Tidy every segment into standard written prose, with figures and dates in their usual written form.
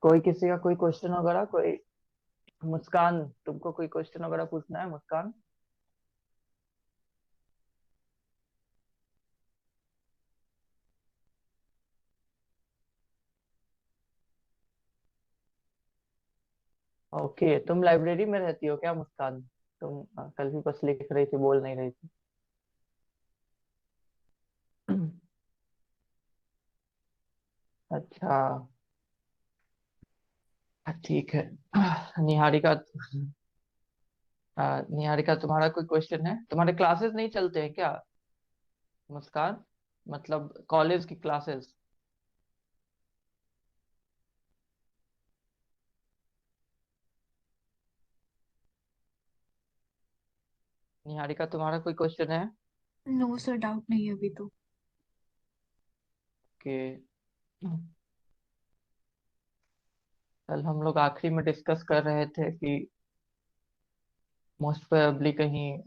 कोई किसी का कोई क्वेश्चन वगैरह कोई। मुस्कान, तुमको कोई क्वेश्चन वगैरह पूछना है मुस्कान? ओके, तुम लाइब्रेरी में रहती हो क्या मुस्कान? तुम कल भी बस लिख रही थी, बोल नहीं रही थी। अच्छा, ठीक है। निहारिका, निहारिका तुम्हारा कोई क्वेश्चन है? तुम्हारे क्लासेस नहीं चलते हैं क्या मुस्कान? मतलब कॉलेज की क्लासेस। निहारिका, तुम्हारा कोई क्वेश्चन है? नो सर, डाउट नहीं है अभी तो। कि कल हम लोग आखिरी में डिस्कस कर रहे थे कि मोस्ट प्रोबेबली कहीं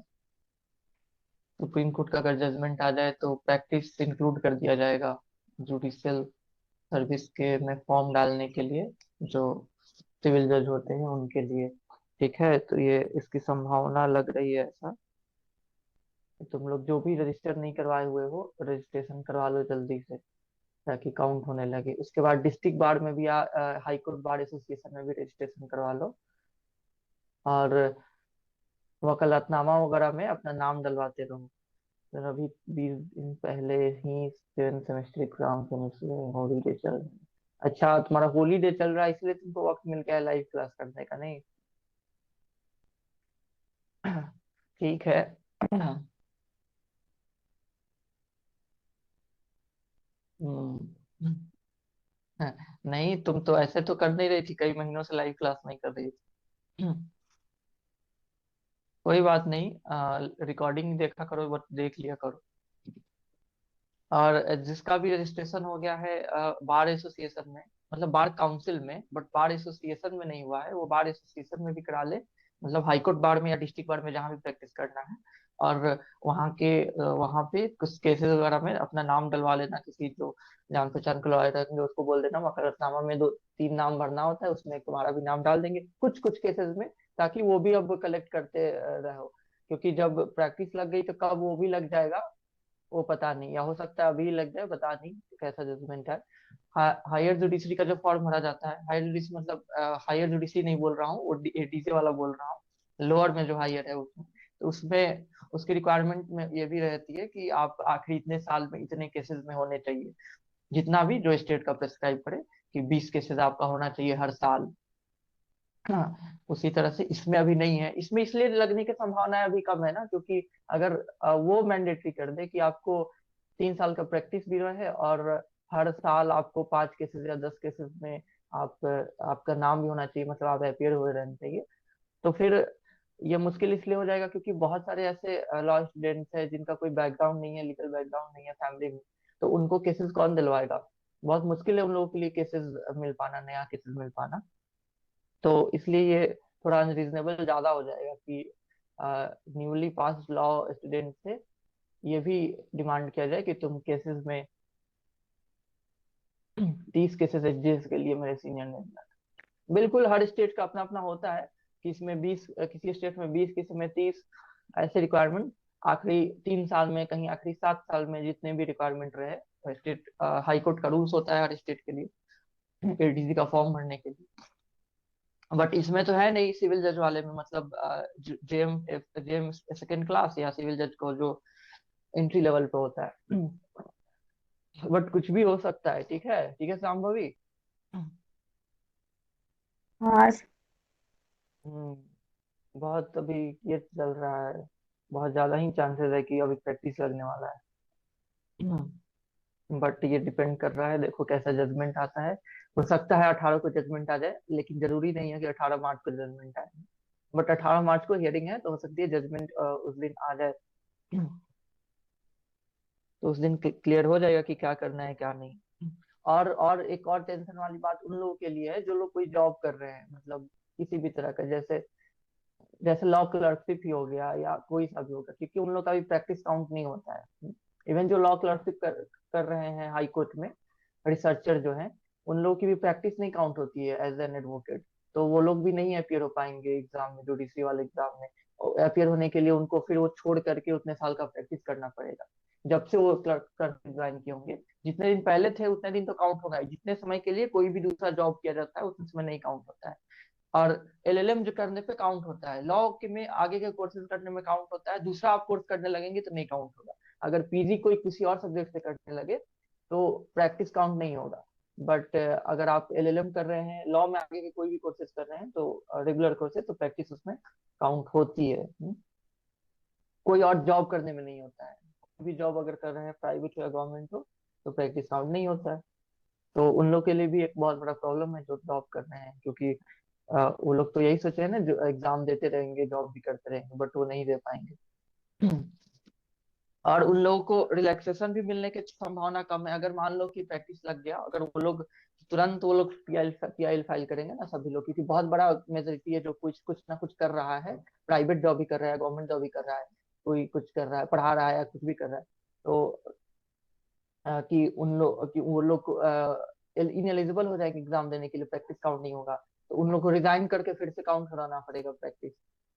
सुप्रीम कोर्ट का अगर जजमेंट आ जाए तो प्रैक्टिस इंक्लूड कर दिया जाएगा जुडिशियल सर्विस के में फॉर्म डालने के लिए, जो सिविल जज होते हैं उनके लिए। ठीक है, तो ये इसकी संभावना लग रही है ऐसा। तुम लोग जो भी रजिस्टर नहीं करवाए हुए हो, रजिस्ट्रेशन करवा लो जल्दी से, ताकि काउंट होने लगे। उसके बाद डिस्ट्रिक्ट बार में भी हाई कोर्ट बार एसोसिएशन में भी रजिस्ट्रेशन करवा लो। और वकालतनामा वगैरह में अपना नाम डलवाते रहो। फिर अभी 20 दिन पहले ही 7th सेमेस्टर एग्जाम फिनिश हुए, हॉलीडे चल रहा है। अच्छा, तुम्हारा हॉलीडे चल रहा है इसलिए तुमको वक्त मिल गया है लाइव क्लास करने का, नहीं? ठीक है। हम्म। नहीं, तुम तो ऐसे तो कर नहीं रही थी, कई महीनों से लाइव क्लास नहीं कर रही थी। कोई बात नहीं, रिकॉर्डिंग देखा करो, बट देख लिया करो। और जिसका भी रजिस्ट्रेशन हो गया है बार एसोसिएशन में, मतलब बार काउंसिल में, बट बार एसोसिएशन में नहीं हुआ है, वो बार एसोसिएशन में भी करा ले। मतलब हाईकोर्ट बार में या डिस्ट्रिक्ट बार में जहाँ भी प्रैक्टिस करना है। और वहाँ पे कुछ केसेस वगैरह में अपना नाम डलवा लेना, किसी जो जान पहचान के लॉयर रहेंगे उसको बोल देना वकालतनामा में 2-3 नाम भरना होता है, उसमें तुम्हारा भी नाम डाल देंगे कुछ कुछ केसेस में, ताकि वो भी अब कलेक्ट करते रहो। क्योंकि जब प्रैक्टिस लग गई तो कब वो भी लग जाएगा वो पता नहीं, या हो सकता है अभी लग जाए, पता नहीं कैसा जजमेंट है। हायर जुडिशरी का जो फॉर्म भरा जाता है, हायर जुडिशरी मतलब हायर जुडिशरी नहीं बोल रहा हूँ, वो डीसी वाला बोल रहा हूँ। लोअर में जो हायर है उसमें, तो उसमें उसकी रिक्वायरमेंट में ये भी रहती है कि आप आखिरी इतने साल में इतने केसेस में होने चाहिए, जितना भी जो स्टेट का प्रेस्क्राइब करे, कि 20 केसेस आपका होना चाहिए हर साल। हाँ, उसी तरह से इसमें अभी नहीं है, इसमें इसलिए लगने की संभावना अभी कम है ना, क्योंकि अगर वो मैंडेटरी कर दे कि आपको 3 साल का प्रैक्टिस भी रहे, और हर साल आपको 5 केसेस या 10 केसेस में आपका नाम भी होना चाहिए, मतलब आप अपियर हुए रहने चाहिए। तो फिर ये मुश्किल इसलिए हो जाएगा क्योंकि बहुत सारे ऐसे लॉ स्टूडेंट्स हैं जिनका कोई बैकग्राउंड नहीं है, लीगल बैकग्राउंड नहीं है फैमिली में। तो उनको केसेस कौन दिलवाएगा? बहुत मुश्किल है उन लोगों के लिए केसेस मिल पाना, नया केसेस मिल पाना। तो इसलिए ये थोड़ा अनरीजनेबल ज्यादा हो जाएगा कि न्यूली पास लॉ स्टूडेंट से ये भी डिमांड किया जाए कि तुम केसेस में 30 केसेस एचडीएस के लिए मेरे सीनियर ने दिया। बिल्कुल, हर स्टेट का अपना अपना होता है कि इसमें 20, किसी स्टेट में 20, किसी में 30, ऐसे रिक्वायरमेंट। आखिरी 3 साल में, कहीं आखिरी 7 साल में, जितने भी रिक्वायरमेंट रहे स्टेट, हाई कोर्ट का रूल्स होता है हर स्टेट के लिए एडीसी का फॉर्म भरने के लिए। बट इसमें तो है नहीं, सिविल जज वाले में मतलब जेएम जेएम सेकेंड क्लास या सिविल जज को जो एंट्री लेवल पे होता है। बट कुछ भी हो सकता है, ठीक है, ठीक है शाम्भवी। हाँ। बहुत अभी ये चल रहा है, बहुत ज्यादा ही चांसेस है कि अभी प्रैक्टिस लगने वाला है। बट ये डिपेंड कर रहा है, देखो कैसा जजमेंट आता है। हो सकता है 18 को जजमेंट आ जाए, लेकिन जरूरी नहीं है कि 18 मार्च को जजमेंट आए। बट 18 मार्च को हियरिंग है, तो हो सकती है जजमेंट उस दिन आ जाए। तो उस दिन क्लियर हो जाएगा कि क्या करना है क्या नहीं। और एक और टेंशन वाली बात उन लोगों के लिए है जो लोग कोई जॉब कर रहे हैं, मतलब किसी भी तरह का, जैसे जैसे लॉ क्लर्कशिप ही हो गया या कोई सा भी होगा, क्योंकि उन लोग का भी प्रैक्टिस काउंट नहीं होता है। इवन जो लॉ क्लर्कशिप कर रहे हैं हाई कोर्ट में, रिसर्चर जो है, उन लोगों की भी प्रैक्टिस नहीं काउंट होती है एज एन एडवोकेट। तो वो लोग भी नहीं अपियर हो पाएंगे एग्जाम में, जुडिशरी वाले एग्जाम में। अपियर होने के लिए उनको फिर वो छोड़ करके उतने साल का प्रैक्टिस करना पड़ेगा। जब से वो क्लर्क ज्वाइन किए होंगे, जितने दिन पहले थे उतने दिन तो काउंट होगा ही। जितने समय के लिए कोई भी दूसरा जॉब किया जाता है उतने समय नहीं काउंट होता है। और एलएलएम जो करने पे काउंट होता है, लॉ के में आगे के कोर्सेज करने में काउंट होता है। दूसरा आप कोर्स करने लगेंगे तो नहीं काउंट होगा। अगर पीजी कोई किसी और सब्जेक्ट से करने लगे तो प्रैक्टिस काउंट नहीं होगा। बट अगर आप एलएलएम कर रहे हैं, लॉ में आगे के कोई भी कोर्सेज कर रहे हैं तो रेगुलर कोर्सेज, तो प्रैक्टिस उसमें काउंट होती है। कोई और जॉब करने में नहीं होता है। कोई भी जॉब अगर कर रहे हैं, प्राइवेट हो या गवर्नमेंट हो, तो प्रैक्टिस काउंट नहीं होता है। तो उन लोग के लिए भी एक बहुत बड़ा प्रॉब्लम है जो जॉब कर रहे हैं, क्योंकि वो लोग तो यही सोचे हैं ना, जो एग्जाम देते रहेंगे, जॉब भी करते रहेंगे, बट वो नहीं दे पाएंगे। और उन लोगों को रिलैक्सेशन भी मिलने की संभावना कम है। अगर मान लो कि प्रैक्टिस लग गया, अगर वो लोग तुरंत वो लोग पीआई फाइल करेंगे ना सभी लोग, क्योंकि बहुत बड़ा मेजोरिटी है जो कुछ कुछ ना कुछ कर रहा है। प्राइवेट जॉब भी कर रहा है, गवर्नमेंट जॉब भी कर रहा है, कोई कुछ कर रहा है, पढ़ा रहा है या कुछ भी कर रहा है। तो कि उन लोग कि वो लोग इनएलिजिबल हो जाएंगे एग्जाम देने के लिए, प्रैक्टिस काउंट नहीं होगा। तो उन लोग को रिजाइन करके फिर से काउंट कराना पड़ेगा प्रैक्टिस।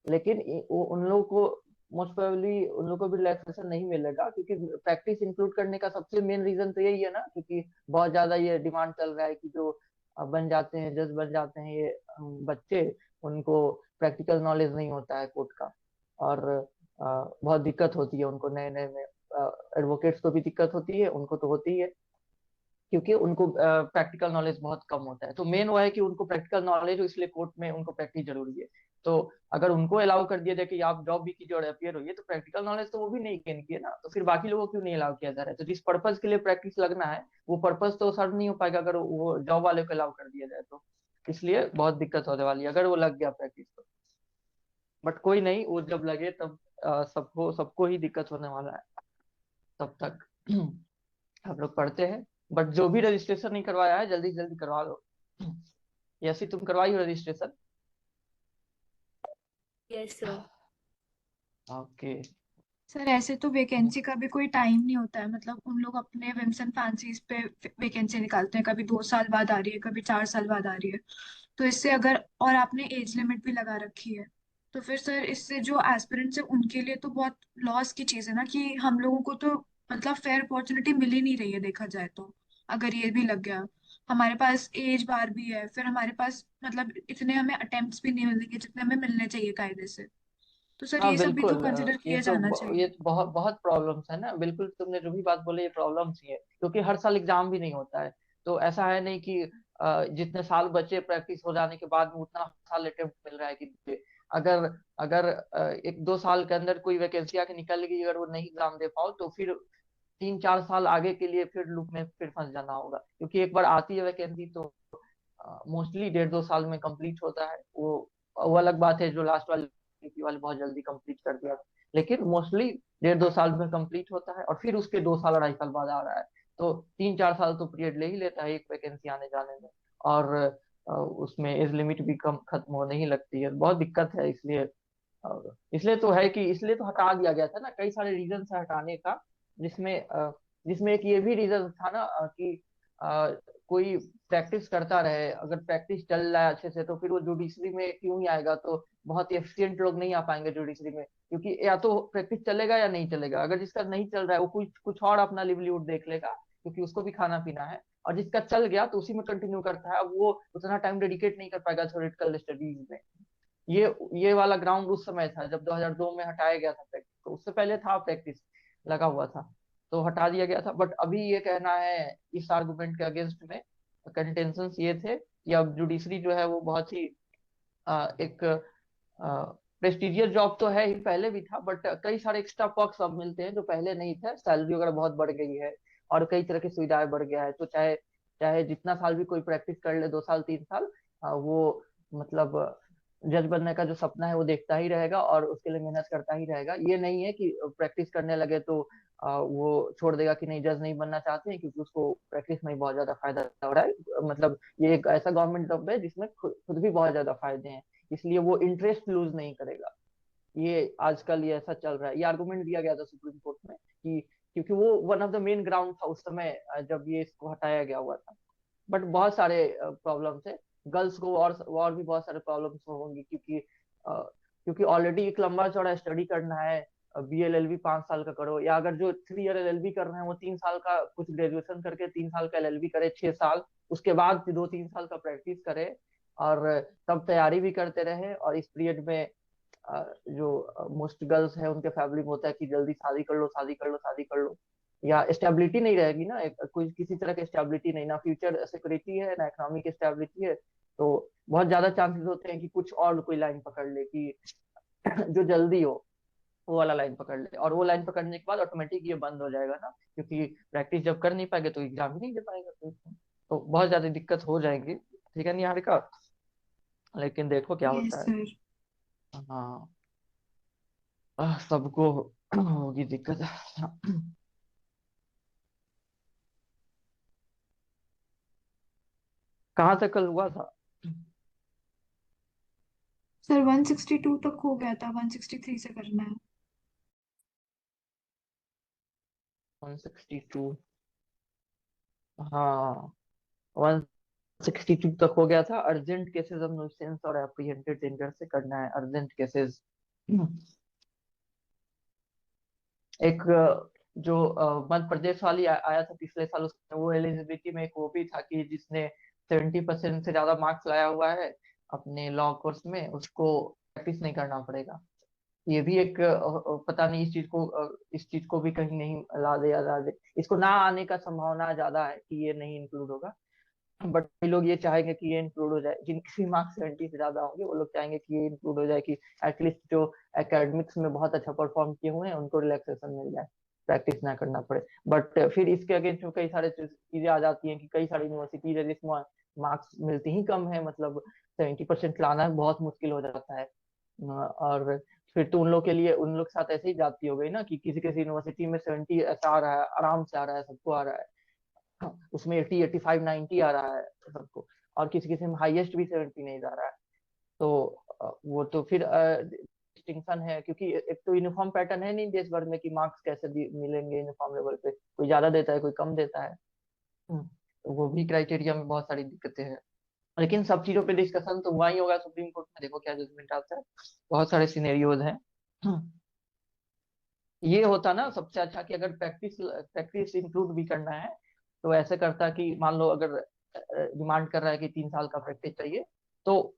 लेकिन उन लोग को मोस्ट प्रोबेबली उन लोग को भी रिलैक्सेशन नहीं मिलेगा, क्योंकि प्रैक्टिस इंक्लूड करने का सबसे मेन रीजन तो यही है ना, क्योंकि बहुत ज्यादा ये डिमांड चल रहा है कि जो बन जाते हैं, जज बन जाते हैं ये बच्चे, उनको प्रैक्टिकल नॉलेज नहीं होता है कोर्ट का। और बहुत दिक्कत होती है उनको नए नए में। एडवोकेट्स को भी दिक्कत होती है, उनको तो होती है, क्योंकि उनको प्रैक्टिकल नॉलेज बहुत कम होता है। तो मेन वो है कि उनको प्रैक्टिकल नॉलेज हो, इसलिए कोर्ट में उनको प्रैक्टिस जरूरी है। तो अगर उनको अलाउ कर दिया जाए कि आप जॉब भी कीजिए और अपियर होइए, तो प्रैक्टिकल नॉलेज तो वो भी नहीं गेन किए ना, तो फिर बाकी लोगों को क्यों नहीं अलाउ किया जा रहा है? तो जिस पर्पज के लिए प्रैक्टिस लगना है, वो पर्पज तो सर्व नहीं हो पाएगा अगर वो जॉब वाले को अलाउ कर दिया जाए तो। इसलिए बहुत दिक्कत होने वाली है अगर वो लग गया प्रैक्टिस तो। बट कोई नहीं, वो जब लगे तब सबको सबको ही दिक्कत होने वाला है। तब तक हम लोग पढ़ते हैं। बट जो भी रजिस्ट्रेशन नहीं करवाया है, जल्दी से जल्दी करवा लो। यसी तुम करवाई हो registration? Yes sir. Okay. Sir ऐसे तो वैकेंसी का भी कोई टाइम नहीं होता है, मतलब उन लोग अपने विम्स एंड फैंसीज पे वैकेंसी निकालते हैं, कभी 2 साल बाद आ रही है, कभी 4 साल बाद आ रही है। तो इससे अगर, और आपने एज लिमिट भी लगा रखी है, तो फिर सर इससे जो एस्पिरेंट्स है उनके लिए तो बहुत लॉस की चीज है ना, कि हम लोगों को तो मतलब फेयर अपॉर्चुनिटी मिल ही नहीं रही है देखा जाए तो। अगर ये भी लग गया, हमारे पास एज बार भी है, फिर हमारे पास मतलब इतने हमें अटेम्प्ट्स भी नहीं मिलेंगे जितने हमें मिलने चाहिए कायदे से। तो सर हाँ ये सब भी तो बिल्कुल, कंसिडर ये किया तो जाना चाहिए। ये तो बहुत बहुत प्रॉब्लम्स है ना। बिल्कुल तुमने जो भी बात बोली ये प्रॉब्लम्स ही है, क्योंकि हर साल एग्जाम भी नहीं होता है। तो ऐसा है नहीं कि जितने साल बचे प्रैक्टिस हो जाने के बाद में उतना साल अटेम्प्ट मिल रहा है कि दे। अगर अगर 1-2 साल के अंदर कोई वैकेंसी आके निकल गई, अगर वो नहीं एग्जाम दे पाओ, तो फिर 3-4 साल आगे के लिए फिर लूप में फिर फंस जाना होगा। क्योंकि एक बार आती है वैकेंसी तो मोस्टली 1.5-2 साल में कंप्लीट होता है वो अलग बात है, जो लास्ट वाले वाले बहुत जल्दी कंप्लीट कर दिया, लेकिन मोस्टली 1.5-2 साल में कंप्लीट होता है, और फिर उसके 2 साल 2.5 साल बाद आ रहा है। तो 3-4 साल तो पीरियड ले ही लेता है एक वैकेंसी आने जाने में। और उसमें एज लिमिट भी कम खत्म होने ही लगती है, बहुत दिक्कत है। इसलिए तो है कि इसलिए तो हटा दिया गया था ना, कई सारे रीजन है हटाने का। जिसमें जिसमें एक ये भी रीजन था ना कि कोई प्रैक्टिस करता रहे, अगर प्रैक्टिस चल रहा है अच्छे से, तो फिर वो जुडिशरी में क्यों ही आएगा? तो बहुत एफिशिएंट लोग नहीं आ पाएंगे जुडिशरी में, क्योंकि या तो प्रैक्टिस चलेगा या नहीं चलेगा। अगर जिसका नहीं चल रहा है वो कुछ कुछ और अपना लिवलीहुड देख लेगा, क्योंकि उसको भी खाना पीना है। और जिसका चल गया तो उसी में कंटिन्यू करता है, अब वो उतना टाइम डेडिकेट नहीं कर पाएगा थ्योरेटिकल स्टडीज में। ये वाला ग्राउंड उस समय था जब 2002 में हटाया गया था प्रैक्टिस, तो उससे पहले था प्रैक्टिस लगा हुआ था, तो हटा दिया गया था। बट अभी ये कहना है इस आर्गुमेंट के अगेंस्ट में, कंटेंशंस ये थे कि अब जुडिशरी जो है वो बहुत ही एक प्रेस्टिजियस जॉब तो है ही, पहले भी था, बट कई सारे एक्स्ट्रा पर्क्स अब मिलते हैं जो पहले नहीं थे। सैलरी वगैरह बहुत बढ़ गई है, और कई तरह की सुविधाएं बढ़ गया है। तो चाहे चाहे जितना साल भी कोई प्रैक्टिस कर ले, 2 साल 3 साल, वो मतलब जज बनने का जो सपना है वो देखता ही रहेगा और उसके लिए मेहनत करता ही रहेगा। ये नहीं है कि प्रैक्टिस करने लगे तो वो छोड़ देगा कि नहीं, जज नहीं बनना चाहते हैं, क्योंकि उसको प्रैक्टिस में ही बहुत ज्यादा फायदा हो रहा है। मतलब ये एक ऐसा गवर्नमेंट जॉब है जिसमें खुद भी बहुत ज्यादा फायदे हैं, इसलिए वो इंटरेस्ट लूज नहीं करेगा। ये आजकल ये ऐसा चल रहा है, ये आर्गुमेंट दिया गया था सुप्रीम कोर्ट में कि क्योंकि वो one of the main ground था उस समय जब ये इसको हटाया गया हुआ था। बट बहुत सारे प्रॉब्लम्स है। गर्ल्स को और भी बहुत सारे प्रॉब्लम्स होंगी, क्योंकि ऑलरेडी एक लंबा चौड़ा स्टडी करना है। BLLB 5 साल का करो, या अगर जो 3 ईयर LLB कर रहे हैं वो 3 साल का कुछ ग्रेजुएशन करके 3 साल का LLB करे, 6 साल, उसके बाद 2-3 साल का प्रैक्टिस करे, और तब तैयारी भी करते रहे। और इस पीरियड में जो मोस्ट गर्ल्स है उनके फैमिली में होता है कि जल्दी शादी कर लो, शादी कर लो, शादी कर लो, या स्टेबिलिटी नहीं रहेगी ना, कोई किसी तरह की स्टेबिलिटी नहीं, ना फ्यूचर सिक्योरिटी है ना इकोनॉमिक स्टेबिलिटी है। तो बहुत ज्यादा चांसेस होते हैं कि कुछ और कोई लाइन पकड़ ले, कि जो जल्दी हो वो वाला लाइन पकड़ ले, और वो लाइन पकड़ने के बाद ऑटोमेटिक ये बंद हो जाएगा ना, क्योंकि प्रैक्टिस जब कर नहीं पाएंगे तो एग्जाम ही नहीं दे पाएगा कोई। तो बहुत ज्यादा दिक्कत हो जाएगी, ठीक है निहारिका, लेकिन देखो क्या यस होता है। सर। हाँ, सबको होगी दिक्कत। कहाँ तक कल हुआ था? सर 162 तक हो गया था, 163 से करना है। 162? हाँ, 162 तक हो गया था। अर्जेंट केसेस ऑफ न्यूसेंस और एप्रीहेंडेड डेंजर से करना है, अर्जेंट केसेस। एक जो मध्य प्रदेश वाली आया था पिछले साल, उसमें वो एलिजिबिलिटी में एक वो भी था कि जिसने 70% से ज्यादा मार्क्स लाया हुआ है अपने लॉ कोर्स में, उसको प्रैक्टिस नहीं करना पड़ेगा। ये भी एक पता नहीं इस चीज को भी कहीं नहीं ला दे, इसको ना आने का संभावना ज्यादा है कि ये नहीं इंक्लूड होगा। बट कई लोग ये चाहेंगे कि ये इंक्लूड हो जाए, जिनके भी मार्क्स 70 से ज्यादा होंगे वो लोग चाहेंगे कि ये इंक्लूड हो जाए, कि एटलीस्ट जो एकेडमिक्स में बहुत अच्छा परफॉर्म किए हुए हैं उनको रिलैक्सेशन मिल जाए, प्रैक्टिस ना करना पड़े। बट फिर इसके अगेंस्ट में कई सारे चीजें आ जाती हैं, कि कई सारी यूनिवर्सिटीज है जिसमें मार्क्स मिलती ही कम है, मतलब 70% लाना बहुत मुश्किल हो जाता है। और फिर तो उन लोग के साथ ऐसे ही जाती हो गई ना, कि किसी किसी यूनिवर्सिटी में 70 ऐसा आ रहा है, आराम से आ रहा है, सबको आ रहा है। हाँ, उसमें 80, 85, 90 आ रहा है सबको, और किसी किसी में हाईएस्ट भी 70 नहीं जा रहा है। तो वो तो फिर डिस्टिंक्शन है, क्योंकि एक तो यूनिफॉर्म पैटर्न है नहीं देश भर में, कि मार्क्स कैसे मिलेंगे यूनिफॉर्म लेवल पे, कोई ज्यादा देता है कोई कम देता है। तो वो भी क्राइटेरिया में बहुत सारी दिक्कतें हैं। लेकिन सब चीजों पे डिस्कशन तो हुआ ही होगा सुप्रीम कोर्ट में, देखो क्या जजमेंट आता है। बहुत सारे सिनेरियोज हैं। ये होता ना सबसे अच्छा, कि अगर प्रैक्टिस प्रैक्टिस इंक्लूड भी करना है तो ऐसे करता कि मान लो अगर डिमांड कर रहा है कि 3 साल का प्रैक्टिस चाहिए, तो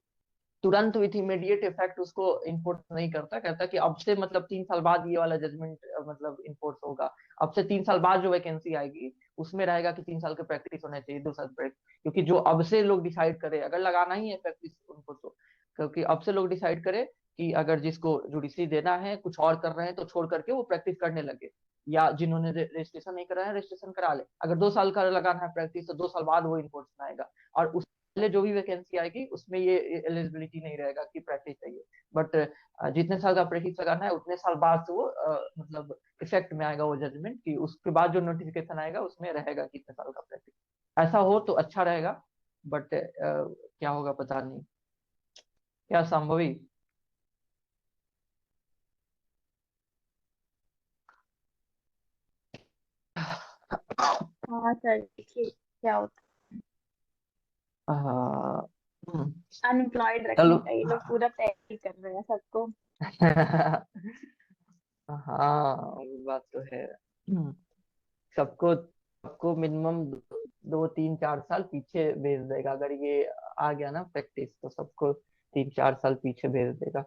तुरंत विथ इमीडिएट इफेक्ट उसको इन्फोर्स नहीं करता, कहता कि अब से मतलब 3 साल बाद ये वाला जजमेंट मतलब इन्फोर्स होगा। अब से 3 साल बाद जो वैकेंसी आएगी उसमें रहेगा कि 3 साल का प्रैक्टिस होना चाहिए, 2 साल प्रैक्टिस, क्योंकि जो अब से लोग डिसाइड करे, अगर लगाना ही है प्रैक्टिस उनको तो, क्योंकि अब से लोग डिसाइड करे कि अगर जिसको जुडिशरी देना है कुछ और कर रहे हैं तो छोड़ करके वो प्रैक्टिस करने लगे, या जिन्होंने रजिस्ट्रेशन नहीं करा है रजिस्ट्रेशन करा ले। अगर 2 साल का लगाना है प्रैक्टिस तो 2 साल बाद वो इन्फोर्स में आएगा, और उस पहले जो भी वैकेंसी आएगी उसमें ये एलिजिबिलिटी नहीं रहेगा कि प्रैक्टिस चाहिए। बट जितने साल का प्रैक्टिस लगाना है उतने साल बाद से वो मतलब इफेक्ट में आएगा वो जजमेंट, कि उसके बाद जो नोटिफिकेशन आएगा उसमें रहेगा कि इतने साल का प्रैक्टिस। ऐसा हो तो अच्छा रहेगा, बट क्या होगा पता नहीं, क्या संभव ही। हाँ सर, देखिए क्या होता हाँ, हम्म, है। अनएम्प्लॉयड चलो। रखने का ये लोग पूरा तैयारी कर रहे हैं सबको। हाँ, वो बात तो है। सबको सबको मिनिमम 2, 3, 4 साल पीछे भेज देगा, अगर ये आ गया ना प्रैक्टिस, तो सबको 3, 4 साल पीछे भेज देगा।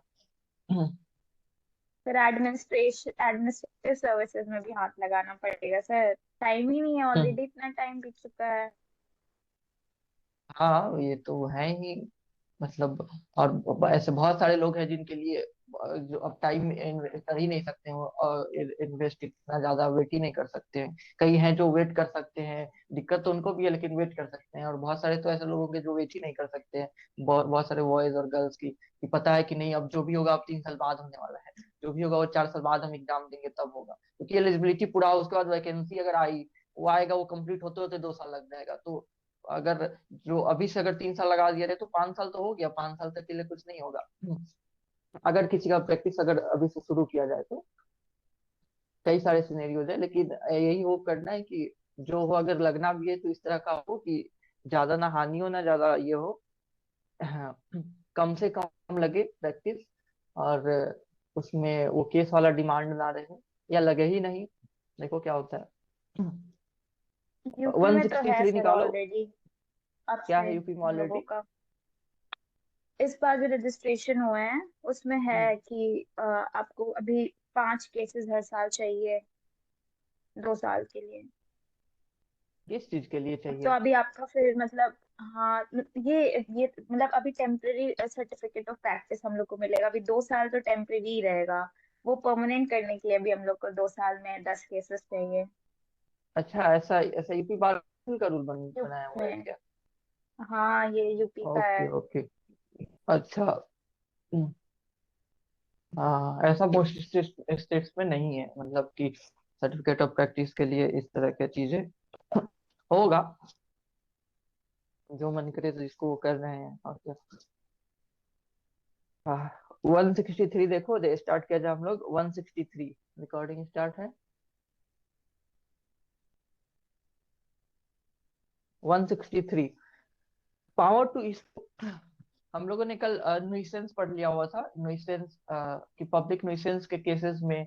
फिर एडमिनिस्ट्रेटिव सर्विसेज में भी हाथ लगाना पड़ेगा सर। टाइम ही नहीं है, ऑलरेडी इतना टाइम बीत चुका है। हाँ, ये तो है ही, मतलब, और ऐसे बहुत सारे लोग हैं जिनके लिए जो अब टाइम कर ही नहीं सकते हैं, और इन्वेस्ट इतना ज्यादा वेट ही नहीं कर सकते हैं। कई हैं जो वेट कर सकते हैं, दिक्कत तो उनको भी है लेकिन वेट कर सकते हैं, और बहुत सारे तो ऐसे लोग होंगे जो वेट ही नहीं कर सकते हैं। बहुत बहुत सारे बॉयज और गर्ल्स की, कि पता है कि नहीं अब जो भी होगा अब 3 साल बाद होने वाला है, जो भी होगा वो 4 साल बाद हम एग्जाम देंगे तब होगा, क्योंकि एलिजिबिलिटी पूरा हो, उसके बाद वैकेंसी अगर आई, वो आएगा, वो कंप्लीट होते होते 2 साल लग जाएगा। तो अगर जो अभी से अगर 3 साल लगा दिया रहे तो 5 साल तो हो गया, 5 साल तक के लिए कुछ नहीं होगा। अगर किसी का प्रैक्टिस अगर अभी से शुरू किया जाए तो कई सारे सिनेरियोज है, लेकिन यही होप करना है कि जो हो, अगर लगना भी है तो इस तरह का हो कि ज्यादा ना हानि हो ना ज्यादा ये हो। हाँ, कम से कम लगे प्रैक्टिस, और उसमें वो केस वाला डिमांड ना रहे, या लगे ही नहीं। देखो क्या होता है। यूपी वन में तो सिक्सटी है थ्री सर निकालो। ऑलरेडी क्या है अपने यूपी में लोगों ऑलरेडी? का। इस बार जो रजिस्ट्रेशन हुए हैं उसमें है कि आपको अभी 5 केसेस हर साल चाहिए 2 साल के लिए। किस चीज के लिए तो चाहिए? अभी आपका फिर मतलब, हाँ ये मतलब अभी टेम्पररी सर्टिफिकेट ऑफ प्रैक्टिस हम लोग को मिलेगा। अभी 2 साल तो टेम्पररी ही रहेगा। वो परमानेंट करने के लिए अभी हम लोग को 2 साल में 10 केसेस चाहिए। अच्छा, ऐसा ऐसा यूपी बार का रूल बनाया यूपी हुआ है में। क्या? हाँ ये यूपी का ओके है। ओके। अच्छा। हम्म, हाँ, ऐसा मोस्ट स्टेट्स में नहीं है, मतलब कि सर्टिफिकेट ऑफ प्रैक्टिस के लिए इस तरह की चीजें होगा। जो मन करे तो इसको वो कर रहे हैं, और क्या। 163 देखो, स्टार्ट किया जाए हम लोग। 163 रिकॉर्डिंग स्टार्ट है। 163, पावर टू इशू। हम लोगों ने कल नुइसेंस पढ़ लिया हुआ था। नुइसेंस कि पब्लिक नुइसेंस के केसेस में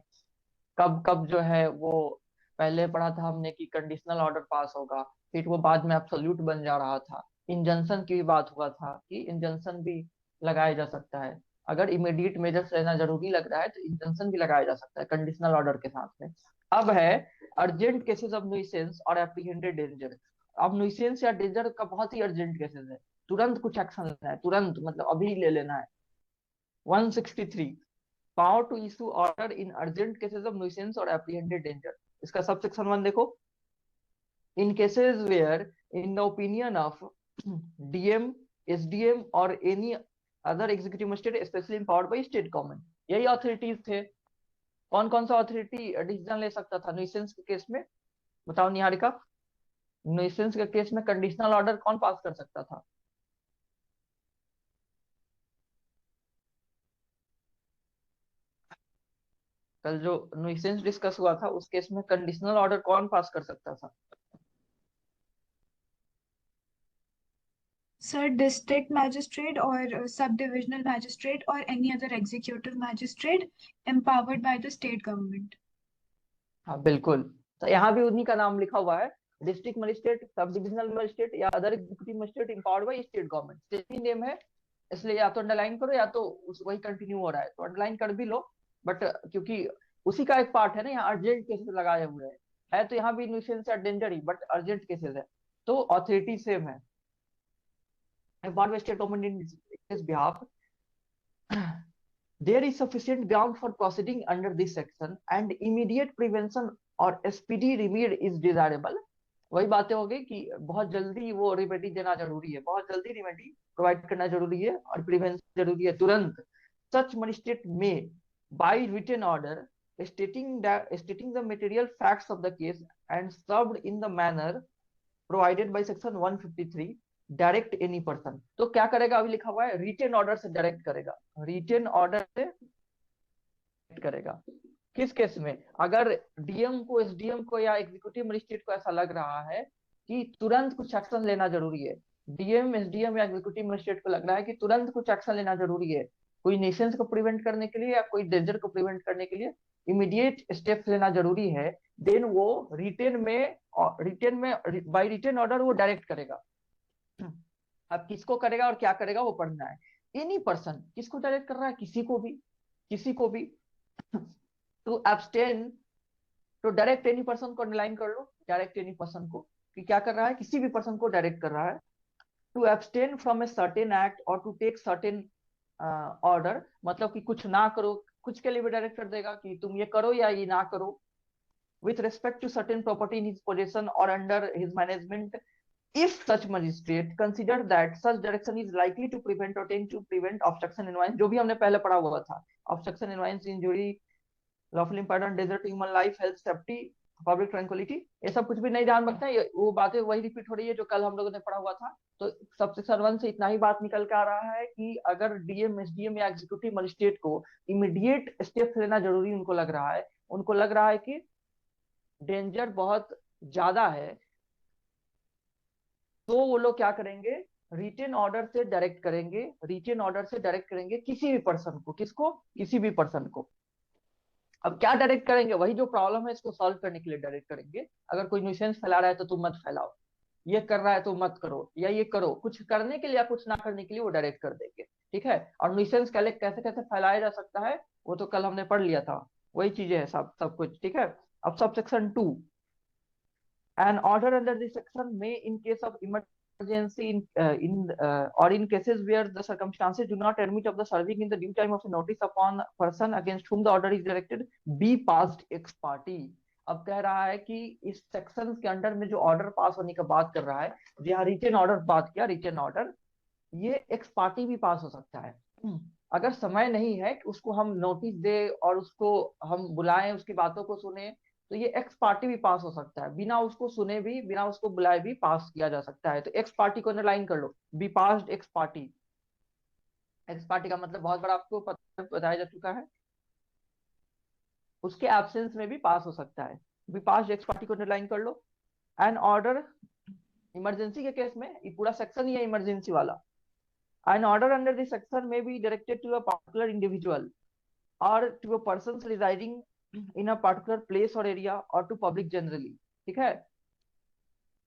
कब कब जो है वो, पहले पढ़ा था हमने कि कंडीशनल ऑर्डर पास होगा, फिर वो बाद में एब्सोल्यूट बन जा रहा था। इंजंक्शन की भी बात हुआ था कि इंजंक्शन भी लगाया जा सकता है। अगर इमीडिएट मेजर्स लेना जरूरी लग रहा है तो इंजंक्शन भी लगाया जा सकता है कंडीशनल ऑर्डर के साथ में। अब है अर्जेंट केसेस ऑफ नुइसेंस और एप्रीहेंडेड डेंजर। अब नुइसेंस या डेंजर का बहुत ही अर्जेंट केसेस है, तुरंत कुछ एक्शन लेना है, तुरंत मतलब अभी ले लेना है। 163, power to issue order in urgent cases of nuisance और एप्रीहेंडेड डेंजर। इसका सब सेक्शन 1 देखो। In cases where in the opinion of DM, SDM और any other executive magistrate specially empowered by state government. यही authorities थे। कौन कौन सा authority decision ले सकता था न्यूसेंस के केस में? बताओ निहारिका। न्यूसेंस के केस में कंडीशनल ऑर्डर कौन पास कर सकता था? कल जो न्यूसेंस डिस्कस हुआ था उस केस में कंडीशनल ऑर्डर कौन पास कर सकता था? सर डिस्ट्रिक्ट मैजिस्ट्रेट और सब डिविजनल मैजिस्ट्रेट और any other executive magistrate empowered by the state government. हाँ बिल्कुल। तो यहाँ भी उन्हीं का नाम लिखा हुआ है। District magistrate, sub divisional magistrate या other executive magistrate empowered by state government, same name है। इसलिए या तो अंडरलाइन करो या तो वही कंटिन्यू हो रहा है तो अंडरलाइन कर भी लो। बट क्योंकि उसी का एक पार्ट है ना, यहाँ अर्जेंट केसेस लगाए हुए हैं। है तो यहाँ भी न्यूसेंस या danger he, but urgent cases है, तो ऑथोरिटी सेम है। empowered by state government in its behalf, there is sufficient ground for proceeding under this section and immediate prevention और speedy remedy is desirable। वही बातें हो गई कि बहुत जल्दी वो रिमेडी देना जरूरी है, बहुत जल्दी रिमेडी प्रोवाइड करना जरूरी है, और प्रिवेंशन जरूरी है तुरंत। सच मजिस्ट्रेट में by written order stating the material facts of the case and served in the manner provided by section 153 direct any person. तो क्या करेगा? अभी लिखा हुआ है रिटेन ऑर्डर से डायरेक्ट करेगा, रिटेन ऑर्डर से करेगा। किस केस में? अगर डीएम को, एसडीएम को या एग्जीक्यूटिव मजिस्ट्रेट को ऐसा लग रहा है कि तुरंत कुछ एक्शन लेना जरूरी है, डीएम, एसडीएम या एग्जीक्यूटिव मजिस्ट्रेट को लग रहा है कि तुरंत कुछ एक्शन लेना जरूरी है, कोई नेशंस को प्रिवेंट करने के लिए या कोई डेंजर को प्रिवेंट करने के लिए इमीडिएट स्टेप्स लेना जरूरी है, देन वो रिटेन में बाय रिटेन ऑर्डर वो डायरेक्ट करेगा। अब किसको करेगा और क्या करेगा वो पढ़ना है। एनी पर्सन, किसको डायरेक्ट कर रहा है? किसी को भी, किसी को भी। टू एब्सटेन, तो डायरेक्ट एनी पर्सन को अंडरलाइन कर लो, डायरेक्ट एनी पर्सन को, कि क्या कर रहा है? किसी भी पर्सन को डायरेक्ट कर रहा है। To abstain from a certain act और टू टेक सर्टेन ऑर्डर, मतलब कि कुछ ना करो, कुछ के लिए भी डायरेक्ट कर देगा कि तुम ये करो या ये ना करो। with respect to certain property in his possession or under his management, if such magistrate consider that such direction is likely to prevent or tend to prevent obstruction in violence, जो भी हमने पहले पढ़ा हुआ था, obstruction in violence, injury, lawful impediment, danger to human life, health, safety, public tranquillity, ये सब कुछ भी नहीं ध्यान रखना है, वो बातें वही रिपीट हो रही है जो कल हम लोगों ने पढ़ा हुआ था। तो सबसे सर्वन से इतना ही बात निकल के आ रहा है कि अगर डीएम, एसडीएम या एग्जीक्यूटिव मजिस्ट्रेट को इमीडिएट स्टेप लेना जरूरी उनको लग रहा है, उनको लग रहा है कि डेंजर बहुत ज्यादा है, तो वो लोग क्या करेंगे, रिटेन ऑर्डर से डायरेक्ट करेंगे, रिटेन ऑर्डर से डायरेक्ट करेंगे किसी भी पर्सन को, किसको, किसी भी पर्सन को। अब क्या डायरेक्ट करेंगे, वही जो प्रॉब्लम है इसको सॉल्व करने के लिए डायरेक्ट करेंगे। अगर कोई न्यूसेंस फैला रहा है तो तुम मत फैलाओ, ये कर रहा है तो मत करो, या ये करो, कुछ करने के लिए या कुछ ना करने के लिए वो डायरेक्ट कर देंगे। ठीक है, और न्यूसेंस कैसे कैसे फैलाया जा सकता है वो तो कल हमने पढ़ लिया था, वही चीजें हैं सब सब कुछ। ठीक है, अब सब section 2, an order under this section may, in case of emergency, or in cases where the circumstances do not admit of the serving in the due time of a notice upon person against whom the order is directed, be passed ex parte। अब कह रहा है कि इस section के under में जो order pass होने की बात कर रहा है, जहाँ रिटन ऑर्डर बात किया, रिटन ऑर्डर ये एक्स पार्टी भी पास हो सकता है। अगर समय नहीं है कि उसको हम नोटिस दे और उसको हम बुलाएं, उसकी बातों को सुने, तो ये एक्स पार्टी भी पास हो सकता है, बिना उसको सुने भी, बिना उसको बुलाए भी पास किया जा सकता है। तो एक्स पार्टी को अंडरलाइन कर लो, be passed ex parte. Ex parte का मतलब बहुत बड़ा आपको बताया जा चुका है, उसके एब्सेंस में भी पास हो सकता है। बी पास्ड एक्स पार्टी को अंडरलाइन कर लो। एन ऑर्डर, इमरजेंसी के केस में ये पूरा सेक्शन ही है इमरजेंसी वाला। An order under this section may be directed to a particular individual or to a persons residing in a particular place or area or to public generally। ठीक है,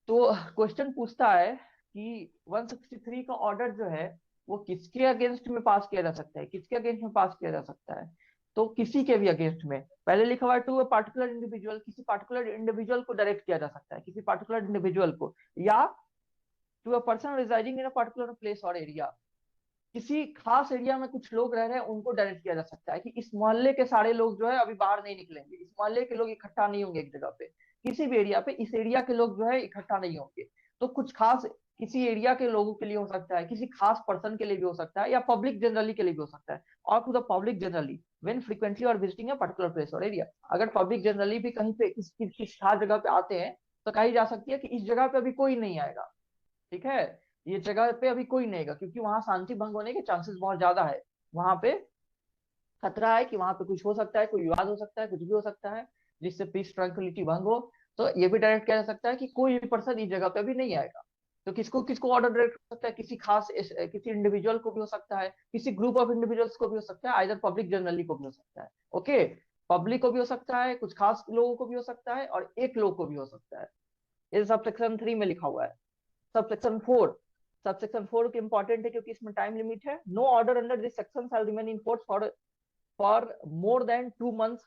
तो question पूछता है कि 163 का ऑर्डर जो है वो किसके अगेंस्ट में पास किया जा सकता है, किसके अगेंस्ट में पास किया जा सकता है, तो किसी के भी अगेंस्ट में। पहले लिखा हुआ है टू अ पार्टिकुलर इंडिविजुअल, किसी पार्टिकुलर इंडिविजुअल को डायरेक्ट किया जा सकता है, किसी पार्टिकुलर इंडिविजुअल को, या to a person residing in a particular place और एरिया, किसी खास एरिया में कुछ लोग रह रहे हैं उनको डायरेक्ट किया जा सकता है कि इस मोहल्ले के सारे लोग जो है अभी बाहर नहीं निकलेंगे, इस मोहल्ले के लोग इकट्ठा नहीं होंगे एक जगह पे, किसी भी एरिया पे इस एरिया के लोग जो है इकट्ठा नहीं होंगे। तो कुछ खास किसी एरिया के लोगों के लिए हो सकता है, किसी खास पर्सन के लिए भी हो सकता है, या पब्लिक जनरली के लिए भी हो सकता है। और to the public generally when frequently और विजिटिंग अ पर्टिकुलर प्लेस और एरिया, अगर पब्लिक जनरली भी कहीं पे किस खास जगह पे आते हैं तो कही जा सकती है कि इस जगह पे अभी कोई नहीं आएगा। ठीक है, ये जगह पे अभी कोई नहीं है क्योंकि वहां शांति भंग होने के चांसेस बहुत ज्यादा है, वहां पे खतरा है कि वहां पे कुछ हो सकता है, कोई विवाद हो सकता है, कुछ भी हो सकता है जिससे पीस ट्रैंक्विलिटी भंग हो। तो ये भी डायरेक्ट किया जा सकता है कि कोई भी पर्सन इस जगह पे अभी नहीं आएगा। तो किसको किसको ऑर्डर डायरेक्ट हो सकता है, किसी खास किसी इंडिविजुअल को भी हो सकता है, किसी ग्रुप ऑफ इंडिविजुअल्स को भी हो सकता है, आइदर पब्लिक जनरली को भी हो सकता है। ओके, पब्लिक को भी हो सकता है, कुछ खास लोगों को भी हो सकता है, और एक लोग को भी हो सकता है। ये सब सेक्शन 3 में लिखा हुआ है। सब सेक्शन 4 के इंपॉर्टेंट है क्योंकि इसमें टाइम लिमिट है। No order under this section shall remain in force for more than 2 months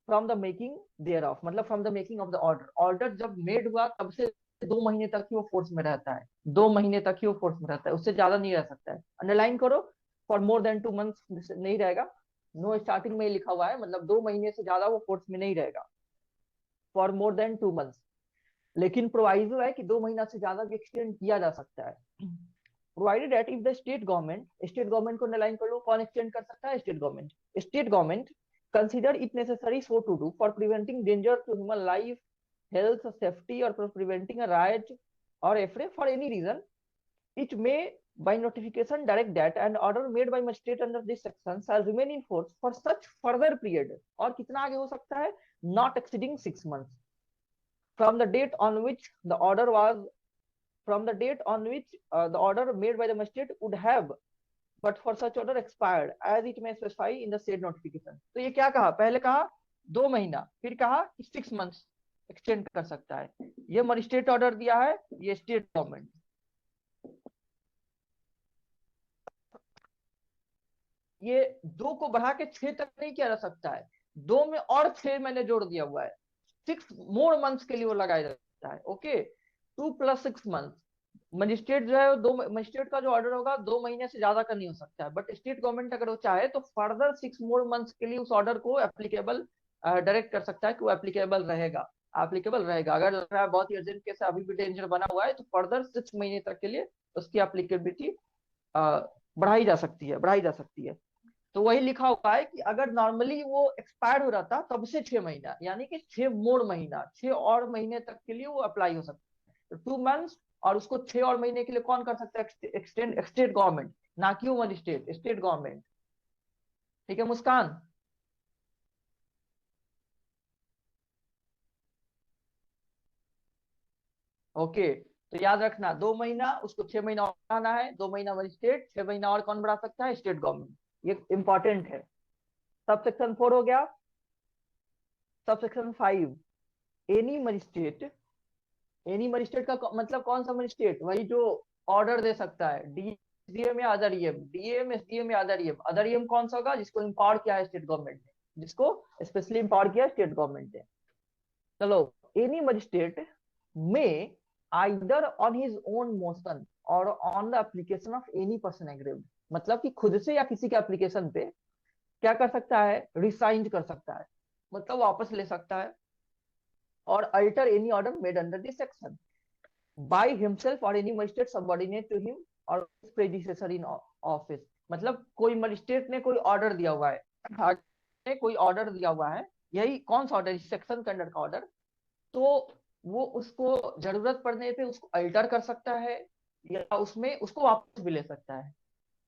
from the making thereof, मतलब from the making of the order, order जब मेड हुआ तब से 2 महीने तक ही वो फोर्स में रहता है, 2 महीने तक ही वो फोर्स में रहता है, उससे ज्यादा नहीं रह सकता है। अंडरलाइन करो, फॉर मोर देन 2 months नहीं रहेगा। नो स्टार्टिंग में ही लिखा हुआ है, मतलब 2 महीने से ज्यादा वो फोर्स में नहीं रहेगा, फॉर मोर देन 2 months। लेकिन प्रोवाइजो है कि 2 महीना से ज्यादा भी एक्सटेंड किया जा सकता है, provided that if the state government को अंडरलाइन कर लो, कौन एक्सटेंड कर सकता है, state government consider it necessary so to do for preventing danger to human life, health, safety, और फॉर प्रिवेंटिंग अ राइट और affray for any reason, it may by notification direct that an order made by magistrate under this section shall remain in force for such further period, और कितना आगे हो सकता है, not exceeding 6 months from the date on which the order was from the date on which the order made by the magistrate would have but for such order expired as it may specify in the said notification। तो ये क्या कहा, पहले कहा 2 महीना, फिर कहा 6 months extend कर सकता है। ये मजिस्ट्रेट ऑर्डर दिया है, ये स्टेट गवर्नमेंट। ये 2 को बढ़ा के 6 तक नहीं किया जा सकता है, 2 में और 6 मैंने जोड़ दिया हुआ है, 6 more months के लिए वो लगाया जाता है। Okay, 2 + 6 months। मजिस्ट्रेट जो है, दो मजिस्ट्रेट का जो ऑर्डर होगा 2 महीने से ज्यादा का नहीं हो सकता है, बट स्टेट गवर्नमेंट अगर वो चाहे तो फर्दर 6 more months के लिए उस ऑर्डर को एप्लीकेबल डायरेक्ट कर सकता है कि वो एप्लीकेबल रहेगा। अगर लग रहा है बहुत ही अर्जेंट केस है, अभी भी डेंजर बना हुआ है, तो फर्दर 6 महीने तक के लिए उसकी एप्लीकेबिलिटी बढ़ाई जा सकती है। तो वही लिखा हुआ है कि अगर नॉर्मली वो एक्सपायर हो रहा था तब से 6 महीना, यानी कि 6 more महीना, 6 और महीने तक के लिए वो अप्लाई हो सकता है। तो 2 months, और उसको 6 और महीने के लिए कौन कर सकता है, एक्सटेंड, स्टेट गवर्नमेंट, ना कि वो मजिस्ट्रेट, स्टेट गवर्नमेंट। ठीक है मुस्कान। ओके, तो याद रखना 2 महीना, उसको 6 महीना और बढ़ाना है, 2 महीना मजिस्ट्रेट, 6 महीना और कौन बढ़ा सकता है? State government. ये इंपॉर्टेंट है। सब सेक्शन 4 हो गया। Sub section 5, any magistrate. Any magistrate का मतलब कौन सा मजिस्ट्रेट? वही जो ऑर्डर दे सकता है, डीएम या अदर ईएम, डीएम, एसडीएम या अदर ईएम। अदर ईएम कौन सा होगा? जिसको इम्पावर किया है स्टेट गवर्नमेंट ने, जिसको स्पेशली इम्पावर किया है स्टेट गवर्नमेंट ने। चलो, any magistrate may either on his own motion और on the application of any person aggrieved, मतलब कि खुद से या किसी के एप्लीकेशन पे क्या कर सकता है? रिसाइन कर सकता है, मतलब वापस ले सकता है। और alter any order made under this section by himself और any magistrate subordinate to him और प्रेडिसेसर इन ऑफिस। मतलब कोई मजिस्ट्रेट ने कोई ऑर्डर दिया हुआ है, कोई ऑर्डर दिया हुआ है, यही कौन सा ऑर्डर? इस सेक्शन के अंडर का ऑर्डर। तो वो उसको जरूरत पड़ने पे उसको अल्टर कर सकता है, या उसमें उसको वापस भी ले सकता है।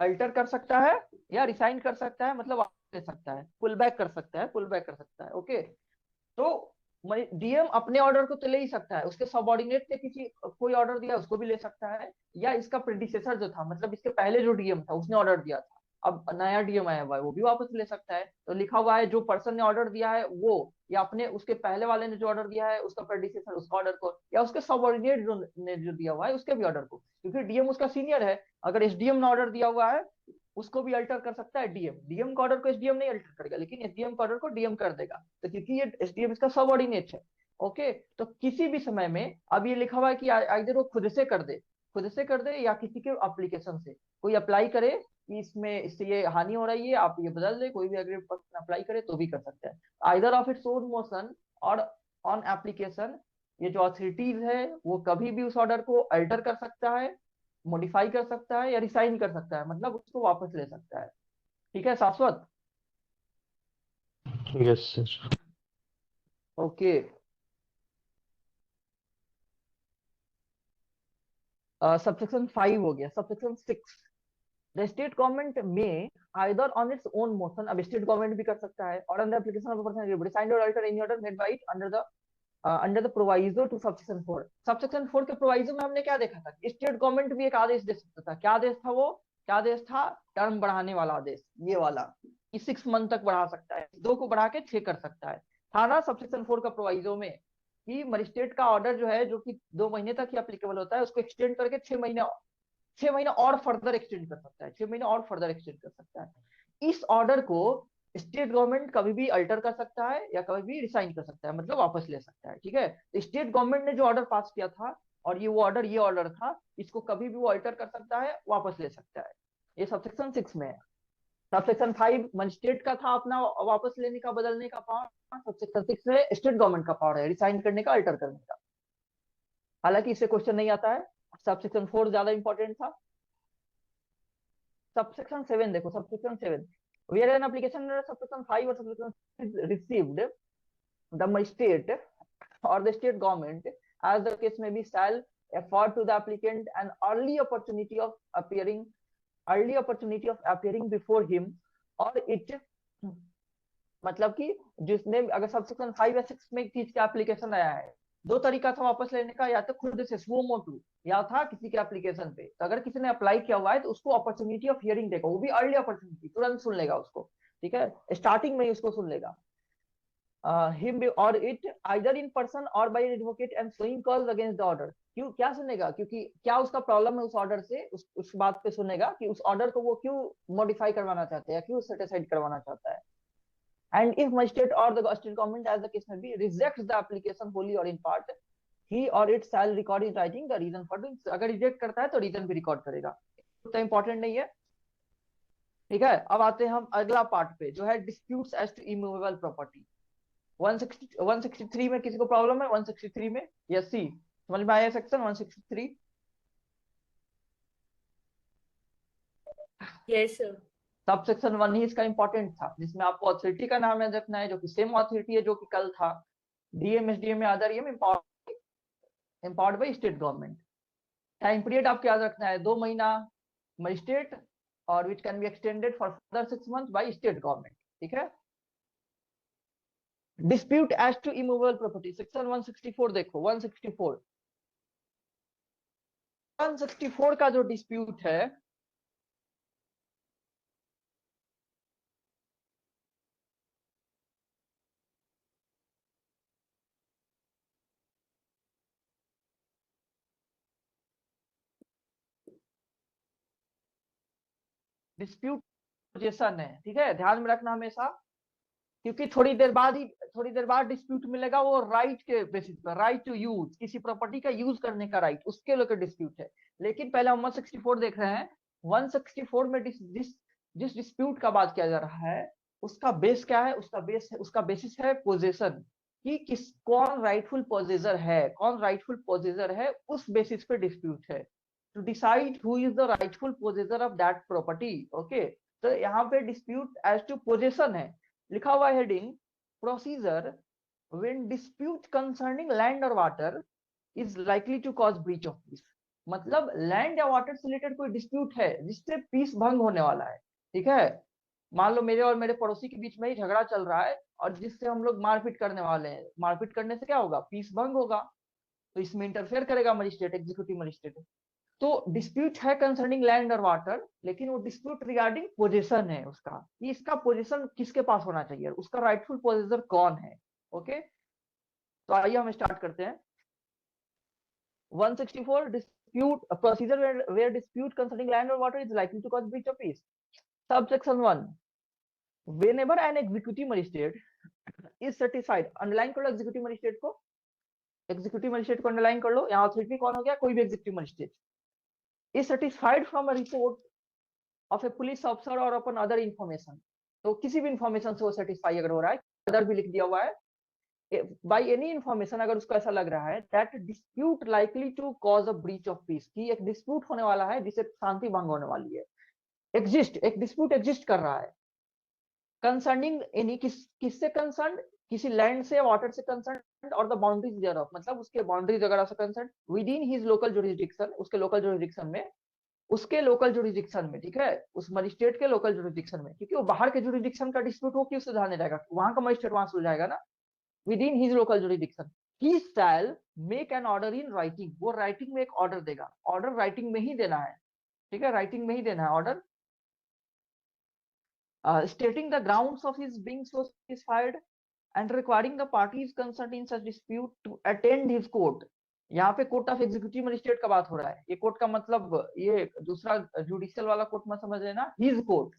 अल्टर कर सकता है या रिसाइन कर सकता है, मतलब वापस ले सकता है, पुल बैक कर सकता है, पुल बैक कर सकता है। ओके, तो डीएम अपने ऑर्डर को तो ले ही सकता है, उसके सबऑर्डिनेट ने किसी कोई ऑर्डर दिया उसको भी ले सकता है, या इसका प्रेडिसेसर जो था, मतलब इसके पहले जो डीएम था उसने ऑर्डर दिया था, अब नया डीएम आया हुआ है, वो भी वापस ले सकता है। तो लिखा हुआ है जो पर्सन ने ऑर्डर दिया है वो, या अपने उसके पहले वाले ने जो ऑर्डर दिया है उसका प्रेडिसेसर उसका ऑर्डर को, या उसके सबऑर्डिनेट जो ने जो दिया हुआ है उसके भी ऑर्डर को, क्योंकि डीएम उसका सीनियर है। अगर एसडीएम ने ऑर्डर दिया हुआ है उसको भी अल्टर कर सकता है डीएम। डीएम का ऑर्डर को एसडीएम नहीं अल्टर करेगा, लेकिन एसडीएम का ऑर्डर को डीएम कर देगा, तो क्योंकि ये एसडीएम इसका सबऑर्डिनेट है। ओके, तो किसी भी समय में, अब ये लिखा हुआ है कि आइदर वो खुद से कर दे, खुद से कर दे, या किसी के एप्लीकेशन से कोई अप्लाई करे कि इसमें इससे ये हानि हो रही है, आप ये बदल दे, कोई भी अग्रीड पर्सन अप्लाई करे तो भी कर सकता है, either of its own motion और ऑन एप्लीकेशन। ये जो अथॉरिटीज है वो कभी भी उस ऑर्डर को अल्टर कर सकता है, मॉडिफाई कर सकता है, या रिसाइन कर सकता है, मतलब उसको वापस ले सकता है। ठीक है शाश्वत? Yes sir. ओके, सबसेक्शन 5 हो गया। Subsection 6, the state government may either on its own motion, अब स्टेट गवर्नमेंट भी कर सकता है, और on the application of person decide और alter any order made by it under the proviso to subsection 4। Subsection 4 के प्रोवाइजो में हमने क्या देखा था? स्टेट गवर्नमेंट भी एक आदेश दे सकता था। क्या आदेश था वो? क्या आदेश था? टर्म बढ़ाने वाला आदेश, ये वाला, कि 6 मंथ तक बढ़ा सकता है, 2 को बढ़ा के 6 कर सकता है। था ना सबसेक्शन 4 का प्रोवाइजो में कि मजिस्ट्रेट का ऑर्डर जो है, जो कि 2 महीने तक ही अप्लीकेबल होता है, उसको एक्सटेंड करके 6 महीने, 6 महीने और फर्दर एक्सटेंड कर सकता है, 6 महीने और फर्दर एक्सटेंड कर सकता है। इस ऑर्डर को स्टेट गवर्नमेंट कभी भी अल्टर कर सकता है या कभी भी रिसाइन कर सकता है, मतलब वापस ले सकता है। ठीक है, तो स्टेट गवर्नमेंट ने जो ऑर्डर पास किया था, और ये ऑर्डर था, इसको कभी भी वो अल्टर कर सकता है, वापस ले सकता है। ये सबसेक्शन 6 में है। सबसेक्शन 5 मजिस्ट्रेट का था अपना वापस लेने का, बदलने का पावर। सबसेक्शन 6 में स्टेट गवर्नमेंट का पावर है रिसाइन करने का, अल्टर करने का। हालांकि इससे क्वेश्चन नहीं आता है, सबसेक्शन 4 ज्यादा इंपॉर्टेंट था। सबसेक्शन 7 देखो, subsection 7, where an application under subsection 5 or subsection 6 is received, the magistrate or the state government, as the case may be, shall afford to the applicant an early opportunity of appearing before him or it, मतलब कि जिसने, अगर subsection 5 या 6 में एक चीज का application आया है, 2 तरीका था वापस लेने का, या तो खुद से सुओ मोटू, या था किसी के एप्लीकेशन पे। तो अगर किसी ने अप्लाई किया हुआ है तो उसको अपॉर्चुनिटी ऑफ हियरिंग देगा, वो भी अर्ली अपॉर्चुनिटी, तुरंत सुन लेगा उसको। ठीक है, स्टार्टिंग में ही उसको सुन लेगा। हिम और इट आइदर इन पर्सन और by advocate and showing cause against the order. क्यों, क्या सुनेगा? क्योंकि क्या उसका प्रॉब्लम है उस ऑर्डर से, उस बात पे सुनेगा कि उस ऑर्डर को वो क्यों मॉडिफाई करवाना चाहते हैं, क्यों सेटिसाइड करवाना चाहता है। And if magistrate or the state government, as the case may be, rejects the application wholly or in part, he or it shall record in writing the reason for doing so. अगर reject करता है तो reason भी record करेगा। तो important नहीं है। ठीक है, अब आते हैं हम अगला पार्ट पे, जो है disputes as to immovable property. 163 में किसी को प्रॉब्लम है? 163 में, यस सी, समझ में आया section 163? Yes sir. Sub section 1 ही इसका इंपॉर्टेंट था, जिसमें आपको अथॉरिटी का नाम याद रखना है, जो कि सेम अथॉरिटी है जो कि कल था, डीएम, एसडीएम या other empowered by state government. Time period आपको याद रखना है 2 महीना मजिस्ट्रेट, और which can be extended for further 6 month by state government. ठीक है, dispute as to immovable property, section 164 देखो, 164, 164 का जो डिस्प्यूट है, डिस्प्यूट पोजीशन है, ठीक है, ध्यान में रखना हमेशा, क्योंकि थोड़ी देर बाद डिस्प्यूट मिलेगा, वो राइट के बेसिस पर, राइट टू यूज, किसी प्रॉपर्टी का यूज करने का राइट, उसके लेकर डिस्प्यूट है। लेकिन पहले हम 164 देख रहे हैं। 164 में जिस डिस्प्यूट का बात किया जा रहा है, उसका बेस क्या है? उसका बेसिस है पोजेशन, कि कौन राइटफुल पोजेसर है, उस बेसिस पे डिस्प्यूट है, to decide who is the rightful possessor of that property. Okay, तो यहाँ पे डिस्प्यूट एज टू पोजेशन है, लिखा हुआ heading procedure when dispute concerning land और water is likely to cause breach of peace. मतलब लैंड या वाटर से रिलेटेड कोई डिस्प्यूट है जिससे पीस भंग होने वाला है, ठीक है। मान लो मेरे और मेरे पड़ोसी के बीच में ही झगड़ा चल रहा है, और जिससे हम लोग मारपीट करने वाले हैं, मारपीट करने से क्या होगा? पीस भंग होगा, तो इसमें इंटरफेयर करेगा मजिस्ट्रेट, एग्जीक्यूटिव मजिस्ट्रेट। तो डिस्प्यूट है कंसर्निंग लैंड और वाटर, लेकिन वो डिस्प्यूट रिगार्डिंग पोजीशन है उसका, कि इसका पोजीशन किसके पास होना चाहिए, उसका राइटफुल पोजेसर कौन है। ओके, तो आइए हम स्टार्ट करते हैं। 164 dispute a procedure where dispute concerning land or water is likely to cause breach of peace. Subsection 1, whenever an executive magistrate is satisfied, underline कर लो एग्जीक्यूटिव मजिस्ट्रेट को, अंडरलाइन कर लो। यहाँ ऑथोरिटी कौन हो गया? कोई भी executive magistrate is satisfied from a report of a police officer or upon other information, तो किसी भी इंफॉर्मेशन से वो सेटिस्फाई अगर हो रहा है, अदर भी लिख दिया हुआ है, बाय एनी इंफॉर्मेशन, अगर उसको ऐसा लग रहा है that dispute likely to cause a breach of peace, की एक डिस्प्यूट होने वाला है जिससे शांति भंग होने वाली है, एक डिस्प्यूट एग्जिस्ट कर रहा है, कंसर्निंग एनी, किससे कंसर्न? किसी लैंड से, वाटर से कंसर्न, और द बाउंड्रीज देयर ऑफ, मतलब उसके बाउंड्रीज वगैरह से concern, with in his local jurisdiction, उसके लोकल जुरिसडिक्शन में, ठीक है, उस मजिस्ट्रेट के लोकल जुरिसडिक्शन में, क्योंकि वो बाहर के जुरिसडिक्शन का डिस्प्यूट हो, क्यों सुलझाने जाएगा? वहां का मजिस्ट्रेट वहां सुलझाएगा ना, with in his local jurisdiction. He shell make an order in writing, वो राइटिंग में एक ऑर्डर देगा, ऑर्डर राइटिंग में ही देना है, ठीक है, राइटिंग में ही देना है order, stating the grounds of his being so satisfied and requiring the parties concerned in such dispute to attend his court। यहाँ पे कोर्ट ऑफ एग्जीक्यूटिव मजिस्ट्रेट का बात हो रहा है, ये कोर्ट का मतलब ये दूसरा जुडिशियल वाला कोर्ट मत समझ लेना, हिज कोर्ट,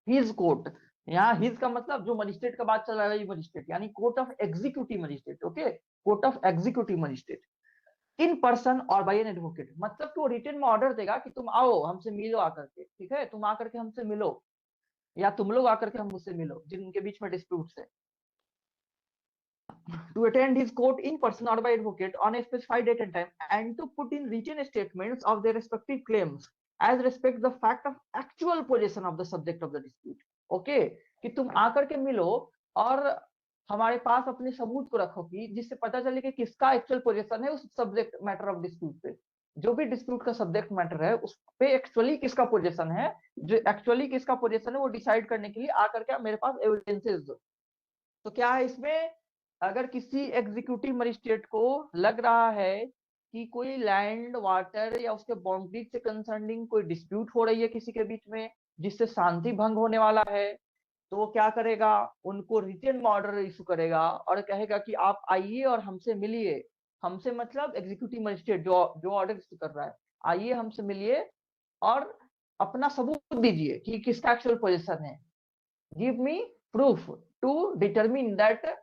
हिज कोर्ट, यहाँ हिज का मतलब जो मजिस्ट्रेट का बात चल रहा है, ये मजिस्ट्रेट यानी court of executive magistrate. Okay, court of executive magistrate in person और बाय एन एडवोकेट, मतलब कि वो रिटन में ऑर्डर देगा कि तुम आओ हमसे मिलो आकर के, ठीक है, तुम आकर के हमसे मिलो, या तुम लोग आकर के हमसे मिलो जिनके बीच में डिस्प्यूट्स है, to attend his court in person or by advocate on a specified date and time, and to put in written statements of their respective claims as respect the fact of actual possession of the subject of the dispute। okay, कि तुम आकर के मिलो और हमारे पास अपने सबूत को रखो, कि जिससे पता चले कि किसका एक्चुअल पोजीशन है उस सब्जेक्ट मैटर ऑफ डिस्प्यूट पे, जो भी डिस्प्यूट का सब्जेक्ट मैटर है उस पे एक्चुअली किसका पोजीशन है, जो एक्चुअली किसका पोजीशन है वो डिसाइड करने के लिए आकर के मेरे पास एविडेंसेस दो। तो क्या है इसमें, अगर किसी एग्जीक्यूटिव मजिस्ट्रेट को लग रहा है कि कोई लैंड, वाटर या उसके बाउंड्री से कंसर्निंग कोई डिस्प्यूट हो रही है किसी के बीच में, जिससे शांति भंग होने वाला है, तो वो क्या करेगा? उनको रिटन ऑर्डर इशू करेगा और कहेगा कि आप आइए और हमसे मिलिए, हमसे मतलब एग्जीक्यूटिव मजिस्ट्रेट जो ऑर्डर इशू कर रहा है, आइए हमसे मिलिए और अपना सबूत दीजिए कि किसका एक्चुअल पोजीशन है, give me proof to determine that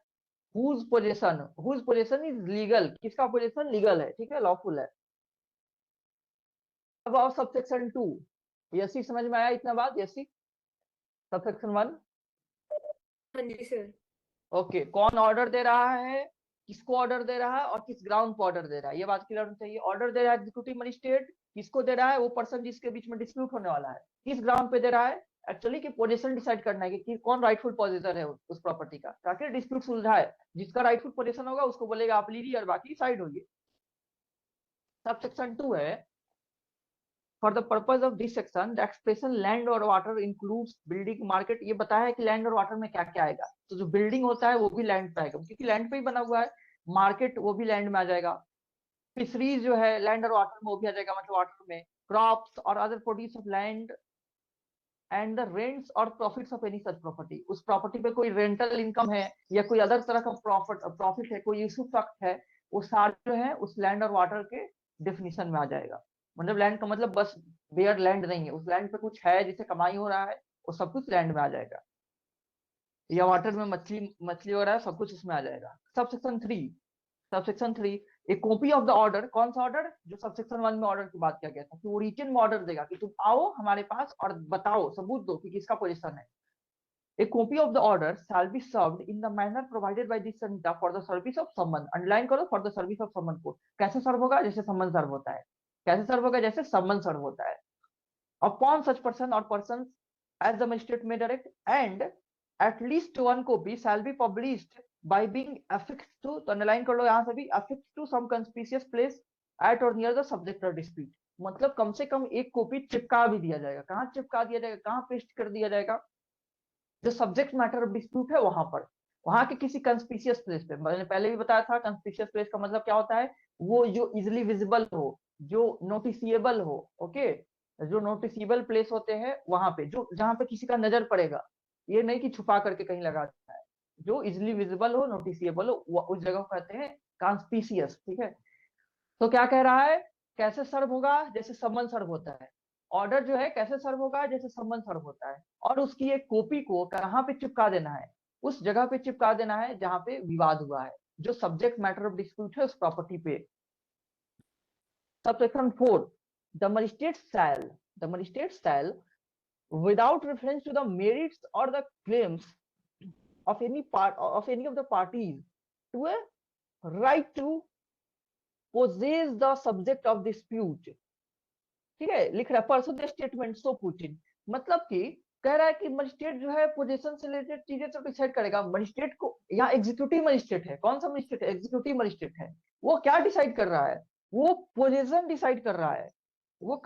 whose possession is legal, किसका पोजीशन लीगल है, ठीक है, लॉफुल है। अब आओ सबसेक्शन 2, यसी समझ में आया इतना बात? यसी सबसेक्शन 1, हाँ जी सर। ओके, कौन ऑर्डर दे रहा है, किसको ऑर्डर दे रहा है और किस ग्राउंड पर ऑर्डर दे रहा है, ये बात क्लियर होनी चाहिए। ऑर्डर दे रहा है एग्जीक्यूटिव मजिस्ट्रेट, किसको दे रहा है? वो पर्सन जिसके बीच में डिस्प्यूट होने वाला है, किस ग्राउंड पे दे रहा है? एक्चुअली की पोजीशन डिसाइड करना है कि कौन राइटफुल पोजीशन है उस प्रॉपर्टी का, ताकि डिस्प्यूट सुलझाए, जिसका राइटफुल पोजीशन होगा उसको बोलेगा आप लीजिए और बाकी साइड होइए। सबसेक्शन 2 है, for the purpose of this section the expression land और वाटर इंक्लूड्स बिल्डिंग, मार्केट, ये बताया है कि लैंड और वाटर में क्या क्या आएगा, तो जो बिल्डिंग होता है वो भी लैंड पे आएगा, क्योंकि लैंड पे ही बना हुआ है, मार्केट वो भी लैंड में आ जाएगा, फिशरीज जो है लैंड और वाटर में वो भी आ जाएगा, मतलब वाटर में, क्रॉप्स और other produce of land and the rents और profits of any such property. उस प्रॉपर्टी पे कोई रेंटल इनकम है या कोई अदर तरह का प्रॉफिट है, कोई इशू फैक्ट है, वो सारे जो है उस लैंड और वाटर के डेफिनेशन में आ जाएगा। मतलब लैंड का मतलब बस बेयर लैंड नहीं है, उस लैंड पे कुछ है जिसे कमाई हो रहा है, वो सब कुछ लैंड में आ जाएगा, या वाटर में मछली मछली हो रहा है, सब कुछ उसमें आ जाएगा। सब सेक्शन 3 एक कॉपी ऑफ द ऑर्डर, कौन सा ऑर्डर, जो सब सेक्शन 1 में ऑर्डर की बात किया गया था कि वो रिटन में ऑर्डर देगा कि तुम आओ हमारे पास और बताओ, सबूत दो कि किसका पोजीशन है। A copy of the order shall be served in the manner provided by this Samhita for the service of summon। Underline करो, for the service of summon को कैसे सर्व होगा, जैसे सम्मन सर्व होता है। कैसे सर्व होगा, जैसे सम्मन सर्व होता है। Upon such person or persons as the magistrate may direct, and at least one copy shall be published by being affixed to, तो अंडरलाइन कर लो यहाँ से भी, affixed to some conspicuous place at or near the subject or dispute। मतलब कम से कम एक copy चिपका भी दिया जाएगा। कहाँ चिपका दिया जाएगा, कहाँ पेस्ट कर दिया जाएगा, जो सब्जेक्ट मैटर ऑफ डिस्प्यूट है वहां पर, वहां के किसी कंस्पिशियस प्लेस पे। मैंने पहले भी बताया था कंस्पिशियस प्लेस का मतलब क्या होता है, वो जो इजिली विजिबल हो, जो नोटिसिएबल हो, ओके, जो नोटिसिबल प्लेस होते हैं वहां पे, जो जहां पे किसी का नजर पड़ेगा, ये नहीं कि छुपा करके कहीं लगा देता है, जो इजिली विजिबल हो, नोटिसिएबल हो, उस जगह को कहते हैं कंस्पिशियस। ठीक है, तो क्या कह रहा है, कैसे सर्व होगा, जैसे सम्मन सर्व होता है। ऑर्डर जो है कैसे सर्व होगा, जैसे सम्मन सर्व होता है, और उसकी एक कॉपी को कहाँ पे चिपका देना है, उस जगह पे चिपका देना है जहां पे विवाद हुआ है, जो सब्जेक्ट मैटर ऑफ डिस्प्यूट है उस प्रॉपर्टी पे। Subsection 4, the magistrate shall without reference to the merits or the claims of any of the parties to a right to possess the subject of dispute। ठीक है, लिख रहा है परसों the statement so put इन, मतलब कि कह रहा है कि मजिस्ट्रेट जो है पोजीशन से रिलेटेड चीजें तो डिसाइड करेगा। मजिस्ट्रेट को, यहाँ एग्जीक्यूटिव मजिस्ट्रेट है, कौन सा मजिस्ट्रेट है, एग्जीक्यूटिव मजिस्ट्रेट है। वो क्या डिसाइड कर रहा है, वो पोजीशन डिसाइड कर रहा है। वो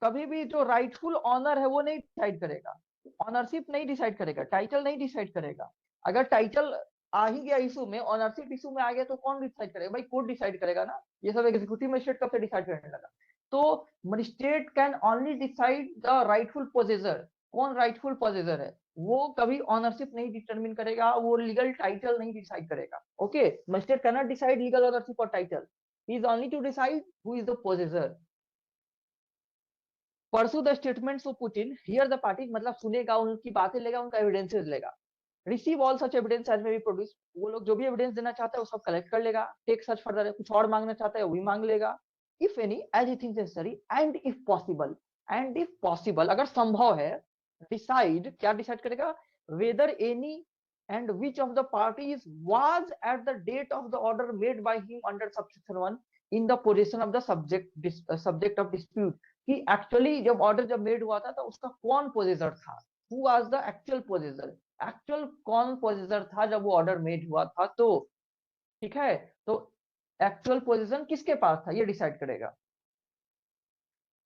कभी भी जो राइटफुल ऑनर है वो नहीं डिसाइड करेगा, ऑनरशिप नहीं डिसाइड करेगा, टाइटल नहीं डिसाइड करेगा। अगर टाइटल आ ही गया इशू में, ऑनरशिप इशू में आ गया, तो कौन डिसाइड करेगा, भाई कोर्ट डिसाइड करेगा ना। ये सब एग्जीक्यूटिव मजिस्ट्रेट कब से डिसाइड करने लगा। तो magistrate can only decide the rightful possessor. कौन राइटफुल पोजेसर है, वो कभी ऑनरशिप नहीं डिटरमिन करेगा, वो लीगल टाइटल नहीं डिसाइड करेगा। Okay, magistrate can not decide legal ownership और title, he is only to decide who is the possessor. Peruse the statements of putting hear the party, मतलब सुनेगा, उनकी बातें लेगा, उनका एविडेंसेस लेगा। Receive all such evidence as may be produce, वो लोग जो भी एविडेंस देना चाहता है वो सब कलेक्ट कर लेगा। टेक सच फर्दर, कुछ और मांगना चाहता है वो भी मांग लेगा। If any as he thinks necessary and if possible, अगर संभव है, डिसाइड, क्या डिसाइड करेगा, whether any and which of the parties was at the date of the order made by him under subsection 1 in the position of the subject of dispute, कि actually जब order जब made हुआ था तो उसका कौन possessor था, who was the actual possessor, actual कौन पोजेसर था जब वो ऑर्डर मेड हुआ था। तो ठीक है, तो एक्चुअल पोजीशन किसके पास था ये डिसाइड करेगा।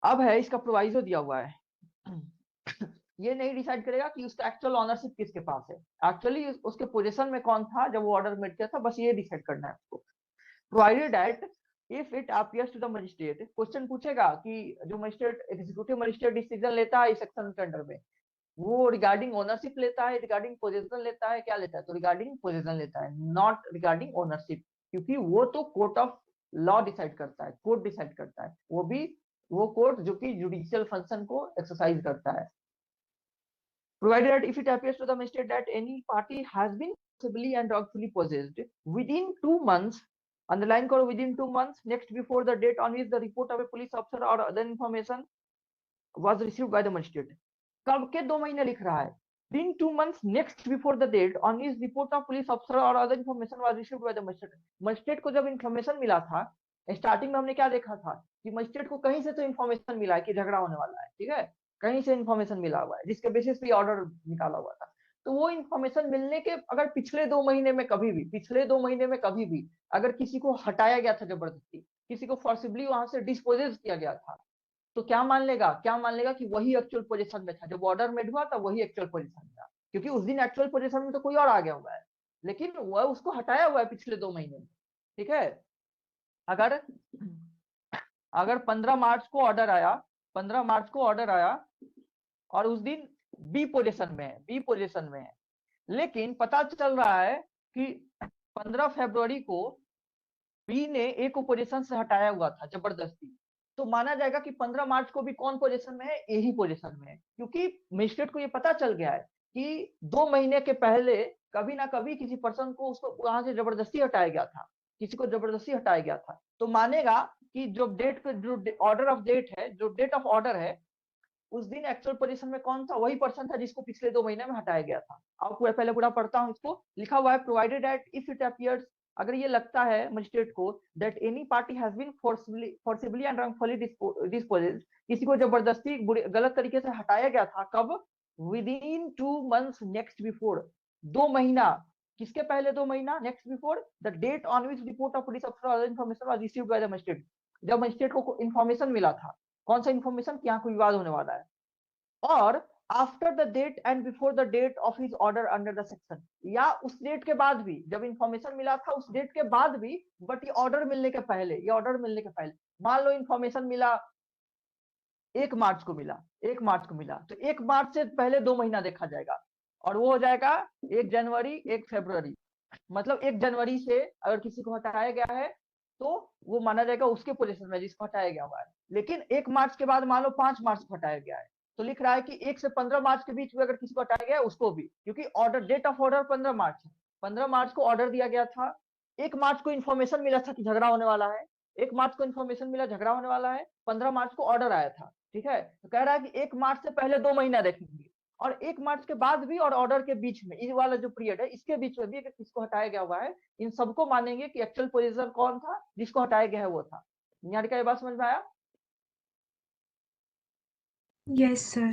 अब है इसका प्रोवाइजो दिया हुआ है ये नहीं डिसाइड करेगा कि उसका एक्चुअल ऑनरशिप किसके पास है, एक्चुअली उसके पोजीशन में कौन था जब वो ऑर्डर मेड किया था, बस ये डिसाइड करना है उसको। Provided that if it appears to the magistrate, question पूछेगा कि जो मजिस्ट्रेट एग्जीक्यूटिव मजिस्ट्रेट डिसीजन लेता है इस सेक्शन के अंडर में, वो रिगार्डिंग ओनरशिप लेता है, रिगार्डिंग पोजीशन लेता है, क्या लेता है, तो रिगार्डिंग पोजीशन लेता है, नॉट रिगार्डिंग ओनरशिप, क्योंकि वो तो कोर्ट ऑफ लॉ डिसाइड करता है, कोर्ट डिसाइड करता है, वो भी वो कोर्ट जो कि जुडिशियल फंक्शन को एक्सरसाइज करता है। Provided that if it appears to the magistrate that any party has been forcibly and wrongfully possessed within 2 months, underline करो within 2 months, next before the date on which the report of a police officer or other information was received by the magistrate। कब के 2 महीने लिख रहा है, within 2 months next before the date on which report of police officer or other information was received by the magistrate। Magistrate को जब information मिला था, स्टार्टिंग में हमने क्या देखा था कि मजिस्ट्रेट को कहीं से तो इन्फॉर्मेशन मिला है कि झगड़ा होने वाला है, ठीक है, कहीं से इन्फॉर्मेशन मिला हुआ है जिसके बेसिस पे ऑर्डर निकाला हुआ था। तो वो इन्फॉर्मेशन मिलने के अगर पिछले 2 महीने में कभी भी अगर किसी को हटाया गया था जबरदस्ती, किसी को फोर्सिबली वहां से डिस्पोजेस किया गया था, तो क्या मान लेगा कि वही एक्चुअल पोजीशन में था, जब ऑर्डर मेड हुआ था वही एक्चुअल पोजीशन था, क्योंकि उस दिन एक्चुअल पोजीशन में तो कोई और आ गया हुआ है, लेकिन वह उसको हटाया हुआ है पिछले 2 महीने में। ठीक है, अगर अगर 15 मार्च को ऑर्डर आया, 15 मार्च को ऑर्डर आया और उस दिन बी पोजीशन में है, बी पोजीशन में है, लेकिन पता चल रहा है कि 15 फरवरी को बी ने ए को पोजीशन से हटाया हुआ था जबरदस्ती, तो माना जाएगा कि 15 मार्च को भी कौन पोजीशन में है, ए ही पोजीशन में है, क्योंकि मजिस्ट्रेट को ये पता चल गया है कि 2 महीने के पहले कभी ना कभी किसी पर्सन को उसको वहां से जबरदस्ती हटाया गया था, किसी को जबरदस्ती हटाया गया था, तो मानेगा कि जो डेट पे जो ऑर्डर ऑफ डेट है, जो डेट ऑफ ऑर्डर है, उस दिन एक्चुअल पोजीशन में कौन था, वही पर्सन था जिसको पिछले 2 महीने में हटाया गया था। अब पहले पूरा पढ़ता हूँ इसको। लिखा हुआ है provided that if it appears, अगर ये लगता है मजिस्ट्रेट को that any party has been forcibly and wrongfully dispossessed, किसी को जबरदस्ती गलत तरीके से हटाया गया था, कब, within 2 months next before, 2 महीना, किसके पहले 2 महीना, next before the date on which report of police officer information was received by the magistrate, जब मजिस्ट्रेट को इन्फॉर्मेशन मिला था, कौन सा इन्फॉर्मेशन कि यहाँ कोई विवाद होने वाला है, और after the date and before the date of his order under the section, या उस डेट के बाद भी, जब इंफॉर्मेशन मिला था उस डेट के बाद भी, बट ये ऑर्डर मिलने के पहले, ये ऑर्डर मिलने के पहले, मान लो इंफॉर्मेशन मिला 1 मार्च को मिला, 1 मार्च को मिला, तो 1 मार्च से पहले 2 महीना देखा जाएगा, और वो हो जाएगा 1 जनवरी 1 फरवरी, मतलब 1 जनवरी से अगर किसी को हटाया गया है तो वो माना जाएगा उसके पोजीशन में जिसको हटाया गया हुआ है, लेकिन 1 मार्च के बाद मान लो 5 मार्च को हटाया गया है, तो लिख रहा है कि 1 से 15 मार्च के बीच में अगर किसी को हटाया गया है उसको भी, क्योंकि ऑर्डर, डेट ऑफ ऑर्डर 15 मार्च है, 15 मार्च को ऑर्डर दिया गया था, 1 मार्च को इन्फॉर्मेशन मिला था कि झगड़ा होने वाला है, 1 मार्च को इन्फॉर्मेशन मिला झगड़ा होने वाला है, 15 मार्च को ऑर्डर आया था। ठीक है, तो कह रहा है कि 1 मार्च से पहले 2 महीना देखेंगे, और 1 मार्च के बाद भी, और ऑर्डर के बीच में, ये वाला जो पीरियड है इसके बीच में भी अगर किसको हटाया गया हुआ है, इन सबको मानेंगे कि एक्चुअल पोजीशन कौन था, जिसको हटाया गया है वो था। यहाँ का ये बात समझ में आया? Yes sir.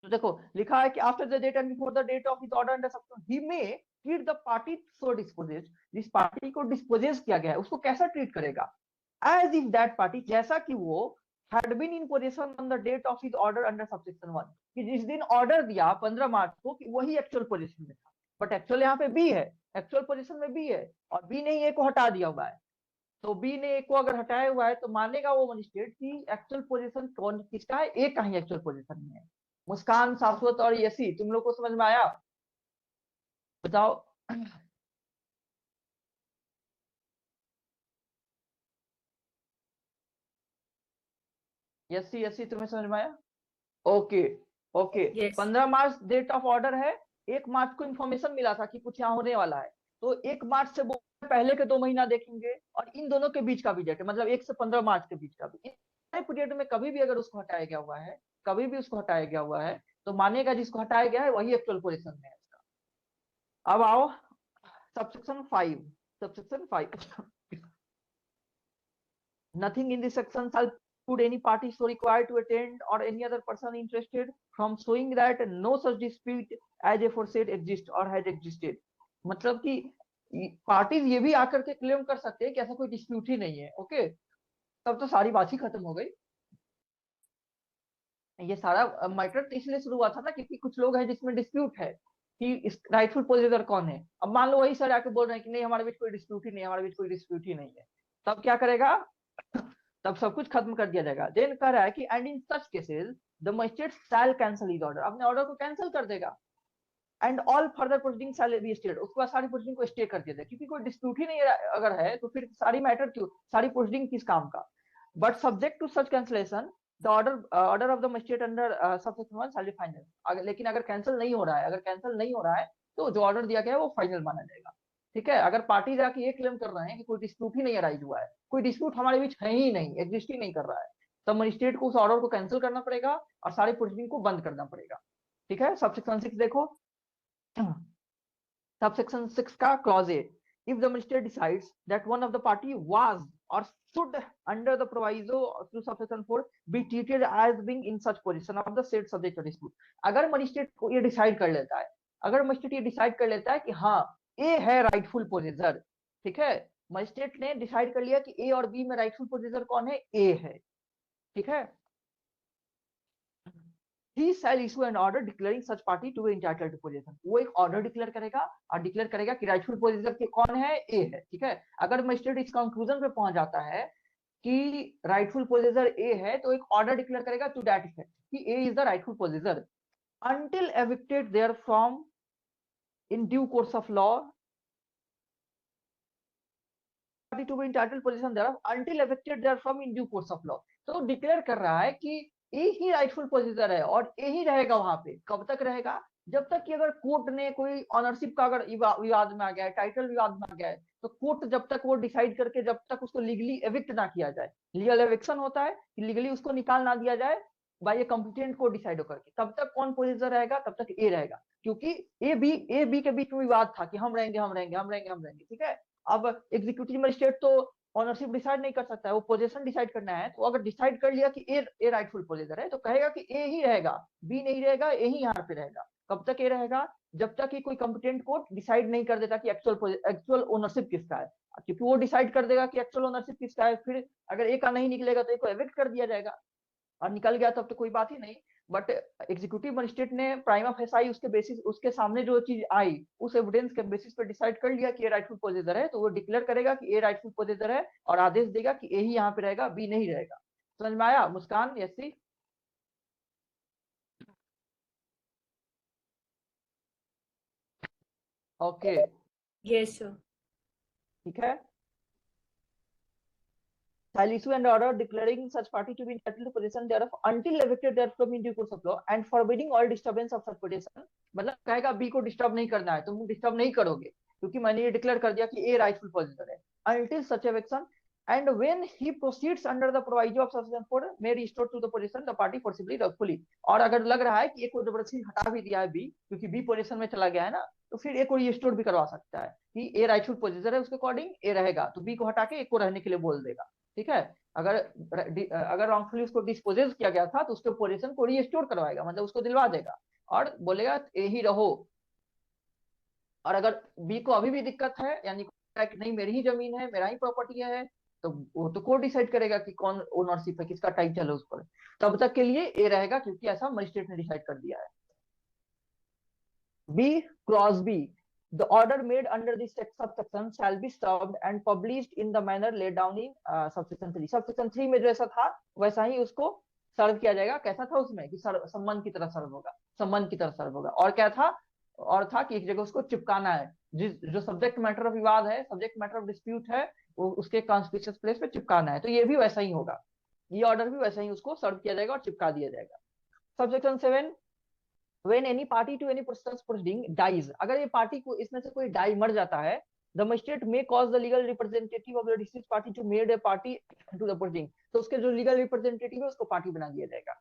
तो देखो लिखा है कि after the date and before the date of his order under section he may treat the party so dispossessed, जिस पार्टी को डिस्पोजेस किया गया है उसको कैसा ट्रीट करेगा, एज इफ दैट पार्टी, जैसा कि वो had been in possession on the date of his order under subsection 1, कि जिस दिन ऑर्डर दिया 15 मार्च को कि वही एक्चुअल पोजीशन में था, बट एक्चुअल यहाँ पे बी है, एक्चुअल पोजीशन में बी है, और बी ने ए को हटा दिया हुआ है, तो बी ने ए को अगर हटाया हुआ है तो मानेगा वो मजिस्ट्रेट की एक्चुअल पोजीशन कौन किसका है, ए का ही एक्चुअल पोजीशन में है। मुस्कान, शाश्वत और यसी, तुम लोग को समझ में आया? बताओ। यसी यसी तुम्हें समझ में आया? Okay okay. Yes. 15 March date of order है, 1 मार्च को इन्फॉर्मेशन मिला था कि कुछ यहाँ होने वाला है, तो 1 मार्च से वो पहले के 2 महीना देखेंगे, और इन दोनों के बीच का भी डेट, मतलब 1 से 15 मार्च के बीच का भी, इन पीरियड में कभी भी अगर उसको हटाया गया हुआ है, कभी भी उसको हटाया गया हुआ है, तो मानेगा जिसको हटाया गया है वही एक्चुअल पोजीशन में है इसका। अब आओ subsection 5, subsection 5 nothing in this section shall preclude any party so required to attend or any other person interested from showing that no such dispute as aforesaid exist or has existed, मतलब कि parties ये भी आकर के claim कर सकते हैं कि ऐसा कोई डिस्प्यूट ही नहीं है। ओके, तब तो सारी बात ही खत्म हो गई। ये सारा मैटर इसलिए शुरू हुआ था ना क्योंकि कुछ लोग हैं जिसमें डिस्प्यूट है कि इस राइटफुल पोजेसर कौन है। अब मान लो वही सर आके बोल रहे हैं कि नहीं हमारे बीच कोई डिस्प्यूट ही नहीं है, हमारे बीच कोई डिस्प्यूट ही नहीं है, तब क्या करेगा? तब सब कुछ खत्म कर दिया जाएगा। देन कह रहा है कि and in such cases the magistrate shall cancel his order, अपने ऑर्डर को कैंसिल कर देगा, and all further proceeding shall be stayed, उसके बाद सारी प्रोसीडिंग को स्टे कर दिया जाए, क्योंकि कोई डिस्प्यूट ही नहीं अगर है तो फिर सारी मैटर क्यों, सारी प्रोसीडिंग किस काम का। But subject to such cancellation the order of the magistrate under subsection 1 shall be final, लेकिन अगर कैंसिल नहीं हो रहा है, अगर कैंसिल नहीं हो रहा है तो जो ऑर्डर दिया गया है वो फाइनल माना जाएगा। ठीक है, अगर पार्टी जाके ये क्लेम कर रहे हैं कि कोई डिस्प्यूट ही नहीं अराइज हुआ है, कोई डिस्प्यूट हमारे बीच है ही नहीं, एग्जिस्ट ही नहीं कर रहा है, तब मजिस्ट्रेट को उस ऑर्डर को कैंसिल करना पड़ेगा और सारी प्रोसीडिंग को बंद करना पड़ेगा। ठीक है, सबसेक्शन 6 देखो, सबसेक्शन 6 का clause A, if the magistrate decides that one of the party was or should under the proviso through subsection 4 be treated as being in such position of the said subject to dispute, अगर magistrate को ये decide कर लेता है, अगर magistrate ये decide कर लेता है कि हाँ ए है राइटफुल पोजेसर, ठीक है, मजिस्ट्रेट ने डिसाइड कर लिया कि ए और बी में राइटफुल पोजेसर कौन है, ए है, ठीक है, he shall issue an order declaring such party to be entitled to possession। वो एक ऑर्डर डिक्लेयर करेगा और डिक्लेयर करेगा कि राइटफुल पोजेसर के कौन है, ए है, ठीक है। अगर मजिस्ट्रेट इस कंक्लूजन पे पहुंच जाता है कि राइटफुल पोजेसर ए है, तो एक ऑर्डर डिक्लेयर करेगा टू दैट इफेक्ट कि A is the rightful possessor until evicted therefrom in due course of law to be entitled possession thereof until evicted therefrom in due course of law। तो declare कर रहा है कि ए ही rightful possessor है और ए ही रहेगा वहां पे। कब तक रहेगा? जब तक कि अगर कोर्ट ने कोई ऑनरशिप का अगर विवाद में आ गया है, टाइटल विवाद में आ गया है, तो कोर्ट जब तक वो डिसाइड करके जब तक उसको लीगली एविक्ट ना किया जाए, लीगल एविक्शन होता है कि लीगली उसको निकाल ना दिया जाए by a competent court decide होकर के, तब तक कौन पोजेसर रहेगा? तब तक ए रहेगा। क्योंकि ए बी के बीच में विवाद था कि हम रहेंगे हम रहेंगे हम रहेंगे हम रहेंगे, ठीक है। अब एग्जीक्यूटिव मजिस्ट्रेट तो ऑनरशिप डिसाइड नहीं कर सकता है, वो पोजीशन डिसाइड करना है। तो अगर डिसाइड कर लिया कि ए राइटफुल पोजेसर है, तो कहेगा कि ए ही रहेगा, बी नहीं रहेगा, ए ही यहाँ पे रहेगा। कब तक ए रहेगा? जब तक कि कोई कॉम्पिटेंट कोर्ट डिसाइड नहीं कर देता कि एक्चुअल ओनरशिप किसका है। क्योंकि वो डिसाइड कर देगा कि एक्चुअल ओनरशिप किसका है, फिर अगर ए का नहीं निकलेगा तो ए को एविक्ट कर दिया जाएगा, और निकल गया तब तो कोई बात ही नहीं। बट एग्जीक्यूटिव मजिस्ट्रेट ने प्राइमा फेसाई उसके बेसिस, उसके सामने जो चीज आई उस एविडेंस के बेसिस पे डिसाइड कर लिया कि ये राइटफुल पोजेसर है, तो वो डिक्लेयर करेगा कि ये राइटफुल पोजेसर है और आदेश देगा कि ए ही यहाँ पे रहेगा, बी नहीं रहेगा। समझ में आया मुस्कान? यसी ओके, यस सर। ठीक है। Shall issue an order declaring such party to be entitled to possession thereof until evicted therefrom in due course of law and forbidding all disturbance of such possession। मतलब कहेगा B को disturb नहीं करना है, तुम disturb नहीं करोगे क्योंकि मैंने ये डिक्लेयर कर दिया कि ए राइटफुल पोजेसर है। until such eviction and when he proceeds under the proviso of subsection 4 may restore to the possession the party forcibly wrongfully। और अगर लग रहा है कि ए को जबरदस्ती हटा भी दिया है बी, क्योंकि बी पोजीशन में चला गया है ना, तो फिर ए को रिस्टोर भी करवा सकता है कि ए राइटफुल पोजेसर है, उसके अकॉर्डिंग ए रहेगा, तो बी को हटा के ए को रहने के लिए बोल देगा, ठीक है। अगर रॉन्गफुली उसको डिस्पोजेस किया गया था तो उसके पोजीशन को रिस्टोर करवाएगा, मतलब उसको दिलवा देगा और बोलेगा ए ही रहो। और अगर बी को अभी भी दिक्कत है, यानी नहीं मेरी ही जमीन है, मेरा ही प्रॉपर्टी है, तो वो तो कोर्ट डिसाइड करेगा कि कौन ओनरशिप है, किसका टाइटल है उस पर। तब तक के लिए ए रहेगा क्योंकि ऐसा मजिस्ट्रेट ने डिसाइड कर दिया है। B clause B, the order made under this subsection shall be served and published in the manner laid down in subsection 3। subsection 3 में जैसा था वैसा ही उसको सर्व किया जाएगा। कैसा था उसमें कि सम्मान की तरह सर्व होगा, सम्मान की तरह सर्व होगा। और क्या था? और था कि एक जगह उसको चिपकाना है, जो सब्जेक्ट मैटर ऑफ विवाद है, सब्जेक्ट मैटर ऑफ डिस्प्यूट है, वो उसके कॉन्स्पिशियस प्लेस पे चिपकाना है। तो ये भी वैसा ही होगा, ये ऑर्डर भी वैसा ही उसको सर्व किया जाएगा और चिपका दिया जाएगा। Subsection 7, when any party to any process proceeding dies, अगर ये पार्टी को इसमें से कोई डाई मर जाता है, the magistrate may cause the legal representative of the deceased party to made a party to the proceeding। तो उसके जो लीगल रिप्रेजेंटेटिव है उसको पार्टी बना दिया जाएगा।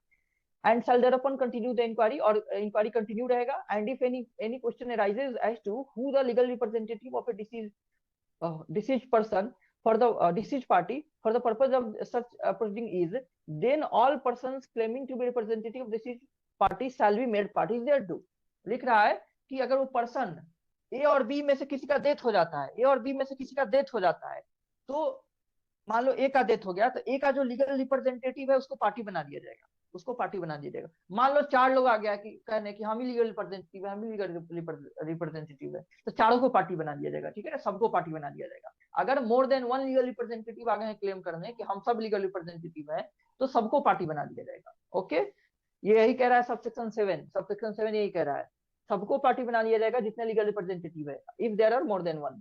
and shall thereupon continue the inquiry, और इंक्वायरी कंटिन्यू रहेगा। and if any question arises as to who the legal representative of a deceased person for the deceased party for the purpose of such proceeding is, then all persons claiming to be representative of deceased party shall be made parties thereto। लिख रहा है कि अगर वो person ए और B में से किसी का डेथ हो जाता है, ए और बी में से किसी का डेथ हो जाता है, तो मान लो ए का डेथ हो गया, तो ए का जो लीगल रिप्रेजेंटेटिव है उसको पार्टी बना दिया जाएगा, उसको पार्टी बना दिया जाएगा। मान लो 4 लोग आ गया कि कहने कि हम ही लीगल रिप्रेजेंटेटिव है, हम ही लीगल रिप्रेजेंटेटिव है, तो चारों को पार्टी बना दिया जाएगा, ठीक है, सबको पार्टी बना दिया जाएगा। अगर मोर देन 1 लीगल रिप्रेजेंटेटिव आ गए हैं क्लेम करने कि हम सब लीगल रिप्रेजेंटेटिव है, तो सबको पार्टी बना दिया जाएगा। ओके, ये यही कह रहा है सबसेक्शन 7। सबसेक्शन 7 यही कह रहा है, सबको पार्टी बना दिया जाएगा जितने लीगल रिप्रेजेंटेटिव है, if there are more than 1।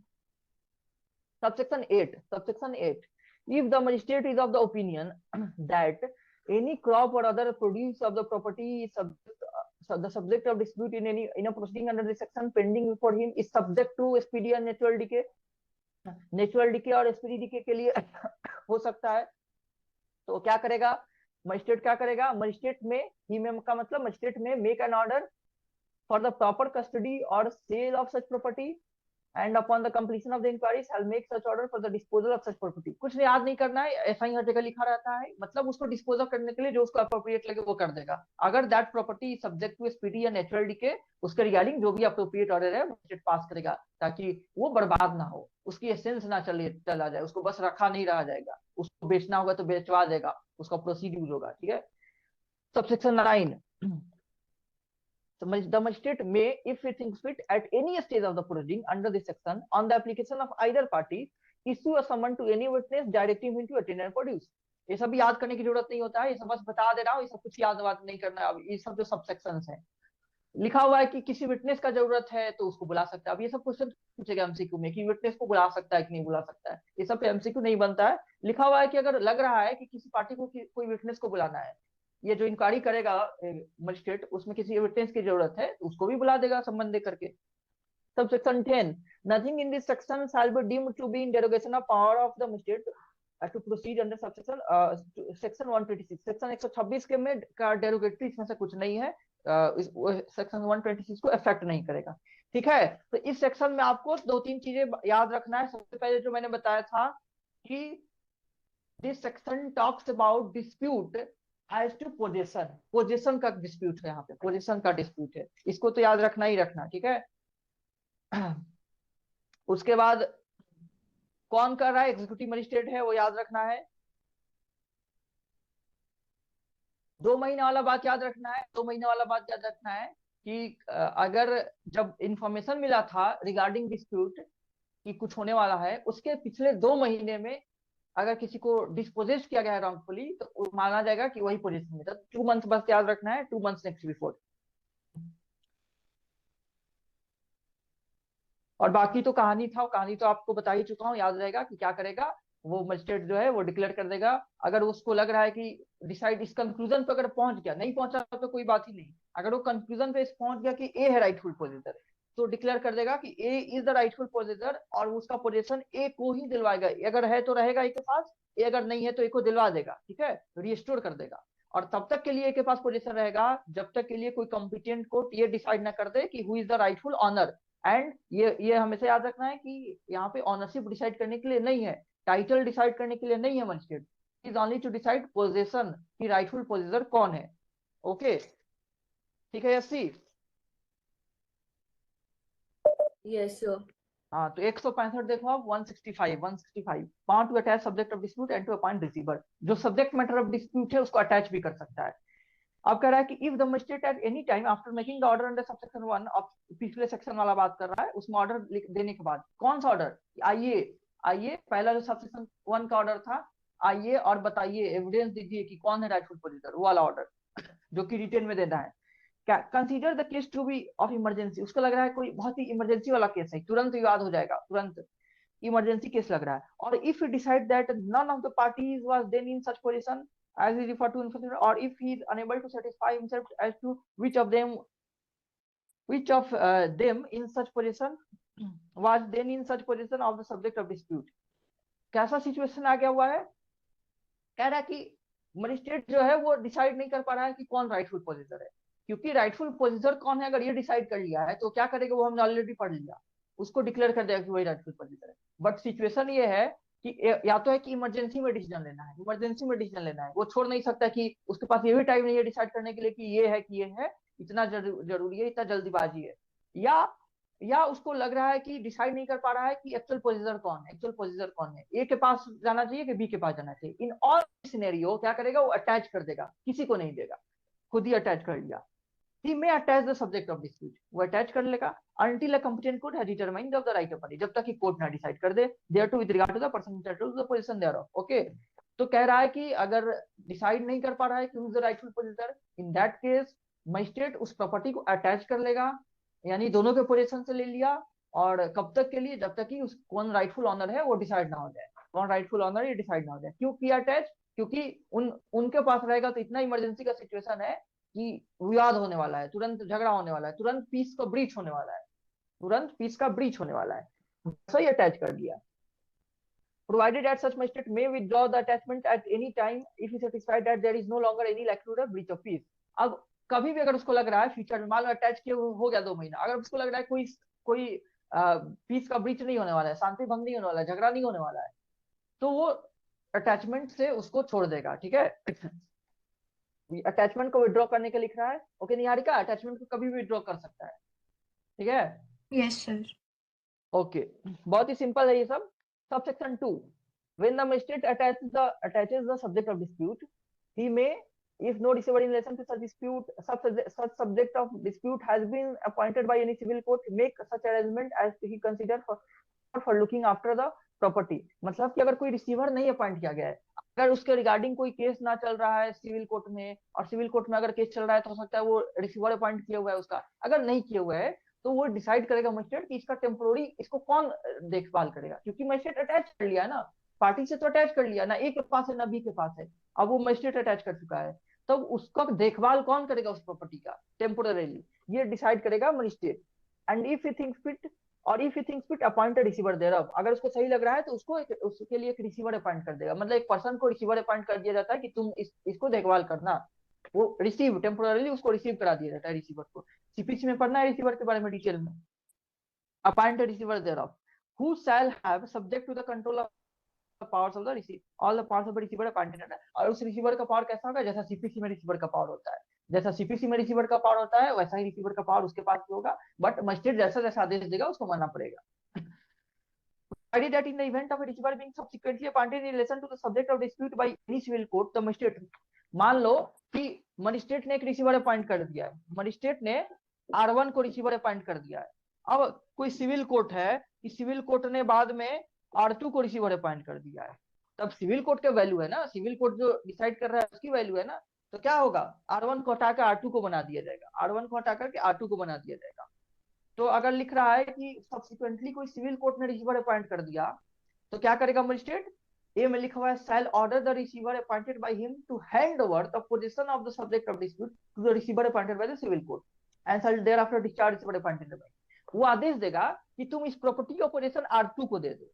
Subsection 8, subsection 8, if the magistrate is of the opinion that any crop or other produce of the property is the subject of dispute in a proceeding under this section pending before him is subject to speedy and natural decay, natural decay और speedy decay के लिए हो सकता है, तो क्या करेगा magistrate? क्या करेगा मजिस्ट्रेट में, ही में का मतलब magistrate may make an order for the proper custody और sale of such property and upon the completion of the inquiry shall make such order for the disposal of such property। कुछ याद नहीं करना है, ऐसा ही हर जगह लिखा रहता है, मतलब उसको डिस्पोज ऑफ करने के लिए जो उसको अप्रोप्रिएट लगे वो कर देगा। अगर that property subject to speedy या नेचुरल डिके, उसके रिगार्डिंग जो भी अप्रोप्रिएट ऑर्डर है मजिस्ट्रेट पास करेगा, ताकि वो बर्बाद ना हो, उसकी एसेंस ना चला जाए, उसको बस रखा नहीं रहा जाएगा, उसको बेचना होगा तो बेचवा देगा, उसका प्रोसीड यूज होगा, ठीक है। Subsection 9, The magistrate may, if he thinks fit, at any stage of the proceeding under this section, on the application of either party, issue a summon to any witness directing him to attend and produce. ये सब याद करने की जरूरत नहीं होता है, ये सब बस बता दे रहा हूँ, ये सब कुछ याद बात नहीं करना है। अब ये सब जो सब सेक्शंस हैं, लिखा हुआ है कि किसी विटनेस का जरूरत है तो उसको बुला सकता है। अब ये सब क्वेश्चन पूछेगा एमसीक्यू में कि विटनेस को बुला सकता है कि नहीं बुला सकता है, ये सब पे एमसीक्यू नहीं बनता है। लिखा हुआ है कि अगर लग रहा है कि किसी पार्टी को कोई विटनेस को बुलाना है, ये जो इंक्वायरी करेगा मजिस्ट्रेट, उसमें किसी विटनेस की जरूरत है तो उसको भी बुला देगा संबंध दे करके। Subsection 10. Nothing in this section shall be deemed to be in derogation of power of the magistrate to proceed under subsection section 126. Section 126 के में का डेरोगेटरी इसमें से कुछ नहीं है, सेक्शन 126 को अफेक्ट नहीं करेगा। ठीक है, तो इस सेक्शन में आपको दो तीन चीजें याद रखना है। सबसे पहले जो मैंने बताया था कि this section talks about dispute as to possession, possession का डिस्प्यूट है, यहाँ पे पोजेशन का डिस्प्यूट है, इसको तो याद रखना ही रखना। ठीक है, उसके बाद कौन कर रहा है, एग्जीक्यूटिव मजिस्ट्रेट है, वो याद रखना है। 2 महीने वाला बात याद रखना है, 2 महीने वाला बात याद रखना है कि अगर जब इंफॉर्मेशन मिला था रिगार्डिंग डिस्प्यूट कि कुछ होने वाला है, उसके पिछले 2 महीने में अगर किसी को डिस्पोजेस किया गया है रॉन्गफुली तो माना जाएगा कि वही पोजीशन में था। 2 मंथ बस याद रखना है, 2 मंथ्स नेक्स्ट बिफोर। और बाकी तो कहानी था, कहानी तो आपको बता ही चुका हूँ, याद रहेगा कि क्या करेगा वो मजिस्ट्रेट जो है वो डिक्लेयर कर देगा। अगर उसको लग रहा है कि डिसाइड इस कंक्लूजन पे अगर पहुंच गया, नहीं पहुंचा तो कोई बात ही नहीं, अगर वो कंक्लूजन पे पहुंच गया कि ए है राइटफुल पोजेसर, तो डिक्लेयर कर देगा कि A is the rightful possessor और उसका पोजीशन ए को ही दिलवाएगा। अगर है तो रहेगा ए के पास, ए अगर नहीं है तो ए को दिलवा देगा। ठीक है, रिस्टोर कर देगा। और तब तक के लिए ए के पास पोजीशन रहेगा जब तक के लिए कोई कॉम्पिटेंट कोर्ट ये डिसाइड ना कर दे कि who is the rightful owner. And ये हमेशा याद रखना है कि यहाँ पे ऑनरशिप डिसाइड करने के लिए नहीं है, टाइटल डिसाइड करने के लिए नहीं है magistrate, is only to decide possession की राइटफुल पोजेसर कौन है। ओके, ठीक है यसी? Yes sir. हाँ, तो 165 देखो आप, 165 part two attach subject of dispute and to appoint receiver. जो सब्जेक्ट मैटर ऑफ डिस्प्यूट है उसको अटैच भी कर सकता है। अब कह रहा है कि if the magistrate at any time after making the order under subsection 1 of, पिछले सेक्शन वाला बात कर रहा है, उसमें ऑर्डर देने के बाद, कौन सा ऑर्डर, आइए पहला जो सबसेक्शन 1 का ऑर्डर था, आइए और बताइए, एविडेंस दीजिए कि कौन है राइटफुल पोजीसर, वो वाला ऑर्डर जो कि रिटेन में देना है। क्या consider the case to be of emergency, उसको लग रहा है कोई बहुत ही इमरजेंसी वाला केस है, तुरंत याद हो जाएगा, तुरंत इमरजेंसी केस लग रहा है। और if you decide that none of the parties was then in such possession as he referred to in first, or if he is unable to satisfy himself as to which of them in such position was then in such position of the subject of dispute। कैसा situation आ गया हुआ है, कह रहा है कि magistrate जो है वो डिसाइड नहीं कर पा रहा है कि कौन राइटफुल पोजीसर है, क्योंकि राइटफुल पोजीसर कौन है अगर ये डिसाइड कर लिया है तो क्या करेगा, वो हमने ऑलरेडी पढ़ लिया, उसको डिक्लेयर कर देगा कि वही राइटफुल पोजीसर है। बट सिचुएशन ये है कि या तो है कि इमरजेंसी में डिसीजन लेना है, इमरजेंसी में डिसीजन लेना है, वो छोड़ नहीं सकता कि उसके पास ये भी टाइम नहीं है डिसाइड करने के लिए कि ये है कि ये है, इतना जरूरी है, इतना जल्दीबाजी है, या उसको लग रहा है कि डिसाइड नहीं कर पा रहा है कि एक्चुअल पोजीसर कौन है, एक्चुअल पोजीसर कौन है, ए के पास जाना चाहिए कि बी के पास जाना चाहिए। इन ऑल सिनेरियो क्या करेगा, वो अटैच कर देगा, किसी को नहीं देगा, खुद ही अटैच कर लिया। He may attach the subject of dispute, वो अटैच कर लेगा until a competent court has determined of the right of party, जब तक कि कोर्ट ना डिसाइड कर दे thereto with regard to the person entitled to the position thereof। Okay, तो कह रहा है कि अगर डिसाइड नहीं कर पा रहा है कि who is the rightful possessor, in that case magistrate उस प्रॉपर्टी को अटैच कर लेगा, यानी दोनों के पोजीशन से ले लिया, और कब तक के लिए, जब तक कि उस कौन राइटफुल ऑनर है वो डिसाइड ना हो जाए, कौन राइटफुल ऑनर ये डिसाइड ना हो जाए। क्यों किया अटैच, क्योंकि उनके पास रहेगा तो इतना इमरजेंसी का सिचुएशन है कि विवाद होने वाला है, तुरंत झगड़ा होने वाला है, तुरंत पीस का ब्रीच होने वाला है, तुरंत पीस का ब्रीच होने वाला है, सही अटैच कर दिया। Provided that such magistrate may withdraw the attachment at any time if he is satisfied that there is no longer any likelihood of breach of peace। अब कभी भी अगर उसको लग रहा है फ्यूचर में, मान लो अटैच किए हो गया 2 महीना, अगर उसको लग रहा है कोई पीस का ब्रीच नहीं होने वाला है, शांति भंग नहीं होने वाला है, झगड़ा नहीं होने वाला है, तो वो अटैचमेंट से उसको छोड़ देगा। ठीक है, अटैचमेंट को विड्रॉ करने के लिख रहा है। ओके निहारिका, अटैचमेंट को कभी भी विड्रॉ कर सकता है। ठीक है, यस सर। ओके, बहुत ही सिंपल है ये सब। Subsection 2, when the magistrate attaches the subject of dispute, he may if no receiver in relation to such dispute, such subject of dispute has been appointed by any civil court, make such arrangement as he consider for looking after the property. मतलब कि अगर कोई receiver नहीं appoint किया गया है, अगर उसके रिगार्डिंग कोई केस ना चल रहा है सिविल कोर्ट में, और सिविल कोर्ट में अगर केस चल रहा है तो हो सकता है वो रिसीवर अपॉइंट किया हुआ है उसका, अगर नहीं किया हुआ है तो वो डिसाइड करेगा मजिस्ट्रेट कि इसका टेम्पोररी इसको कौन देखभाल करेगा, क्योंकि मजिस्ट्रेट अटैच कर लिया है ना, पार्टी से तो अटैच कर लिया ना, ए के पास है ना बी के पास है, अब वो मजिस्ट्रेट अटैच कर चुका है, तो उसका देखभाल कौन करेगा उस प्रॉपर्टी का टेम्पोररीली, ये डिसाइड करेगा magistrate. And if you think fit और if you think fit appoint receiver there, अगर उसको सही लग रहा है तो उसको उसके लिए एक रिसीवर अपॉइंट कर देगा, मतलब एक पर्सन को रिसीवर अपॉइंट कर दिया जाता है कि तुम इसको देखभाल करना, वो रिसीव टेम्पोररीली उसको रिसीव करा दिया जाता है रिसीवर को। सीपीसी में पढ़ना है रिसीवर के बारे में डिटेल में। Appoint receiver there who shall have subject to the control of powers of the receiver, all the powers of the receiver appointed, और उस रिसीवर का पावर कैसा होगा, जैसा सीपीसी में रिसीवर का पावर होता है, जैसा सीपीसी में रिसीवर का पावर होता है वैसा ही रिसीवर का पावर उसके पास भी होगा, बट मजिस्ट्रेट जैसा जैसा आदेश देगा उसको मानना पड़ेगा। Provided that in the event of a receiver being subsequently appointed in relation to the subject of dispute by any civil court, the magistrate, मान लो कि मजिस्ट्रेट ने एक रिसीवर अपॉइंट कर दिया है, मजिस्ट्रेट ने R1 को रिसीवर अपॉइंट कर दिया है, अब कोई सिविल कोर्ट है, इस सिविल कोर्ट ने बाद में R2 को रिसीवर अपॉइंट कर दिया है, तब सिविल कोर्ट का वैल्यू है ना, सिविल कोर्ट जो डिसाइड कर रहा है उसकी वैल्यू है ना, तो क्या होगा R1 को हटाकर R2 को बना दिया जाएगा, R1 को हटाकर के R2 को बना दिया जाएगा। तो अगर लिख रहा है कि सब्सिक्वेंटली कोई सिविल कोर्ट ने रिसीवर अपॉइंट कर दिया, तो क्या करेगा मजिस्ट्रेट, ए में लिखा हुआ है shall order the receiver appointed by him to hand over the position of the subject of dispute to the receiver appointed by the civil court and shall thereafter discharge receiver appointed by, वो आदेश देगा कि तुम इस property का position R2 को दे दो,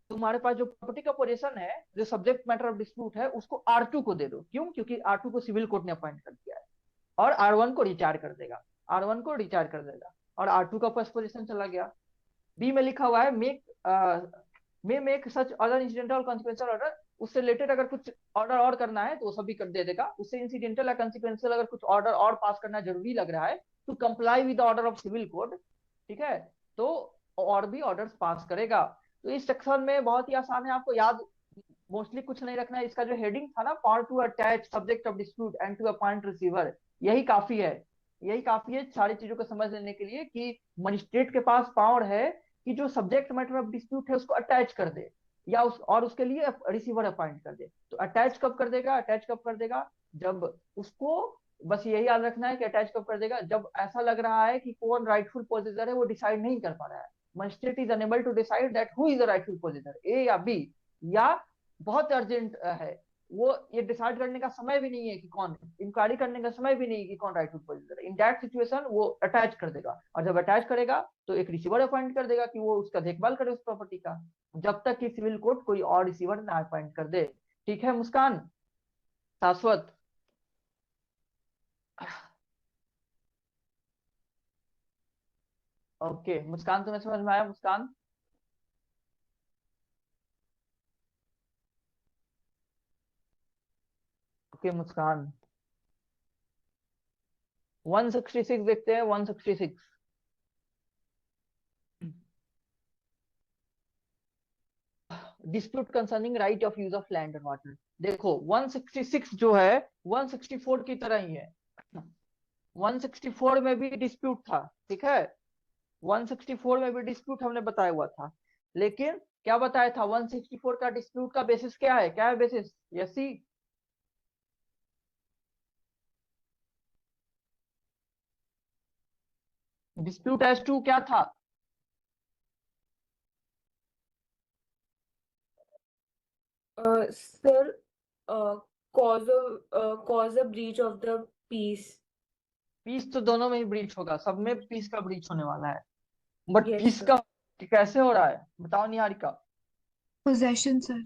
तुम्हारे पास जो प्रॉपर्टी का पोजीशन है जो सब्जेक्ट मैटर ऑफ डिस्प्यूट है उसको R2 को दे दो, क्यों, क्योंकि R2 को सिविल कोर्ट ने अपॉइंट कर दिया है, और R1 को रिचार्ज कर देगा, R1 को रिचार्ज कर देगा, और R2 का फर्स्ट पोजीशन चला गया। बी में लिखा हुआ है make such other incidental consequential order, उससे रिलेटेड अगर कुछ ऑर्डर और करना है तो वो सभी कर दे देगा, उससे इंसिडेंटल या कॉन्सिक्वेंशियल अगर कुछ ऑर्डर और पास करना जरूरी लग रहा है to comply with order of civil code, ठीक है, तो और भी ऑर्डर्स पास करेगा। तो इस सेक्शन में बहुत ही आसान है, आपको याद मोस्टली कुछ नहीं रखना है, इसका जो हेडिंग था ना power to attach subject of dispute and to appoint receiver, यही काफी है, यही काफी है सारी चीजों को समझ लेने के लिए कि मजिस्ट्रेट के पास पावर है कि जो सब्जेक्ट मैटर ऑफ डिस्प्यूट है उसको अटैच कर दे या उसके लिए रिसीवर अपॉइंट कर दे। तो अटैच कब कर देगा, अटैच कब कर देगा, जब उसको बस यही याद रखना है कि अटैच कब कर देगा, जब ऐसा लग रहा है कि कौन राइटफुल पोजेसर है वो डिसाइड नहीं कर पा रहा है, magistrate is unable to decide that who is the rightful possessor, A या बी, या बहुत अर्जेंट है, वो ये डिसाइड करने का समय भी नहीं है कि कौन, इंक्वायरी करने का समय भी नहीं है कि कौन राइटफुल पोजेसर है, इन दैट सिचुएशन वो अटैच कर देगा, और जब अटैच करेगा तो एक रिसीवर अपॉइंट कर देगा कि वो उसका देखभाल करे उस प्रॉपर्टी का, जब तक कि सिविल कोर्ट कोई और रिसीवर ना अपॉइंट कर दे। ठीक है मुस्कान, शाश्वत, ओके मुस्कान, तुम्हें समझ में आया मुस्कान? ओके मुस्कान, 166 देखते हैं, 166 dispute concerning right of use of land and water. देखो 166 जो है 164 की तरह ही है, 164 में भी डिस्प्यूट था, ठीक है, 164 में भी डिस्प्यूट हमने बताया हुआ था, लेकिन क्या बताया था 164 का डिस्प्यूट का बेसिस क्या है, क्या है बेसिस, यसी डिस्प्यूट एज टू क्या था, Sir, cause a breach of the peace. Peace तो दोनों में ही ब्रीच होगा, सब में पीस का ब्रीच होने वाला है, बट Yes, पीस sir. का कैसे हो रहा है बताओ निहारिका? Possession sir.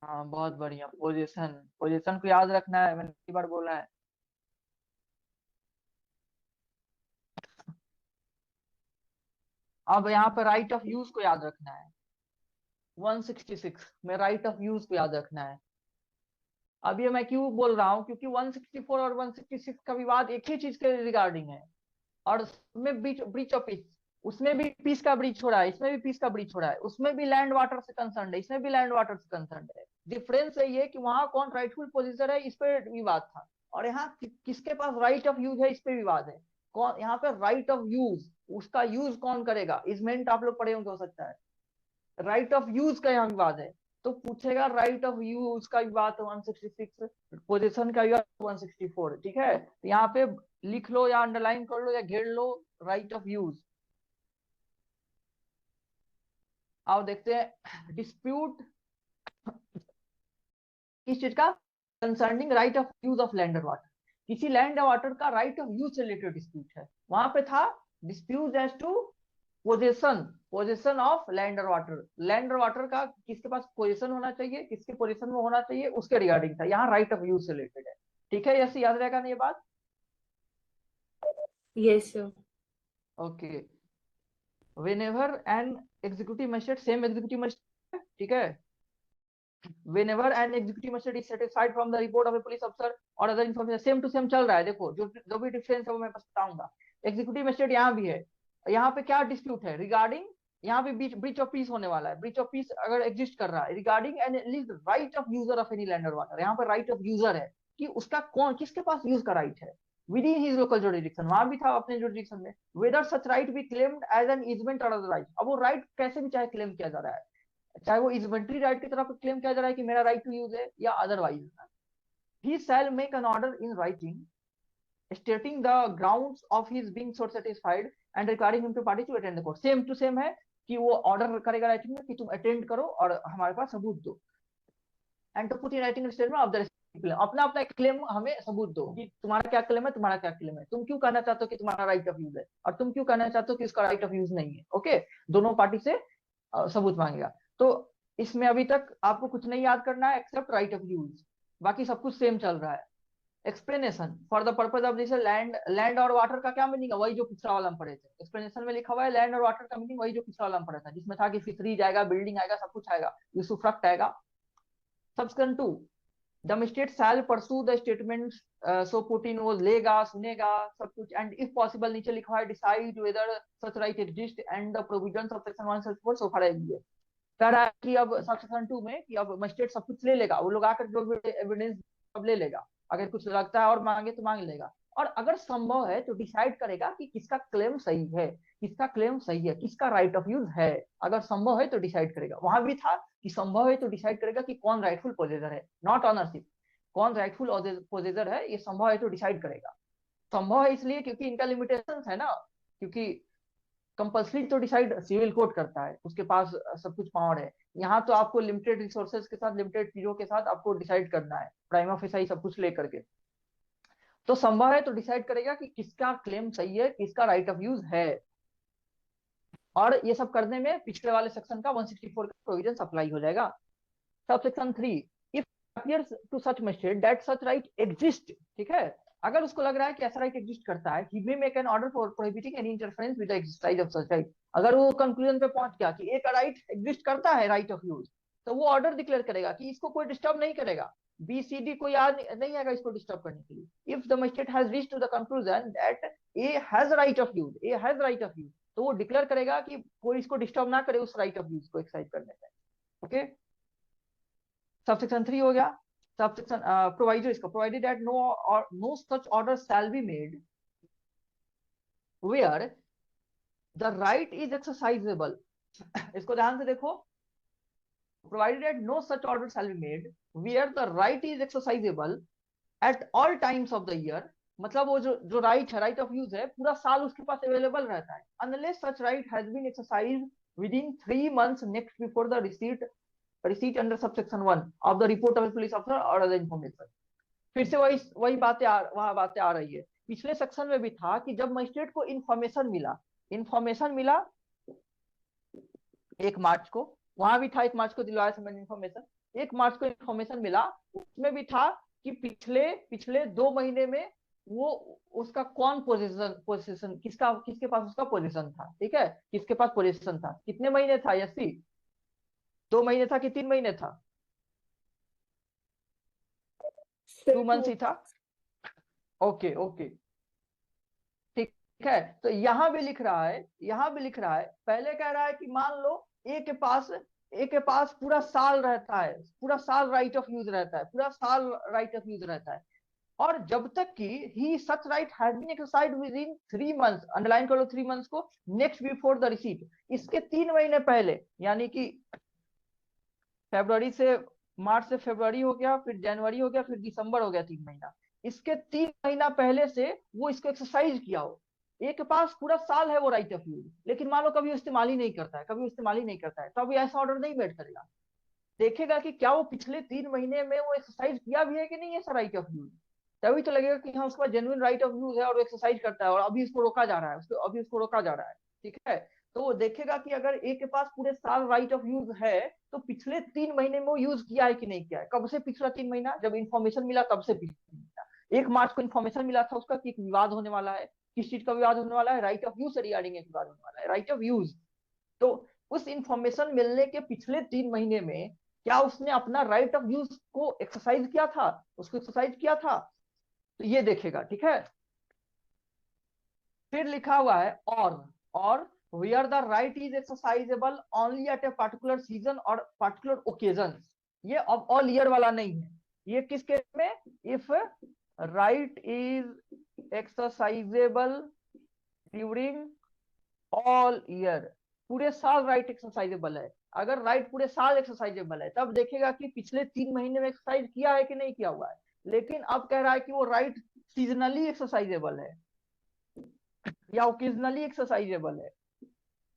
हाँ बहुत बढ़िया, पोजीशन, पोजीशन को याद रखना है, मैंने कई बार बोला है। अब यहाँ पर राइट ऑफ यूज को याद रखना है, 166 में राइट ऑफ यूज को याद रखना है। अब ये मैं क्यों बोल रहा हूँ, क्योंकि 164 और 166 का विवाद एक ही चीज के रिगार्डिंग है, और में ब्रीच ऑफ पीस, उसमें भी पीस का ब्रीच हो रहा है, इसमें भी पीस का ब्रीच हो रहा है, उसमें भी लैंड वाटर से कंसर्न है, इसमें भी लैंड वाटर से कंसर्न है। डिफरेंस यही है कि वहां कौन राइटफुल पोजीशन है इस पे विवाद था, और यहाँ किसके पास राइट ऑफ यूज है इस पे विवाद है। कौन यहाँ पे राइट ऑफ यूज, उसका यूज कौन करेगा, इजमेंट आप लोग पढ़े होंगे हो सकता है। राइट ऑफ यूज का यहाँ विवाद है, तो पूछेगा राइट ऑफ यूज का विवाद 166, पोजीशन का विवाद 164। ठीक है, तो यहाँ पे लिख लो या अंडरलाइन कर लो या घेर लो राइट ऑफ यूज। आओ देखते हैं डिस्प्यूट किस चीज का, concerning right of use of land और वाटर। किसी लैंड और वाटर का राइट ऑफ यूज से रिलेटेड डिस्प्यूट है। वहां पे था dispute as to possession, possession of land और वाटर, लैंड और वाटर का किसके पास पोजीशन होना चाहिए, किसके पोजीशन में होना चाहिए, उसके रिगार्डिंग था। यहाँ राइट ऑफ यूज से रिलेटेड है। ठीक है, यस याद रहेगा ना ये बात। Yes, sir. Okay, whenever an executive magistrate, same executive magistrate, ठीक है, whenever an executive magistrate is satisfied from the report of a police officer or other information, same to same चल रहा है। देखो जो भी डिफरेंस है वो मैं बताऊंगा। एग्जीक्यूटिव मजिस्ट्रेट यहाँ भी है, यहाँ पे क्या डिस्प्यूट है रिगार्डिंग, यहाँ पे ब्रीच ऑफ पीस होने वाला है। ब्रीच ऑफ पीस अगर एग्जिस्ट कर रहा है regarding an at least right of user of any land और वाटर, यहाँ पर राइट ऑफ यूजर है कि उसका कौन किसके पास यूज का राइट है within his local jurisdiction, वहां भी था अपने जुरिडिक्शन में। Whether such right be claimed as an easement और अदर राइट, अब वो राइट कैसे भी चाहे क्लेम किया जा रहा है, चाहे वो इजमेंट्री राइट की तरफ क्लेम किया जा रहा है कि मेरा राइट टू यूज है या otherwise. He shell make an order in writing stating the grounds of his being so satisfied and requiring him to party to attend the court। Same to same है कि वो order करेगा writing में कि तुम attend करो और हमारे पास सबूत दो। And to put in writing statement of the claim, अपना अपना क्लेम हमें सबूत दो कि तुम्हारा क्या क्लेम है, तुम्हारा क्या क्लेम है, तुम क्यों कहना चाहते हो कि तुम्हारा राइट ऑफ यूज है और तुम क्यों कहना चाहते हो कि उसका राइट ऑफ यूज नहीं है। ओके, दोनों पार्टी से सबूत मांगेगा। तो इसमें अभी तक आपको कुछ नहीं याद करना है एक्सेप्ट राइट ऑफ यूज, बाकी सब कुछ सेम चल रहा है। Explanation for the purpose of this, land, land और वाटर का क्या मीनिंग है, वही जो पिछला वाला हम पढ़े थे। एक्सप्लेनेशन में लिखा हुआ है लैंड और वाटर का मीनिंग वही जो पिछला वाला हम पढ़ा था, जिसमें था कि फिशरीज आएगा, बिल्डिंग आएगा, सब कुछ आएगा, यूसुफ्रक्ट आएगा। Subscription 2, the magistrate shall peruse the statement so put in, वो लेगा सुनेगा सब कुछ, एंड इफ पॉसिबल नीचे लिखा है decide whether such right exist and the provisions of section 164 so far exist. कह रहा है कि अब सब्सेक्शन 2 में कि अब मजिस्ट्रेट सब कुछ ले लेगा, वो लोग आकर जो भी एविडेंस सब ले लेगा, अगर कुछ लगता है और मांगे तो मांग लेगा, और अगर संभव है तो डिसाइड करेगा कि किसका क्लेम सही है, किसका क्लेम सही है, किसका राइट ऑफ यूज है। अगर संभव है तो डिसाइड करेगा, वहां भी था कि संभव है तो डिसाइड करेगा कि कौन राइटफुल पोजेसर है, नॉट ऑनरशिप, कौन राइटफुल पोजेसर है, ये संभव है तो डिसाइड करेगा। संभव है इसलिए क्योंकि इनका लिमिटेशन है ना, क्योंकि कंपल्सरी तो डिसाइड सिविल कोर्ट करता है, उसके पास सब कुछ पावर है। यहाँ तो आपको लिमिटेड रिसोर्सेज के साथ, लिमिटेड चीजों के साथ आपको डिसाइड करना है, प्राइमा फेसाई सब कुछ लेकर के। तो संभव है तो डिसाइड करेगा कि किसका क्लेम सही है, किसका राइट ऑफ यूज है। और ये सब करने में पिछले वाले सेक्शन का 164 का प्रोविजन अप्लाई हो जाएगा। Sub section 3, if appears to such magistrate that such right exist, ठीक है, अगर उसको लग रहा है कि ऐसा राइट एग्जिस्ट करता है, he may make an order for prohibiting any interference with the exercise of such right। अगर वो कंक्लूजन पे पहुंच गया कि एक राइट एग्जिस्ट करता है, राइट ऑफ यूज, तो वो ऑर्डर डिक्लेयर करेगा कि इसको कोई डिस्टर्ब नहीं करेगा, BCD कोई नहीं आएगा इसको डिस्टर्ब करने के लिए। If the magistrate has reached to the conclusion that A has right of use, A has right of use, तो वो डिक्लेयर करेगा कि कोई इसको डिस्टर्ब ना करे उस राइट ऑफ यूज को एक्सरसाइज करने में। ओके, सबसेक्शन 3 हो गया। सबसेक्शन प्रोवाइडर, इसका provided that no such order shall be made where the right is exercisable. इसको ध्यान से देखो, provided that no such order shall be made where the right is exercisable at all times of the year, मतलब वो जो right है, right of use है, पूरा साल उसके पास अवेलेबल रहता है, unless such right has been exercised within 3 months next before the receipt under subsection 1 of the report of a police officer or other information। फिर से वही बातें आ रही है। पिछले सेक्शन में भी था कि जब मजिस्ट्रेट को इंफॉर्मेशन मिला 1 मार्च को, वहां भी था 1 मार्च को दिलवाया था मैंने इन्फॉर्मेशन, 1 मार्च को इन्फॉर्मेशन मिला, उसमें भी था कि पिछले 2 महीने में वो उसका कौन पोजीशन किसके पास उसका पोजीशन था। ठीक है, किसके पास पोजीशन था, कितने महीने था यसी, 2 महीने था कि 3 महीने था, 2 मंथ्स ही था। ओके ठीक है। तो यहाँ भी लिख रहा है, यहाँ भी लिख रहा है, पहले कह रहा है कि मान लो ए के पास पूरा साल रहता है, पूरा साल राइट ऑफ यूज रहता है, पूरा साल राइट ऑफ यूज रहता है, और जब तक कि he such right has been exercised within 3 months, underline कर लो 3 मंथ्स को, नेक्स्ट बिफोर द रिसीट, इसके 3 महीने पहले, यानी कि फरवरी से मार्च से फरवरी हो गया, फिर जनवरी हो गया, फिर दिसंबर हो गया, 3 महीना, इसके 3 महीना पहले से वो इसको एक्सरसाइज किया हो। एक के पास पूरा साल है वो राइट ऑफ यूज, लेकिन मान लो कभी इस्तेमाल ही नहीं करता है, कभी इस्तेमाल ही नहीं करता है, तो अभी ऐसा ऑर्डर नहीं मेड करेगा, देखेगा कि क्या वो पिछले 3 महीने में वो एक्सरसाइज किया भी है कि नहीं, ऐसा राइट ऑफ यूज, तभी तो लगेगा कि हाँ उसके पास जेन्युइन राइट ऑफ यूज है और वो एक्सरसाइज करता है, और अभी इसको रोका जा रहा है, उसको अभी उसको रोका जा रहा है, ठीक है। तो वो देखेगा कि अगर ए के पास पूरे साल राइट ऑफ यूज है, तो पिछले 3 महीने में वो यूज किया है कि नहीं किया है, कब से पिछला 3 महीना, जब इन्फॉर्मेशन मिला तब से पिछला 3 महीना। 1 मार्च को इन्फॉर्मेशन मिला था उसका कि एक विवाद होने वाला है, किस चीज का विवाद होने वाला है, राइट ऑफ यूज से रिगार्डिंग एक विवाद होने वाला है, राइट ऑफ यूज। तो उस इंफॉर्मेशन मिलने के पिछले 3 महीने में क्या उसने अपना राइट ऑफ यूज को एक्सरसाइज किया था, उसको एक्सरसाइज किया था, तो ये देखेगा, ठीक है। फिर लिखा हुआ है और where the right is exercisable only at a particular season or particular occasion, ये अब ऑल ईयर वाला नहीं है, ये किस केस में, if right is exercisable during all year, पूरे साल राइट एक्सरसाइजेबल है, अगर राइट पूरे साल एक्सरसाइजेबल है तब देखेगा कि पिछले 3 महीने में एक्सरसाइज किया है कि नहीं किया हुआ है। लेकिन अब कह रहा है कि वो राइट सीजनली एक्सरसाइजेबल है या ओकेजनली एक्सरसाइजेबल है,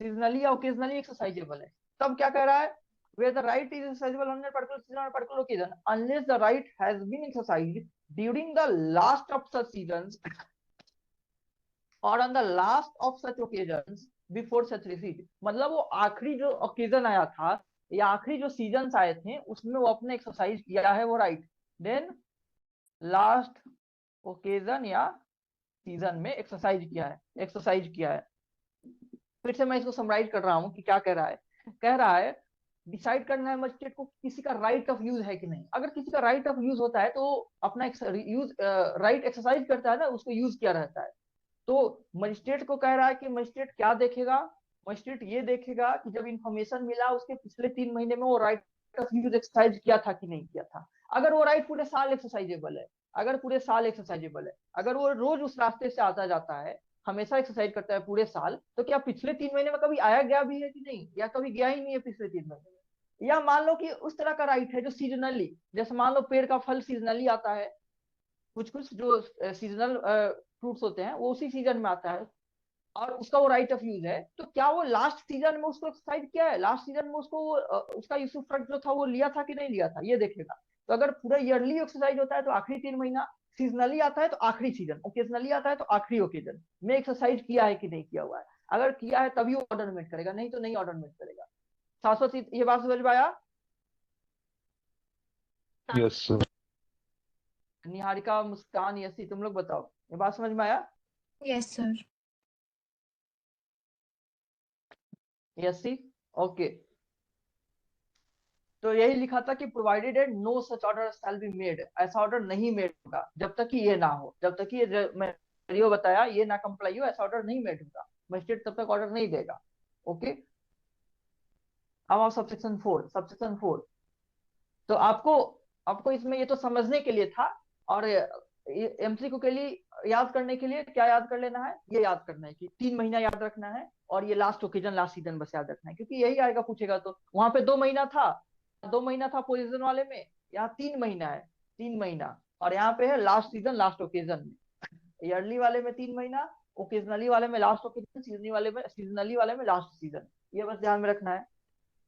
सीजनली या ओकेजनली एक्सरसाइजेबल है, तब क्या कह रहा है, where the right is exercisable on a particular season or a particular occasion unless the right has been exercised during the last of such seasons or on the last of such occasions before such receipt। मतलब वो आखिरी जो occasion आया था या आखिरी जो season आए थे उसमें वो अपने एक्सरसाइज किया है वो राइट, देन लास्ट ओकेजन या सीजन में एक्सरसाइज किया है। फिर से मैं इसको समराइज कर रहा हूँ कि क्या कह रहा है डिसाइड करना है मजिस्ट्रेट को किसी का राइट ऑफ यूज है कि नहीं। अगर किसी का राइट ऑफ यूज होता है तो अपना यूज राइट एक्सरसाइज करता है ना, उसको यूज किया रहता है। तो मजिस्ट्रेट को कह रहा है कि मजिस्ट्रेट क्या देखेगा, मजिस्ट्रेट ये देखेगा कि जब इंफॉर्मेशन मिला उसके पिछले 3 महीने में वो राइट ऑफ यूज एक्सरसाइज किया था कि नहीं किया था। अगर वो राइट पूरे साल एक्सरसाइजेबल है, अगर वो रोज उस रास्ते से आता जाता है, हमेशा एक्सरसाइज करता है पूरे साल, तो क्या पिछले 3 महीने में कभी आया गया भी है कि नहीं, या कभी गया ही नहीं है पिछले 3 महीने में। या मान लो कि उस तरह का राइट है जो सीजनली, जैसे मान लो पेड़ का फल सीजनली आता है, कुछ जो सीजनल फ्रूट्स होते हैं वो उसी सीजन में आता है और उसका वो राइट ऑफ यूज है, तो क्या वो लास्ट सीजन में उसको एक्सरसाइज किया है, लास्ट सीजन में उसको वो उसका यूसुफ फ्रंट जो था वो लिया था कि नहीं लिया था, ये देखेगा। तो अगर पूरा ईयरली एक्सरसाइज होता है तो आखिरी 3 महीना, सीजनली आता है तो आखिरी सीजन, ओकेजनली आता है तो आखिरी ओकेजन में एक्सरसाइज किया है कि नहीं किया हुआ है। अगर किया है तभी वो ऑर्डर मेट करेगा, नहीं तो नहीं ऑर्डर मेट करेगा। शाश्वत ये बात समझ में आया? Yes sir. निहारिका, मुस्कान, यसी, तुम लोग बताओ, ये बात समझ में आया? Yes sir. यसी, ओके। तो यही लिखा था कि provided and no such order shall be made, ऐसा ऑर्डर नहीं मेड होगा जब तक कि ये ना हो, जब तक कि ये मैं बताया ये ना कंप्लाई हो, ऐसा ऑर्डर नहीं मेड होगा, मजिस्ट्रेट तब तक ऑर्डर नहीं देगा। ओके, अब आप सबसेक्शन 4। तो आपको इसमें ये तो समझने के लिए था, और एमसीक्यू के लिए याद करने के लिए क्या याद कर लेना है, ये याद करना है कि 3 महीना याद रखना है, और ये लास्ट ओकेजन लास्ट सीजन बस याद रखना है, क्योंकि यही आएगा पूछेगा। तो वहां पे 2 महीना था पोजीशन वाले में, यहाँ 3 महीना है, 3 महीना, और यहाँ पे है लास्ट सीजन लास्ट ओकेजन में। ईयरली वाले में 3 महीना, ओकेजनली वाले में लास्ट ओकेजन, सीजनली वाले में लास्ट सीजन, ये बस ध्यान में रखना है।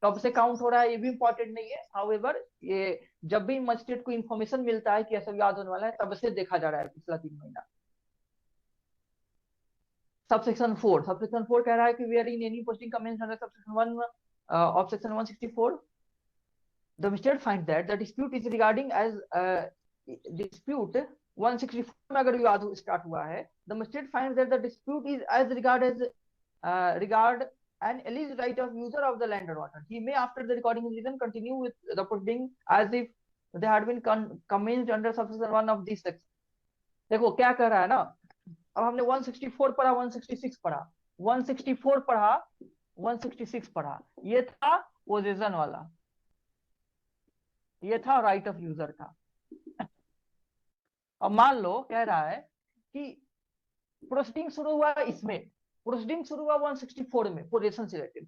कब से काउंट हो रहा है ये भी इंपॉर्टेंट नहीं है, हाउएवर ये जब भी मजिस्ट्रेट को इन्फॉर्मेशन मिलता है कि ऐसा याद होने वाला है तब से देखा जा रहा है पिछला 3 महीना। सबसेक्शन 4 कह रहा है कि where in any posting commences under subsection 1 of section 164 the magistrate finds that the dispute is regarding as dispute 164 में अगर विवाद स्टार्ट हुआ है, the magistrate finds that the dispute is as regard an alleged right of user of the land or water. He may after the recording is written continue with the proceeding as if they had been commenced under subsection 1 of this section। देखो क्या कह रहा है ना, अब हमने 164 पढ़ा, 166 पढ़ा, 164 पढ़ा, 166 पढ़ा, ये था पोजीशन वाला, ये था राइट ऑफ यूजर का। अब मान लो कह रहा है कि प्रोसीडिंग शुरू हुआ इसमें, प्रोसीडिंग शुरू हुआ 164 में पोजीशन से रिलेटेड,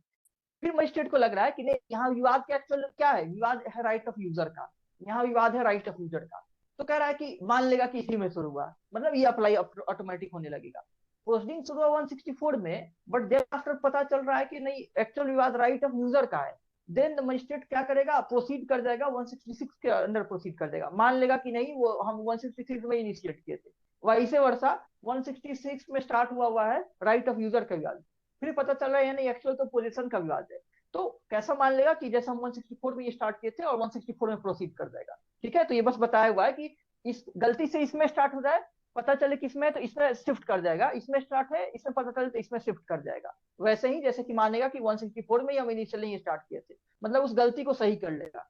फिर मजिस्ट्रेट को लग रहा है कि नहीं यहाँ विवाद क्या एक्चुअल क्या है, विवाद है राइट ऑफ यूजर का, यहाँ विवाद है राइट ऑफ यूजर का, तो कह रहा है कि मान लेगा कि इसी में शुरू हुआ, मतलब ये अप्लाई ऑटोमेटिक होने लगेगा। प्रोसीडिंग शुरू हुआ 164 में, बट देन आफ्टर पता चल रहा है कि नहीं एक्चुअल विवाद राइट ऑफ यूजर का है, देन मजिस्ट्रेट क्या करेगा, प्रोसीड कर जाएगा 166 के अंडर, प्रोसीड कर देगा, मान लेगा कि नहीं वो हम 166 में इनिशिएट किए थे, वैसे वर्षा 166 में स्टार्ट हुआ है राइट ऑफ यूजर का विवाद, फिर पता चल रहा है यानी एक्चुअल तो पोजीशन का विवाद है, तो कैसा मान लेगा कि जैसे हम 164 में ये स्टार्ट किए थे और 164 में प्रोसीड कर जाएगा। ठीक है, तो ये बस बताया हुआ है कि इस गलती से इसमें स्टार्ट हो जाए, पता चले किसमें तो इसमें शिफ्ट कर जाएगा, इसमें स्टार्ट है इसमें पता चले तो इसमें शिफ्ट कर जाएगा, वैसे ही जैसे कि मानेगा कि 164 में ही हम इनिशियली स्टार्ट किए थे, मतलब उस गलती को सही कर लेगा।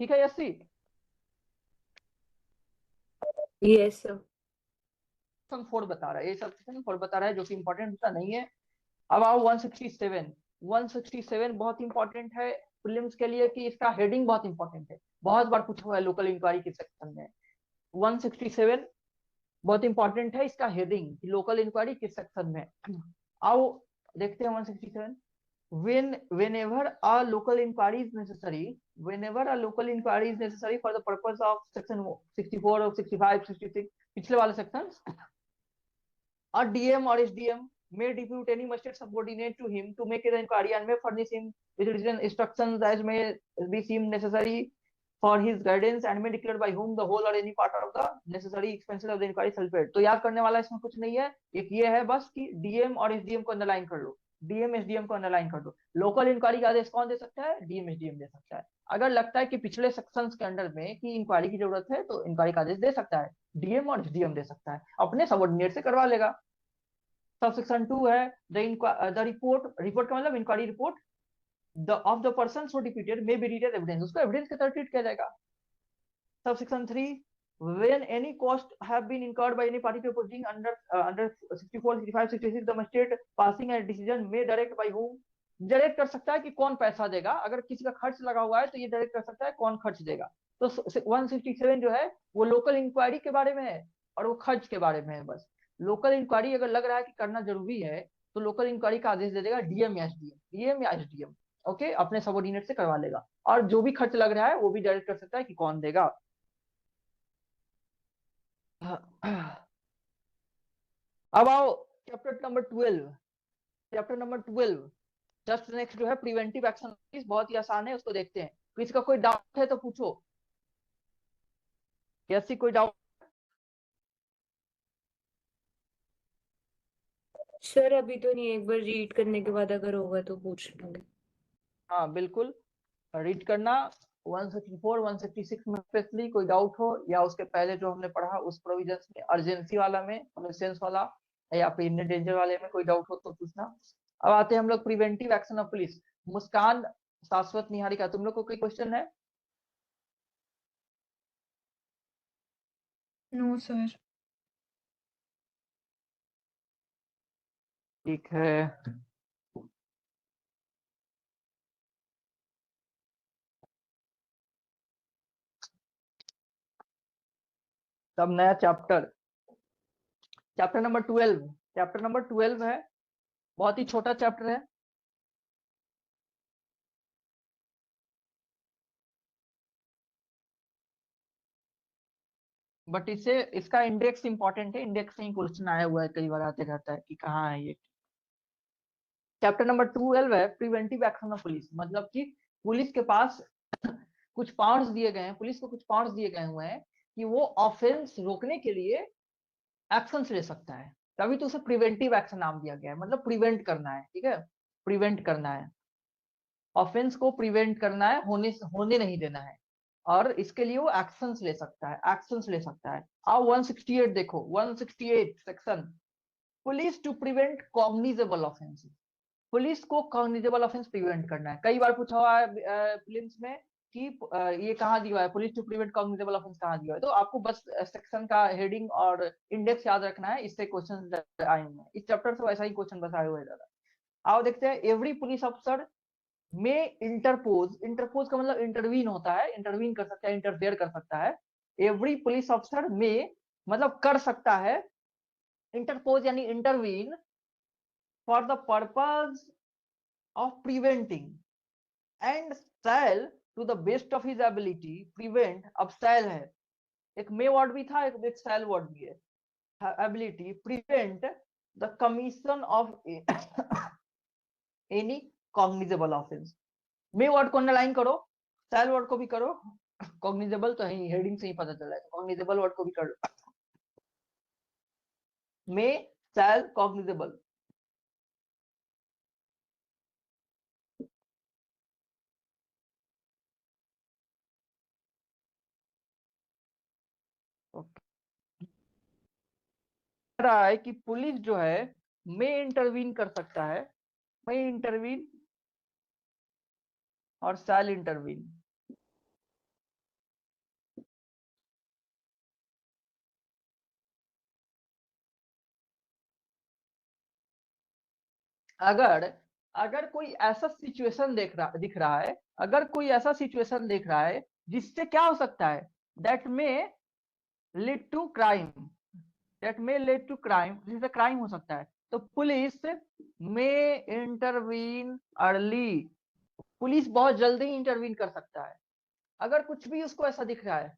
ठीक है यसी, Yes, sir. सेक्शन 4 बता रहा है, ये सब सेक्शन 4 बता रहा है जो कि इंपॉर्टेंट होता नहीं है। अब आओ 167, 167 बहुत इंपॉर्टेंट है प्रीलिम्स के लिए कि इसका हेडिंग बहुत इंपॉर्टेंट है, बहुत बार पूछा हुआ है लोकल इंक्वायरी के सेक्शन में। 167 बहुत इंपॉर्टेंट है इसका हेडिंग, लोकल इंक्वायरी किस सेक्शन में। आओ देखते हैं 167, whenever a local inquiry is necessary, whenever a local inquiry is necessary for the purpose of section 64 or 65 66 पिछले वाले sections, a DM or SDM may depute any magistrate subordinate to him to make the inquiry and may furnish him with written instructions as may be seen necessary for his guidance and may declare by whom the whole or any part of the necessary expenses of the inquiry shall be paid। तो याद करने वाला इसमें कुछ नहीं है, एक ये है बस कि डीएम और एसडीएम को अंडरलाइन कर लो, डीएम एसडीएम को अंडरलाइन कर दो। लोकल इंक्वायरी का आदेश कौन दे सकता है, डीएम एसडीएम दे सकता है। अगर लगता है कि पिछले सेक्शंस के अंडर में कि इंक्वायरी की जरूरत है तो इंक्वायरी का आदेश दे सकता है, डीएम और एसडीएम दे सकता है, अपने सबऑर्डिनेट से करवा लेगा। सब सेक्शन 2 है द रिपोर्ट का मतलब inquiry report of the person so defeated may be treated as evidence, उसको एविडेंस की तरह ट्रीट किया जाएगा। Subsection 3, when any cost have been incurred by any party to proceeding under 64, 65, 66, the magistrate passing a decision may direct by whom, direct कर सकता है कि कौन पैसा देगा, अगर किसी का खर्च लगा हुआ है तो ये डायरेक्ट कर सकता है कौन खर्च देगा। तो 167 जो है वो लोकल इंक्वायरी के बारे में है और वो खर्च के बारे में है। बस लोकल इंक्वायरी अगर लग रहा है कि करना जरूरी है तो लोकल इंक्वायरी का आदेश दे देगा डीएम या एसडीएम, डीएम या एसडीएम, ओके, अपने सबऑर्डिनेट से करवा लेगा, और जो भी खर्च लग रहा है वो भी डायरेक्ट कर सकता है कि कौन देगा। अब आओ chapter number 12, chapter number 12 just next जो है प्रिवेंटिव एक्शन, बहुत ही आसान है, उसको देखते हैं। किसी का कोई डाउट है तो पूछो, कैसी कोई डाउट? सर अभी तो नहीं, एक बार रीड करने के बाद अगर होगा तो पूछ लूंगी। हाँ बिल्कुल, रीड करना 164 166 में स्पेशली कोई डाउट हो, या उसके पहले जो हमने पढ़ा उस प्रोविजंस में, अर्जेंसी वाला में, सेंस वाला, या फिर इनर डेंजर वाले में कोई डाउट हो तो पूछना। अब आते हैं हम लोग preventive action of police. Muskan, Shashwat, Niharika, तुम लोग को कोई क्वेश्चन है? No sir. ठीक है, तब नया chapter, chapter number 12, chapter number 12 है, बहुत ही छोटा चैप्टर है। बट इसे इसका इंडेक्स इंपॉर्टेंट है, इंडेक्स से ही क्वेश्चन आया हुआ है, कई बार आते रहता है कि कहाँ है ये। चैप्टर नंबर 12 है प्रिवेंटिव एक्शन ऑफ पुलिस, मतलब कि पुलिस के पास कुछ पावर्स दिए गए हैं, पुलिस को कुछ पावर्स दिए गए हुए हैं कि वो ऑफेंस रोकने के लिए एक्शंस ले सकता है, तभी तो उसे प्रिवेंटिव एक्शन नाम दिया गया है, मतलब प्रिवेंट करना है। ठीक है, प्रिवेंट करना है, ऑफेंस को प्रिवेंट करना है, होने नहीं देना है, और इसके लिए वो एक्शंस ले सकता है, एक्शंस ले सकता है। आओ 168 देखो, 168 section, police to prevent cognizable offences, police को कॉग्निजेबल ऑफेंस प्रिवेंट करना है। कई बार पूछा हुआ है प्रीलिम्स में कि ये कहाँ दिया है, police to prevent cognizable offence कहाँ दिया है। तो आपको बस सेक्शन का हेडिंग और इंडेक्स याद रखना है, इससे क्वेश्चन आएंगे। इस चैप्टर से वैसा ही क्वेश्चन बस आए हुए हैं ज्यादा। आओ देखते हैं। एवरी पुलिस ऑफिसर में इंटरपोज, इंटरपोज का मतलब इंटरवीन होता है, इंटरवीन कर सकता है, इंटरफेयर कर सकता है। एवरी पुलिस ऑफिसर में मतलब कर सकता है, इंटरपोज यानी intervene for the purpose of preventing and shall to the best of his ability prevent. अब शैल है, एक मे वर्ड भी था, एक शैल वर्ड भी है। Ability prevent the commission of any cognizable offence. May word को अंडरलाइन करो, शैल वर्ड को भी करो, कॉग्निजेबल तो है, हेडिंग से ही पता चला है, कॉग्निजेबल वर्ड को भी कर लो। मे शैल कॉग्निजेबल। रहा है कि पुलिस जो है में इंटरवीन कर सकता है, में इंटरवीन और शैल इंटरवीन। अगर अगर कोई ऐसा सिचुएशन दिख रहा है, अगर कोई ऐसा सिचुएशन देख रहा है जिससे क्या हो सकता है, दैट में लीड टू क्राइम, दैट में लीड टू क्राइम, जिससे क्राइम हो सकता है, तो पुलिस में इंटरवीन अर्ली, पुलिस बहुत जल्दी इंटरवीन कर सकता है। अगर कुछ भी उसको ऐसा दिख रहा है,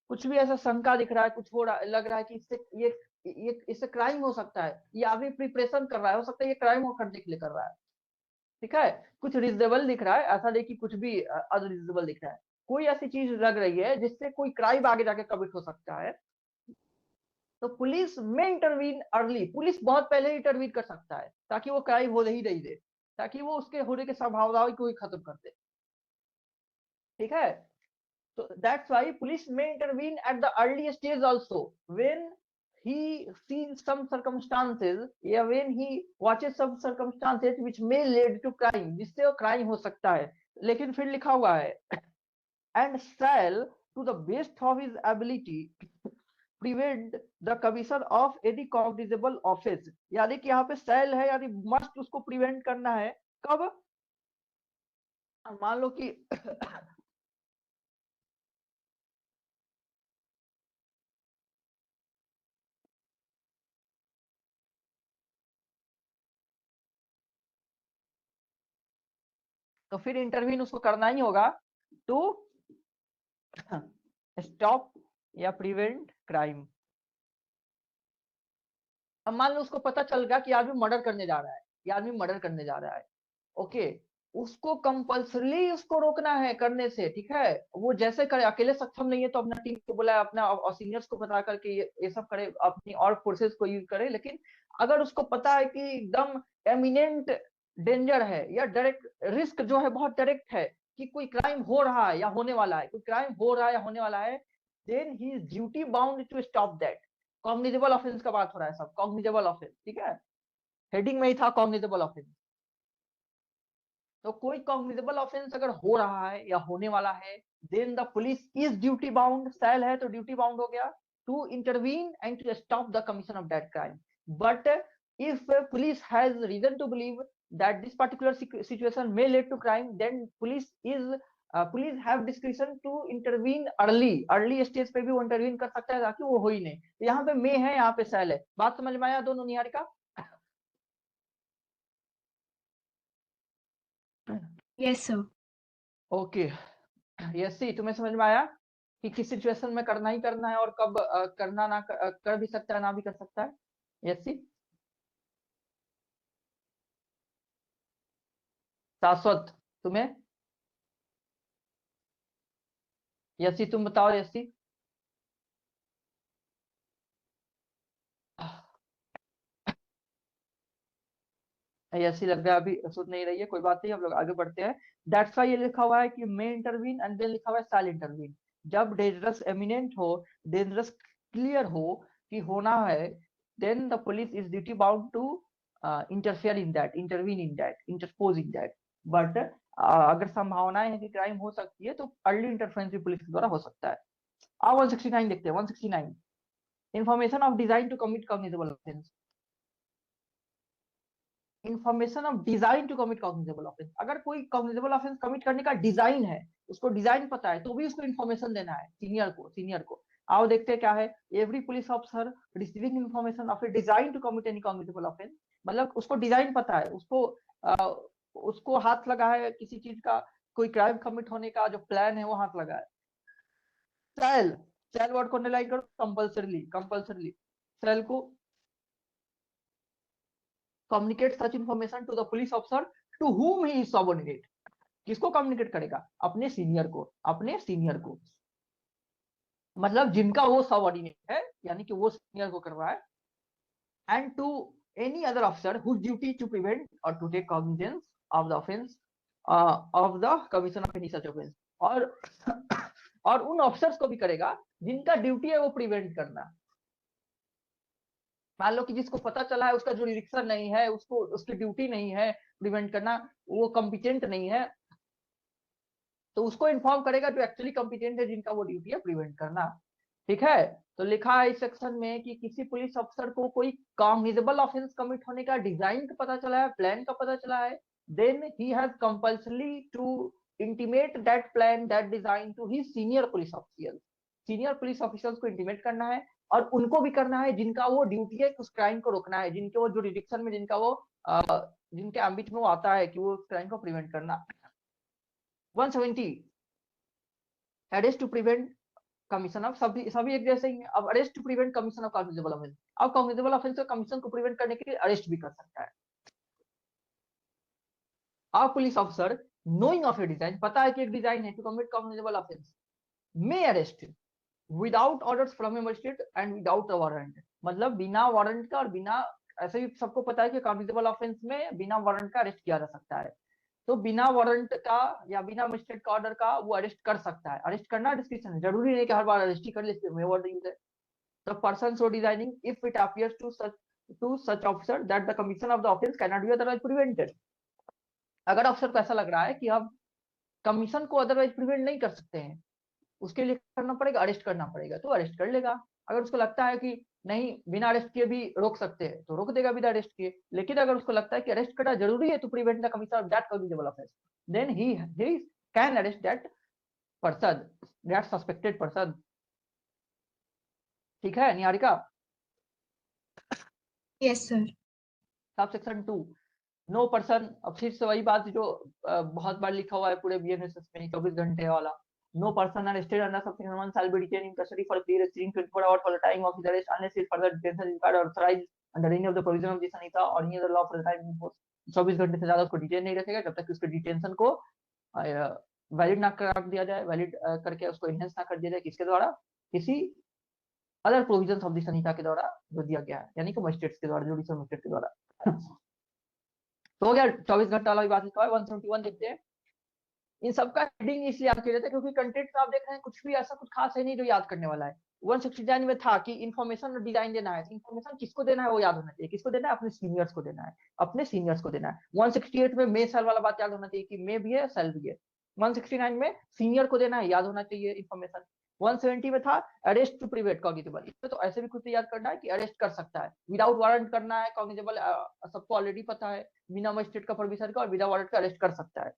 कुछ भी ऐसा शंका दिख रहा है, कुछ हो रहा लग रहा है कि ये इससे क्राइम हो सकता है, ये अभी प्रिपरेशन कर रहा है, हो सकता है ये क्राइम हो करने के लिए कर रहा है, ठीक है। कुछ रिजनेबल दिख रहा है, ऐसा नहीं कि कुछ भी अनरिजनेबल दिख रहा है, कोई ऐसी चीज लग रही है जिससे कोई क्राइम आगे जाके कमिट हो सकता है, तो पुलिस में इंटरवीन अर्ली, पुलिस बहुत पहले इंटरवीन कर सकता है ताकि वो क्राइम होने ही नहीं दे, ताकि वो उसके होने की संभावनाओं को ही खत्म कर दे, ठीक है। So that's why police may intervene at the early stage also when he sees some circumstances, या when he watches some circumstances which may lead to crime, जिससे वो crime हो सकता है। लेकिन फिर लिखा हुआ है and shall to the best of his ability prevent the commission of any cognizable offense, यानी कि यहाँ पे shall है, यानी must उसको prevent करना है। कब? मान लो कि तो फिर इंटरवीन उसको करना ही होगा टू स्टॉप या प्रिवेंट क्राइम। अब मान लो उसको पता चल गया कि आदमी मर्डर करने जा रहा है, ये आदमी मर्डर करने जा रहा है, ओके, उसको कंपल्सरी उसको रोकना है करने से, ठीक है। वो जैसे करे, अकेले सक्षम नहीं है तो अपना टीम को बुलाए, अपना और सीनियर्स को बता करके ये सब करे, अपनी और फोर्सेस को यूज करे। लेकिन अगर उसको पता है कि एकदम एमिनेंट डेंजर है या डायरेक्ट रिस्क जो है बहुत डायरेक्ट है कि कोई क्राइम हो रहा है या होने वाला है, कोई क्राइम हो रहा है या होने वाला है, then he is duty bound to stop that. Cognizable offence का बात हो रहा है सब, कॉग्निजेबल ऑफेंस, ठीक है, हेडिंग में ही था कॉग्निजेबल ऑफेंस। तो कोई कॉग्निजेबल ऑफेंस अगर हो रहा है या होने वाला है, then the police is duty bound, shall है तो ड्यूटी बाउंड हो गया, to intervene and to stop the commission of that crime. But if police has reason to believe that this particular situation may lead to crime, then police have discretion to intervene early stage पे भी वो intervene कर सकता है ताकि वो हो ही नहीं। तो यहाँ पे मे है, यहाँ पे शैल है। बात समझ में आया दोनों Niharika? Yes sir. Okay, Yasi, तुम्हें समझ में आया कि किस सिचुएशन में करना ही करना है और कब करना ना कर भी सकता है, ना भी कर सकता है? यस सी, शाश्वत तुम्हें? यस सी, तुम बताओ यस सी। ऐसी लग रहा है अभी सुन नहीं रही है, कोई बात नहीं, हम लोग आगे बढ़ते हैं। दैट्स वाई ये लिखा हुआ है कि मे इंटरवीन एंड देन लिखा हुआ है शैल इंटरवीन। जब डेंजरस एमिनेंट हो, डेंजरस क्लियर हो कि होना है, then the police is duty bound to interfere in that, intervene in that, interpose in that. But अगर संभावनाएं है कि क्राइम हो सकती है तो अर्ली इंटरफेरेंस भी पुलिस के द्वारा हो सकता है। अब 169 देखते हैं। 169 information of design to commit cognizable offence. Information of design to commit cognizable offence, अगर कोई कॉग्निजेबल ऑफेंस कमिट करने का डिजाइन है, उसको डिजाइन पता है, तो भी उसको इन्फॉर्मेशन देना है सीनियर को। आओ देखते हैं क्या है। Every police officer receiving information of a design to commit any cognizable offence, मतलब उसको डिजाइन पता है, उसको हाथ लगा है किसी चीज का, कोई क्राइम कमिट होने का जो प्लान है वो हाथ लगा है। शैल वर्ड को अंडरलाइन करो, कंपल्सरीली शैल को communicate such information to the police officer to whom he is subordinate। किसको कम्युनिकेट करेगा? अपने सीनियर को, मतलब जिनका वो सबऑर्डिनेट है, यानी कि वो सीनियर को कर रहा है। And to any other officer whose duty to prevent or to take cognizance of the offense of the commission of any such offense। और उन ऑफिसर्स को भी करेगा जिनका ड्यूटी है वो प्रिवेंट करना। मान लो कि जिसको पता चला है उसका जुरिडिक्शन नहीं है, उसकी ड्यूटी नहीं है प्रिवेंट करना, वो कॉम्पिटेंट नहीं है, तो उसको इन्फॉर्म करेगा जो एक्चुअली कॉम्पिटेंट है, जिनका वो ड्यूटी है प्रिवेंट करना। ठीक है, तो लिखा है इस सेक्शन में कि किसी पुलिस अफसर को कोई कॉग्निजेबल ऑफेंस कमिट होने का डिजाइन का पता चला है, प्लान का पता चला है, then he has compulsory to intimate that plan that design to he senior police officers को इंटीमेट करना है, और उनको भी करना है जिनका वो ड्यूटी है उस क्राइम को रोकना है, जिनके वो जुरिडिक्शन में, जिनके एम्बिट में वो आता है कि वो उस क्राइम को प्रिवेंट करना। 170 arrest to prevent commission of, सभी एक जैसे ही है। अब arrest to prevent commission of cognizable offence, अब कॉग्निजेबल ऑफेंस का कमीशन को प्रिवेंट करने के लिए अरेस्ट भी कर सकता है। अब police officer knowing of a design, पता है कि एक डिजाइन है to commit cognizable offence, may arrest without orders from a magistrate and without a warrant, मतलब बिना वारंट का और बिना, ऐसे भी सबको पता है कि कॉग्निजेबल ऑफेंस में बिना वारंट का अरेस्ट किया जा सकता है, तो बिना वारंट का या बिना मजिस्ट्रेट का ऑर्डर का वो अरेस्ट कर सकता है। अरेस्ट करना डिस्क्रिप्शन है, जरूरी नहीं कि हर बार अरेस्ट ही कर ले, इसमें वर्ड यूज है। The person so designing if it appears to such officer that the commission of the offence can not be otherwise prevented, अगर अफसर को ऐसा लग रहा है कि हम कमीशन को अदरवाइज प्रिवेंट नहीं कर सकते हैं, उसके लिए करना पड़ेगा, अरेस्ट करना पड़ेगा, तो अरेस्ट कर लेगा। अगर उसको लगता है कि नहीं बिना अरेस्ट किए भी रोक सकते हैं तो रोक देगा बिना अरेस्ट किए। लेकिन अगर उसको लगता है कि अरेस्ट करना जरूरी है to prevent the commission of that cognizable offence, then he can arrest that person, that suspected person. ठीक है Niharika? Yes sir. Sub section 2 no person, अब फिर से वही बात जो बहुत बार लिखा हुआ है पूरे बीएनएसएस में 24 घंटे वाला। No person arrested under subsection 1 shall be detained in custody for a period exceeding 24 hours for the time of his arrest unless his further detention is required or authorized under any of the provision of this Samhita or any other law for the time in force। 24 घंटे से ज्यादा उसको detain नहीं रखेगा जब तक कि उसके डिटेंशन को वैलिड ना कर दिया जाए, वैलिड करके उसको इनहेंस ना कर दिया जाए, किसके द्वारा? किसी अदर प्रोविजंस ऑफ द संहिता के द्वारा जो दिया गया है, यानी कि मजिस्ट्रेट्स के द्वारा, जुडिशियल मजिस्ट्रेट के द्वारा। तो हो गया 24 घंटा वाला भी बात लिखा है। 171 देखते हैं। इन सबका हेडिंग इसलिए याद किया जाता है क्योंकि कंटेंट आप देख रहे हैं कुछ भी ऐसा कुछ खास है नहीं जो याद करने वाला है। 169 में था कि इन्फॉर्मेशन और डिजाइन देना है, इन्फॉर्मेशन किसको देना है वो याद होना चाहिए, किसको देना है? अपने सीनियर्स को देना है, अपने सीनियर्स को देना है। 168 में मे सेल वाला बात याद होना चाहिए कि मे भी है सेल भी है। 169 में सीनियर को देना है, याद होना चाहिए इन्फॉर्मेशन। 170 में था अरेस्ट टू प्रिवेंट कॉग्निजेबल, इसमें तो ऐसे भी कुछ याद करना है कि अरेस्ट कर सकता है, विदाउट वारंट करना है कॉग्निजेबल, सबको ऑलरेडी पता है, बिना मजिस्ट्रेट का परमिशन का और विदाउट वारंट का अरेस्ट कर सकता है।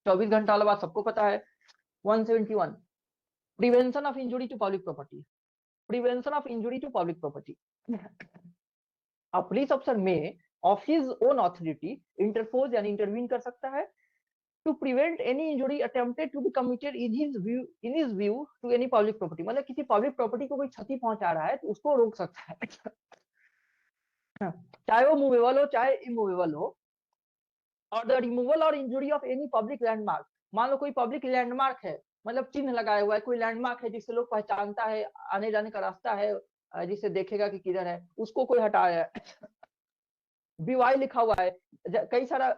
24 घंटा वाला बात सबको पता है। 171 prevention of injury to public property, prevention of injury to public property. A police officer may of his own authority interpose यानी इंटरवीन कर सकता है to prevent any injury attempted to be committed in his view to any public property, मतलब किसी public property को कोई क्षति पहुंचा रहा है तो उसको रोक सकता है चाहे वो मूवेबल हो चाहे इमूवेबल हो। और द रिमूवल और injury of any public landmark, मान लो कोई पब्लिक लैंडमार्क है, मतलब चिन्ह लगाया हुआ है, कोई लैंडमार्क है जिससे लोग पहचानता है, आने जाने का रास्ता है, जिससे देखेगा कि किधर है, उसको कोई हटाया है। बीवाई लिखा हुआ है, कई सारा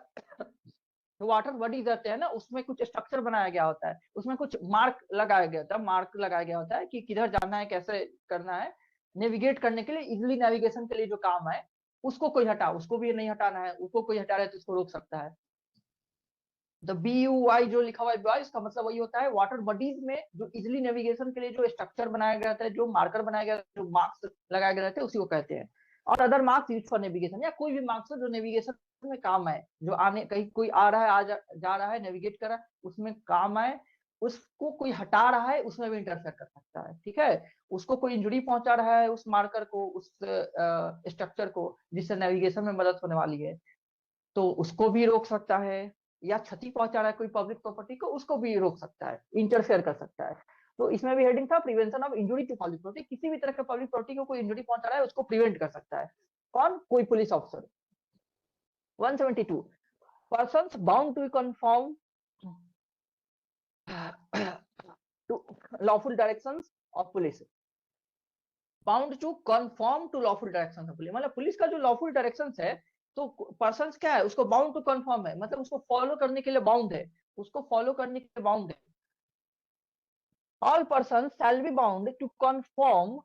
वाटर बॉडीज रहते हैं ना, उसमें कुछ स्ट्रक्चर बनाया गया होता है, उसमें कुछ मार्क लगाया गया होता है कि किधर जाना है, कैसे करना है, नेविगेट करने के लिए, इजिली नेविगेशन के लिए जो काम है, उसको कोई हटा, उसको भी नहीं हटाना है, उसको कोई हटा रहा है तो उसको रोक सकता है। द BUI जो लिखा हुआ है BUI, इसका मतलब वही होता है वाटर बॉडीज में जो इजिली नेविगेशन के लिए जो स्ट्रक्चर बनाया गया था, जो मार्कर बनाया गया, जो मार्क्स लगाए गए थे, उसी को कहते हैं। और other marks use for navigation, या कोई भी मार्क्स जो नेविगेशन में काम आए, जो आने कहीं कोई आ रहा है, जा रहा है, नेविगेट कर रहा है, उसमें काम आए, उसको कोई हटा रहा है उसमें भी इंटरफेयर कर सकता है। ठीक है, उसको कोई इंजुरी पहुंचा रहा है उस मार्कर को, उस स्ट्रक्चर को जिससे नेविगेशन में मदद होने वाली है, तो उसको भी रोक सकता है। या क्षति पहुंचा रहा है कोई पब्लिक प्रॉपर्टी को, उसको भी रोक सकता है, इंटरफेयर कर सकता है। तो इसमें भी हेडिंग था prevention of injury to public property, किसी भी तरह के पब्लिक प्रॉपर्टी को कोई इंजुरी पहुंचा रहा है उसको प्रिवेंट कर सकता है। कौन? कोई police officer. 172 persons bound to conform to lawful directions of police, bound to conform to lawful direction of police, मतलब पुलिस का जो लॉफुल डायरेक्शन है, तो पर्सन क्या है, उसको बाउंड टू कन्फर्म है, मतलब उसको फॉलो करने के लिए बाउंड है, उसको फॉलो करने के लिए बाउंड है। All person shall be bound to conform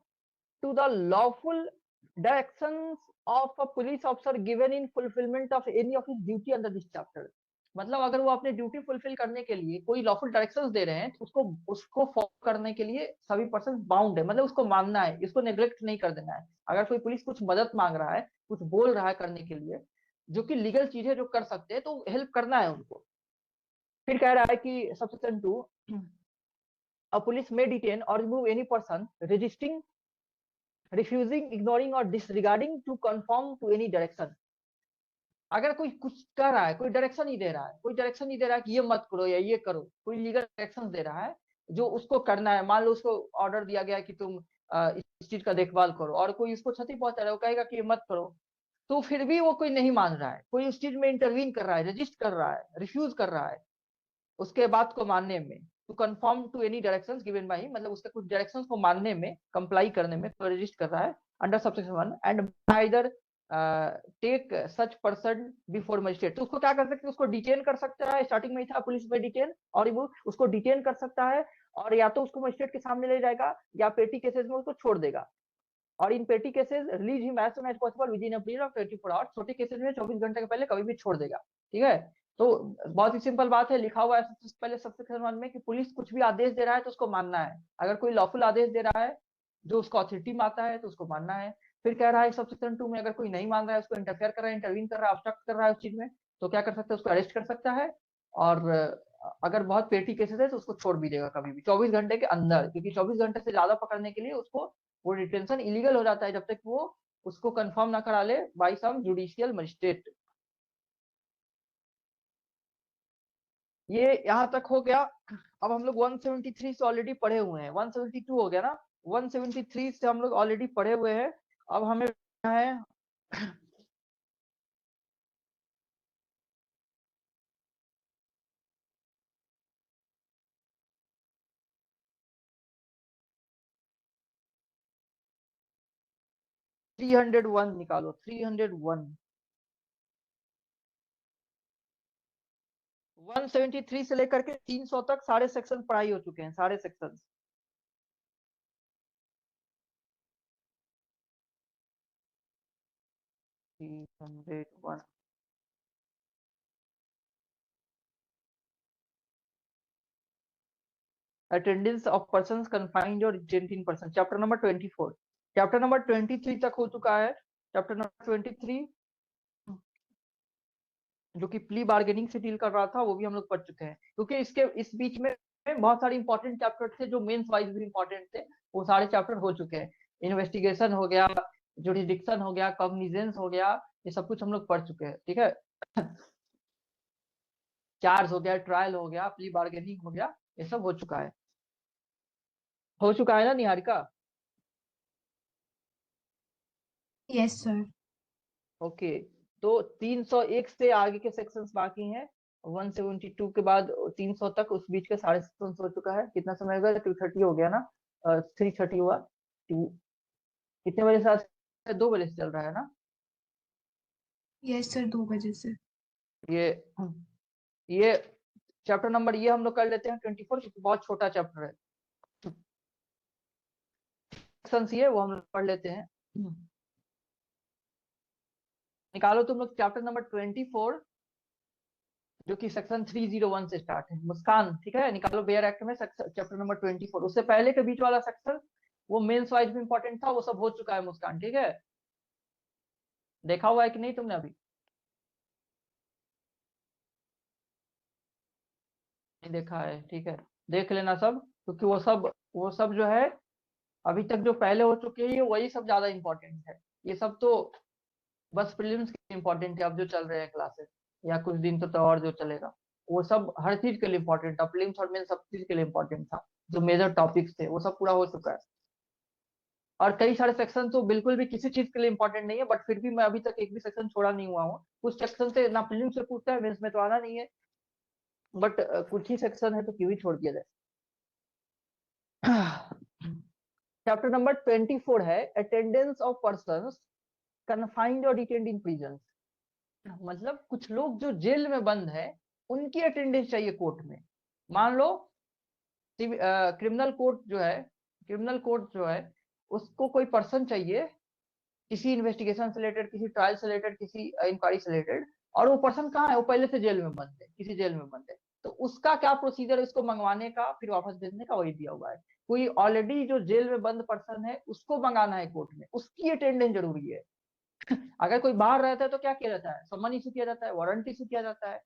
to the lawful directions of a police officer given in fulfilment of any of his duty under this chapter. मतलब अगर वो अपने ड्यूटी फुलफिल करने के लिए कोई लॉफुल डायरेक्शंस दे रहे हैं, तो उसको फॉलो करने के लिए सभी पर्सन बाउंड है, मतलब उसको मानना है, इसको नेग्लेक्ट नहीं कर देना है। अगर कोई पुलिस कुछ मदद मांग रहा है, कुछ बोल रहा है करने के लिए, जो कि लीगल चीज है, जो कर सकते हैं, तो हेल्प करना है उनको। फिर कह रहा है कि subsection 2, a police may detain और remove any person resisting, refusing, ignoring और disregarding to confirm to any direction. अगर कोई कुछ कर रहा है, कोई डायरेक्शन नहीं दे रहा है, कोई डायरेक्शन नहीं दे रहा है कि ये मत करो या ये करो, कोई लीगल डायरेक्शन दे रहा है जो उसको करना है, मान लो उसको ऑर्डर दिया गया है कि तुम इस चीज का देखभाल करो, और कोई उसको क्षति पहुंचा रहा है, वो कहेगा कि ये मत करो, तो फिर भी वो कोई नहीं मान रहा है, कोई उस चीज में इंटरवीन कर रहा है, रजिस्ट कर रहा है, रिफ्यूज कर रहा है उसके बात को मानने में, to confirm to any directions given by, मतलब उसके कुछ डायरेक्शंस को मानने में, कंप्लाई करने में, तो रजिस्ट कर रहा है under subsection 1, and either take such person before magistrate, तो उसको क्या कर सकते हैं, उसको डिटेन कर सकता है, स्टार्टिंग में ही था पुलिस में डिटेन, और वो उसको डिटेन कर सकता है, और या तो उसको मजिस्ट्रेट के सामने ले जाएगा, या पेटी केसेस में उसको छोड़ देगा, और in petty cases release him as soon as possible within a period of 24 hours, छोटे केसेस में 24 घंटे के पहले कभी भी छोड़ देगा। ठीक है, तो बहुत ही सिंपल बात है, लिखा हुआ है सबसे पहले सबसेक्शन 1 में कि पुलिस कुछ भी आदेश दे रहा है तो उसको मानना है, अगर कोई लॉफुल आदेश दे रहा है जो उसको अथॉरिटी में आता है तो उसको मानना है। फिर कह रहा है सबसेक्शन 2 में अगर कोई नहीं मान रहा है, उसको इंटरफेयर कर रहा है, इंटरवीन कर रहा है, ऑब्स्ट्रक्ट कर रहा है उस चीज में, तो क्या कर सकता है, उसको अरेस्ट कर सकता है, और अगर बहुत पेटी केसेस है तो उसको छोड़ भी देगा कभी भी 24 घंटे के अंदर, क्योंकि 24 घंटे से ज्यादा पकड़ने के लिए उसको वो डिटेंशन इलीगल हो जाता है जब तक वो उसको कंफर्म ना करा ले बाय सम जुडिशियल मजिस्ट्रेट। ये यहाँ तक हो गया। अब हम लोग 173 से ऑलरेडी पढ़े हुए हैं, 172 हो गया ना, 173 से हम लोग ऑलरेडी पढ़े हुए हैं। अब हमें है 301 निकालो, 301। 173 से लेकर के 300 तक सारे सेक्शन पढ़ाई हो चुके हैं, सारे section. Attendance of persons confined और detained in person, chapter number 24। Chapter number 23 तक हो चुका है। चैप्टर नंबर 23 जो कि प्ली बार्गेनिंग से डील कर रहा था, वो भी हम लोग पढ़ चुके हैं, क्योंकि इसके इस बीच में बहुत सारे इंपॉर्टेंट चैप्टर थे जो मेंस वाइज भी इंपॉर्टेंट थे, वो सारे चैप्टर हो चुके हैं। इन्वेस्टिगेशन हो गया, जुरिडिक्शन हो गया, कॉग्निजेंस हो गया, ये सब कुछ हम लोग पढ़ चुके हैं। ठीक है, चार्ज हो गया, ट्रायल हो गया, प्ली बार्गेनिंग हो गया, ये सब हो चुका है ना निहारिका? Yes sir. ओके, तो 301 से आगे के सेक्शंस बाकी हैं, 172 के बाद 300 तक, उस बीच के सारे सेक्शंस हो चुका है। कितना समय हो गया? 230 हो गया ना, 330 हुआ। कितने बजे से? आज 2 बजे से चल रहा है ना यस सर, 2 बजे से। ये ये चैप्टर नंबर ये हम लोग कर लेते हैं 24, क्योंकि बहुत छोटा चैप्टर है। सेक्शंस ये वो हम लोग पढ़ लेते हैं। निकालो तुम लोग चैप्टर नंबर 24, जो कि सेक्शन 301 से स्टार्ट है। मुस्कान, ठीक है, निकालो बेयर एक्ट में चैप्टर नंबर 24। उससे पहले के बीच वाला सेक्शन वो मेंस वाइज भी इंपॉर्टेंट था, वो सब हो चुका है मुस्कान, ठीक है। देखा हुआ है कि नहीं तुमने अभी? नहीं देखा है, ठीक है, देख लेना सब, क्योंकि वो सब जो है अभी तक जो पहले हो चुके हैं वही सब ज्यादा इंपॉर्टेंट है। ये सब तो बस प्रीलिम्स के इम्पोर्टेंट है, अब जो चल रहे हैं क्लासेस, या कुछ दिन तो और जो चलेगा, वो सब हर चीज के लिए इम्पोर्टेंट था। प्रीलिम्स और मेन सब चीज के लिए इम्पोर्टेंट था। जो मेजर टॉपिक्स थे वो सब पूरा हो चुका है। और कई सारे सेक्शन तो बिल्कुल भी किसी चीज के लिए इम्पोर्टेंट नहीं है, बट फिर भी मैं अभी तक एक भी सेक्शन छोड़ा नहीं हुआ हूँ। कुछ सेक्शन से ना प्रीलिम्स से पूछता है, मेंस में तो आना नहीं है, बट कुछ ही सेक्शन है तो क्यों ही छोड़ दिया जाए। चैप्टर नंबर 24 है अटेंडेंस ऑफ पर्सन्स कन्फाइंड और डिटेन्ड इन प्रिजन। मतलब कुछ लोग जो जेल में बंद है उनकी अटेंडेंस चाहिए कोर्ट में। मान लो क्रिमिनल कोर्ट जो है, क्रिमिनल कोर्ट जो है उसको कोई पर्सन चाहिए किसी इन्वेस्टिगेशन से रिलेटेड, किसी ट्रायल से रिलेटेड, किसी इंक्वायरी से रिलेटेड, और वो पर्सन कहाँ है? वो पहले से जेल में बंद है, किसी जेल में बंद है। तो उसका क्या प्रोसीजर है उसको मंगवाने का फिर वापस भेजने का? वही दिया हुआ है। कोई ऑलरेडी जो जेल में बंद पर्सन है उसको मंगाना है कोर्ट में, उसकी अटेंडेंस जरूरी है। अगर कोई बाहर रहता है तो क्या किया जाता है? सम्मन इशू किया जाता है, वारंट इशू किया जाता है।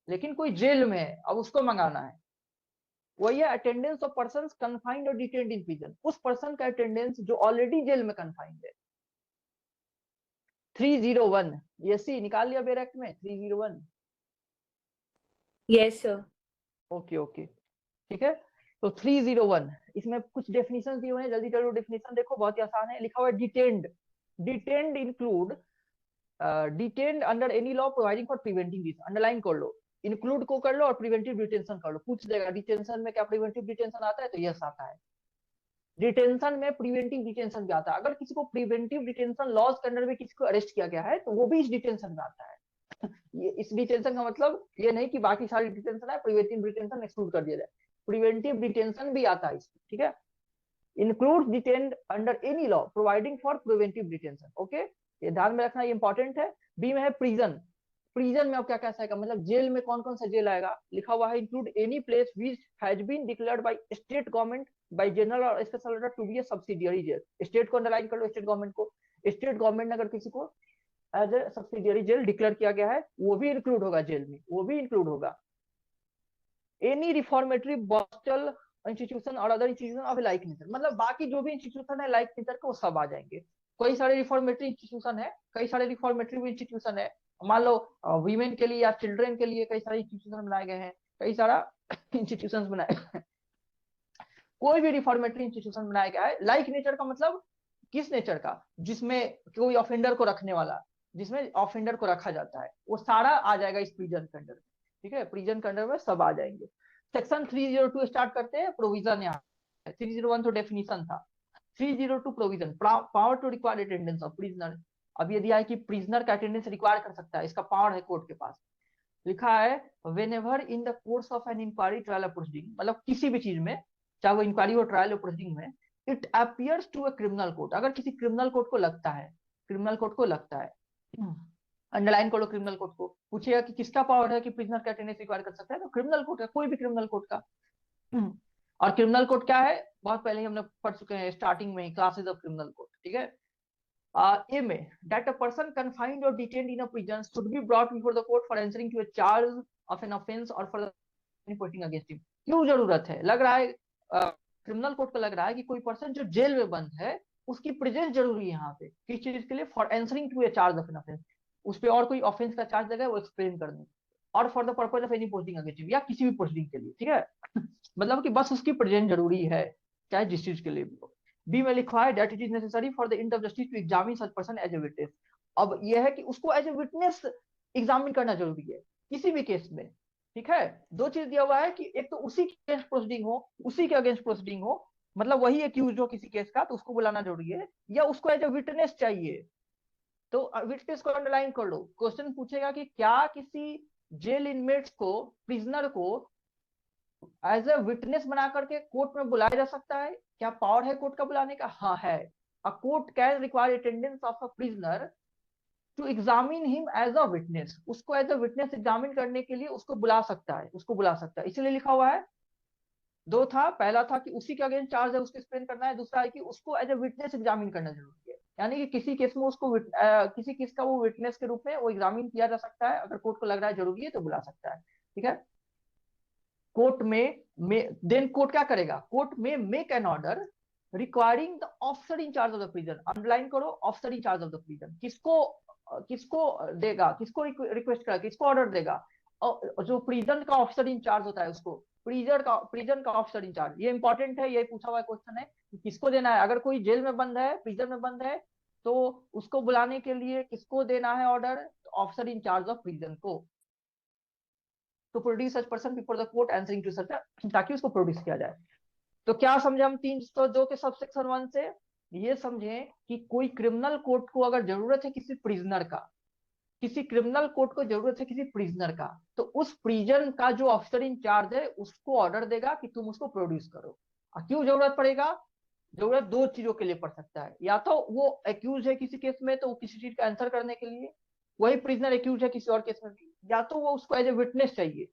लेकिन कोई जेल में है, अब उसको मंगाना है। वही है अटेंडेंस ऑफ पर्सन कन्फाइंड और डिटेन्ड इन प्रिजन, उस पर्सन का अटेंडेंस जो ऑलरेडी जेल में कन्फाइंड है। 301 ये सी निकाल लिया बेर एक्ट में 301। Yes sir. ओके ओके, ठीक है। तो 301 इसमें कुछ डेफिनेशन दिए हुए हैं, जल्दी चलो डेफिनेशन देखो, बहुत ही आसान है। लिखा हुआ है detained. Detained include detained under any law providing for preventing this. Underline कर लो, इंक्लूड को कर लो और प्रिवेंटिव डिटेंशन कर लो। पूछ देगा डिटेंशन में क्या प्रिवेंटिव डिटेंशन आता है, तो यस आता है। डिटेंशन में प्रिवेंटिव डिटेंशन भी आता है। अगर किसी को प्रिवेंटिव डिटेंशन लॉज के अंडर में किसी को अरेस्ट किया गया है तो वो भी इस डिटेंशन में आता है। ये इस डिटेंशन का मतलब ये नहीं कि बाकी सारी डिटेंशन है प्रिवेंटिव डिटेंशन एक्सक्लूड कर दिया जाए, प्रिवेंटिव डिटेंशन भी आता है इसमें, ठीक है। Include detained under any law providing for preventive detention. Okay, ये ध्यान में रखना, ये इंपॉर्टेंट है। बी में है प्रिजन। प्रिजन में अब क्या कैसा है, मतलब जेल में कौन कौन सा जेल आएगा? लिखा हुआ है include any place which has been declared by state government by general और special order to be a subsidiary jail. State को अंडरलाइन कर लो, स्टेट गवर्नमेंट को। स्टेट गवर्नमेंट ने अगर किसी को as a subsidiary jail declare किया गया है वो भी इंक्लूड होगा जेल में, वो भी इंक्लूड होगा। एनी रिफॉर्मेटरी बॉस्टल इंस्टीट्यूशन और other institution of like nature, मतलब बाकी जो भी इंस्टीट्यूशन है लाइक नेचर के वो सब आ जाएंगे। कई सारे रिफॉर्मेटरी इंस्टीट्यूशन है, कई सारे रिफॉर्मेटरी इंस्टीट्यूशन है। मान लो वीमेन के लिए या चिल्ड्रन के लिए कई सारे इंस्टीट्यूशन बनाए गए हैं, कई सारा इंस्टीट्यूशन बनाए गए हैं। कोई भी रिफॉर्मेटरी इंस्टीट्यूशन बनाया गया है लाइक नेचर का मतलब किस नेचर का? जिसमें कोई ऑफेंडर को रखने वाला, जिसमें ऑफेंडर को रखा जाता है, वो सारा आ जाएगा इस प्रिजन के अंडर में, ठीक है। प्रिजन के अंडर में सब आ जाएंगे। सेक्शन 302 स्टार्ट करते हैं, प्रोविजन यहाँ 301 तो डेफिनेशन था। 302 provision, power to require attendance of prisoner. अब ये दिया है कि प्रिजनर का अटेंडेंस रिक्वायर कर सकता है, इसका पावर है कोर्ट के पास। लिखा है whenever in the course of an inquiry trial or proceeding, मतलब किसी भी चीज में, चाहे वो इंक्वायरी हो ट्रायल हो प्रोसीडिंग में, it appears to a criminal court, अगर किसी क्रिमिनल कोर्ट को लगता है, क्रिमिनल कोर्ट को लगता है, अंडरलाइन करो क्रिमिनल कोर्ट को। पूछेगा कि किसका पावर है कि प्रिजनर का अटेंडेंस रिक्वायर कर सकता है, तो क्रिमिनल कोर्ट का, कोई भी क्रिमिनल कोर्ट का। और क्रिमिनल कोर्ट क्या है बहुत पहले ही हमने पढ़ चुके हैं स्टार्टिंग में ही, क्लासेस ऑफ क्रिमिनल कोर्ट, ठीक है। A में that a person confined or detained in a prison should be brought before the court for answering to a charge of an offense or for reporting against him। क्यों जरूरत है? लग रहा है criminal court को लग रहा है कि कोई पर्सन जो जेल में बंद है उसकी प्रेजेंस जरूरी है यहाँ पे, किस चीज के लिए? For answering to a charge of an offence, उस पर और कोई ऑफेंस का चार्ज लगा है वो एक्सप्लेन करने, और for the purpose of any posting against him, या किसी भी पोस्टिंग के लिए, ठीक है। मतलब कि बस उसकी प्रेजेंस जरूरी है, चाहे जिस चीज के लिए भी हो। बी में लिखा है that it is necessary for the end of justice to examine such person as a witness. अब यह है कि उसको एज ए विटनेस एग्जामिन करना जरूरी है किसी भी केस में, ठीक है। दो चीज दिया हुआ है कि एक तो उसी के अगेंस्ट प्रोसीडिंग हो, उसी के अगेंस्ट प्रोसीडिंग हो, मतलब वही एक्यूज हो किसी केस का तो उसको बुलाना जरूरी है, या उसको एज ए विटनेस चाहिए। तो विटनेस को अंडरलाइन कर लो। क्वेश्चन पूछेगा कि क्या किसी जेल इनमेट्स को, प्रिजनर को एज ए विटनेस बना करके कोर्ट में बुलाया जा सकता है? क्या पावर है कोर्ट का बुलाने का? हाँ है। A court can require attendance of a prisoner to examine him as a witness, उसको एज अ विटनेस एग्जामिन करने के लिए उसको बुला सकता है, उसको बुला सकता है, इसलिए लिखा हुआ है। दो था, पहला था कि उसी के अगेंस्ट चार्ज है उसको एक्सप्लेन करना है, दूसरा है कि उसको एज ए विटनेस एग्जामिन करना जरूरी है, यानी कि किसी केस में उसको किसी केस का वो विटनेस के रूप में वो एग्जामिन किया जा सकता है, अगर कोर्ट को लग रहा है जरूरी है तो बुला सकता है। ठीक है, कोर्ट में देन कोर्ट क्या करेगा, court may make an order requiring the officer in charge of the prison, underline करो, officer in charge of the prison, किसको किसको देगा, किसको रिक्वेस्ट करेगा, किसको ऑर्डर देगा, जो प्रिजन का ऑफिसर इन चार्ज होता है उसको, प्रिजन का ऑफिसर इंचार्ज, ये इंपॉर्टेंट है, ये पूछा हुआ क्वेश्चन है कि किसको देना है, अगर कोई जेल में बंद है, प्रिजन में बंद है, तो उसको बुलाने के लिए किसको देना है order, officer in charge of prison को, तो produce such person before the court answering to such, ताकि उसको प्रोड्यूस किया जाए। तो क्या समझे हम 302 के सबसेक्शन 1 से, ये समझे कि कोई क्रिमिनल कोर्ट को अगर जरूरत है किसी प्रिजनर का, किसी क्रिमिनल कोर्ट को जरूरत है किसी प्रिजनर का, तो उस प्रिजन का जो ऑफिसर इंचार्ज है उसको ऑर्डर देगा कि तुम उसको प्रोड्यूस करो। क्यों जरूरत पड़ेगा, जरूरत दो चीजों के लिए पड़ सकता है, या तो वो एक्यूज है किसी केस में तो वो किसी चीज का आंसर करने के लिए, वही प्रिजनर एक्यूज है किसी और केस में भी, या तो वो उसको एज ए विटनेस चाहिए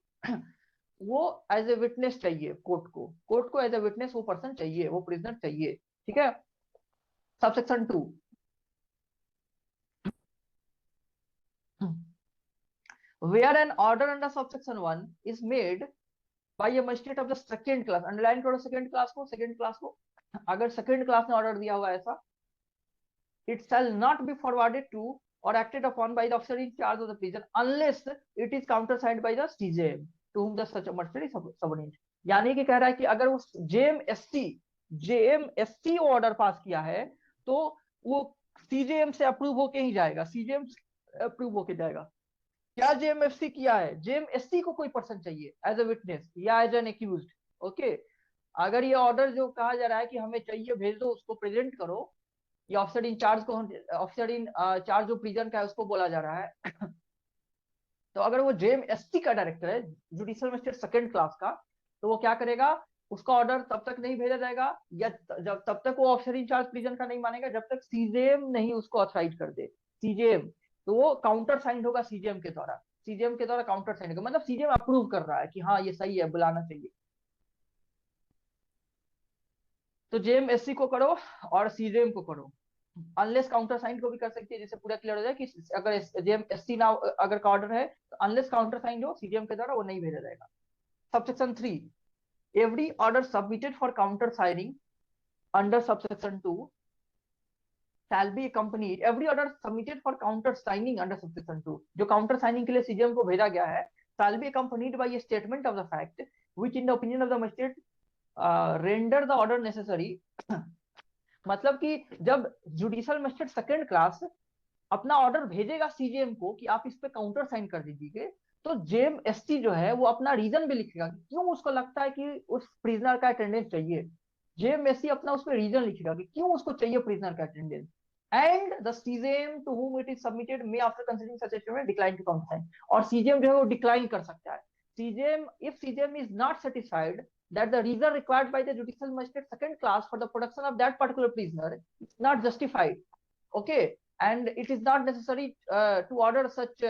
वो एज ए विटनेस चाहिए कोर्ट को एज ए विटनेस वो पर्सन चाहिए, वो प्रिजनर चाहिए। ठीक है, subsection 2, where an order under subsection 1 is made by a magistrate of the second class, underline करो सेकंड क्लास को, सेकंड क्लास को, अगर सेकंड क्लास ने ऑर्डर दिया हुआ है ऐसा, it shall not be forwarded to or acted upon by the officer in charge of the prison unless it is countersigned by the CJM to whom the such a magistrate is subordinate। यानी कि कह रहा है कि अगर वो जेएमएससी order pass किया है तो वो सीजेएम से अप्रूव होके ही जाएगा, सीजेएम अप्रूव होके जाएगा। क्या जेएमएफसी किया है, जेएमएससी को कोई पर्सन चाहिए एज ए विटनेस या एज एन एक्यूज्ड। ओके, अगर ये ऑर्डर जो कहा जा रहा है कि हमें चाहिए भेज दो, उसको प्रेजेंट करो, ये ऑफिसर इन चार्ज को, ऑफिसर इन चार्ज जो प्रिजन का है उसको बोला जा रहा है तो अगर वो जेएमएससी का डायरेक्टर है, जुडिशियल मजिस्ट्रेट सेकंड क्लास का, तो वो क्या करेगा, उसका ऑर्डर तब तक नहीं भेजा जाएगा या जब तब तक वो ऑफिसर इन चार्ज प्रिजन का नहीं मानेगा जब तक सीजेएम नहीं उसको ऑथराइज कर दे। सीजेएम, तो वो काउंटर साइन होगा सीजेएम के द्वारा, सीजेएम के द्वारा काउंटर साइन होगा, मतलब सीजेएम अप्रूव कर रहा है कि हाँ ये सही है, बुलाना चाहिए। तो जेएमएससी को करो और सीजेएम को करो, अनलेस काउंटर साइन को भी कर सकती है, जिससे पूरा क्लियर हो जाए कि अगर जेएमएससी ना अगर का ऑर्डर है तो अनलेस काउंटर साइन हो सीजेएम के द्वारा वो नहीं भेजा जाएगा। Subsection 3, every order submitted for counter signing under subsection 2 shall be accompanied, every order submitted for counter signing under subsection 2 जो counter signing के लिए सीजीएम को भेजा गया है, shall be accompanied by a statement of the fact which in the opinion of the magistrate render the order necessary मतलब कि जब जुडिशियल मजिस्ट्रेट सेकंड क्लास अपना ऑर्डर भेजेगा सीजेएम को कि आप इस पे काउंटर साइन कर दीजिए, तो जेएमएससी जो है वो अपना रीजन भी लिखेगा कि क्यों उसको लगता है कि उस प्रिजनर का अटेंडेंस चाहिए, जेएमएससी अपना उस पर रीजन लिखेगा कि क्यों उसको चाहिए प्रिजनर का attendance, and the CJM to whom it is submitted may after considering such statement decline to countersign, और सीजेएम जो है वो डिक्लाइन कर सकता है। CJM, if CJM is not satisfied that the reason required by the judicial magistrate second class for the production of that particular prisoner is not justified, okay, and it is not necessary to order such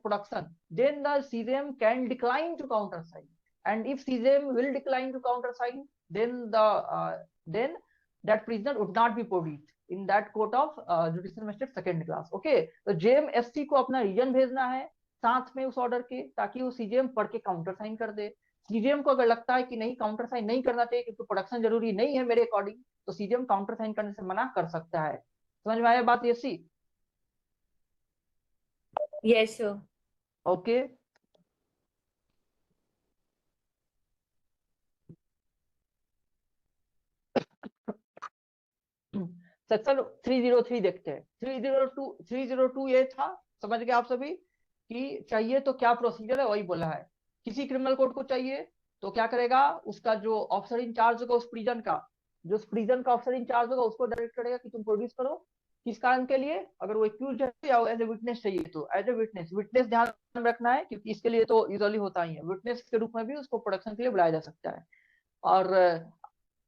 production, then the CJM can decline to countersign, and if CJM will decline to countersign, then then that prisoner would not be produced in that court of judicial magistrate second class। okay, तो JMSC को अपना reason भेजना है साथ में उस order के, ताकि वो सीजेएम पढ़ के काउंटर साइन कर दे। सीजेएम को अगर लगता है कि नहीं काउंटर साइन नहीं करना चाहिए क्योंकि प्रोडक्शन जरूरी नहीं है मेरे अकॉर्डिंग, तो सीजेएम काउंटर साइन करने से मना कर सकता है। समझ में आया बात Yasi? Yes sir. Okay, section 303 देखते हैं। 302 ये था, समझ गए आप सभी कि चाहिए तो क्या प्रोसीजर है, वही बोला है। किसी क्रिमिनल कोर्ट को चाहिए तो क्या करेगा, उसका जो ऑफिसर इंचार्ज होगा उस प्रिजन का, जो उस प्रिजन का ऑफिसर इंचार्ज होगा उसको डायरेक्ट करेगा कि तुम प्रोड्यूस करो, किस कारण के लिए, अगर वो एक्यूज है या एज ए विटनेस चाहिए तो एज ए विटनेस, विटनेस ध्यान रखना है क्योंकि इसके लिए तो यूजुअली होता ही है, विटनेस के रूप में भी उसको प्रोडक्शन के लिए बुलाया जा सकता है। और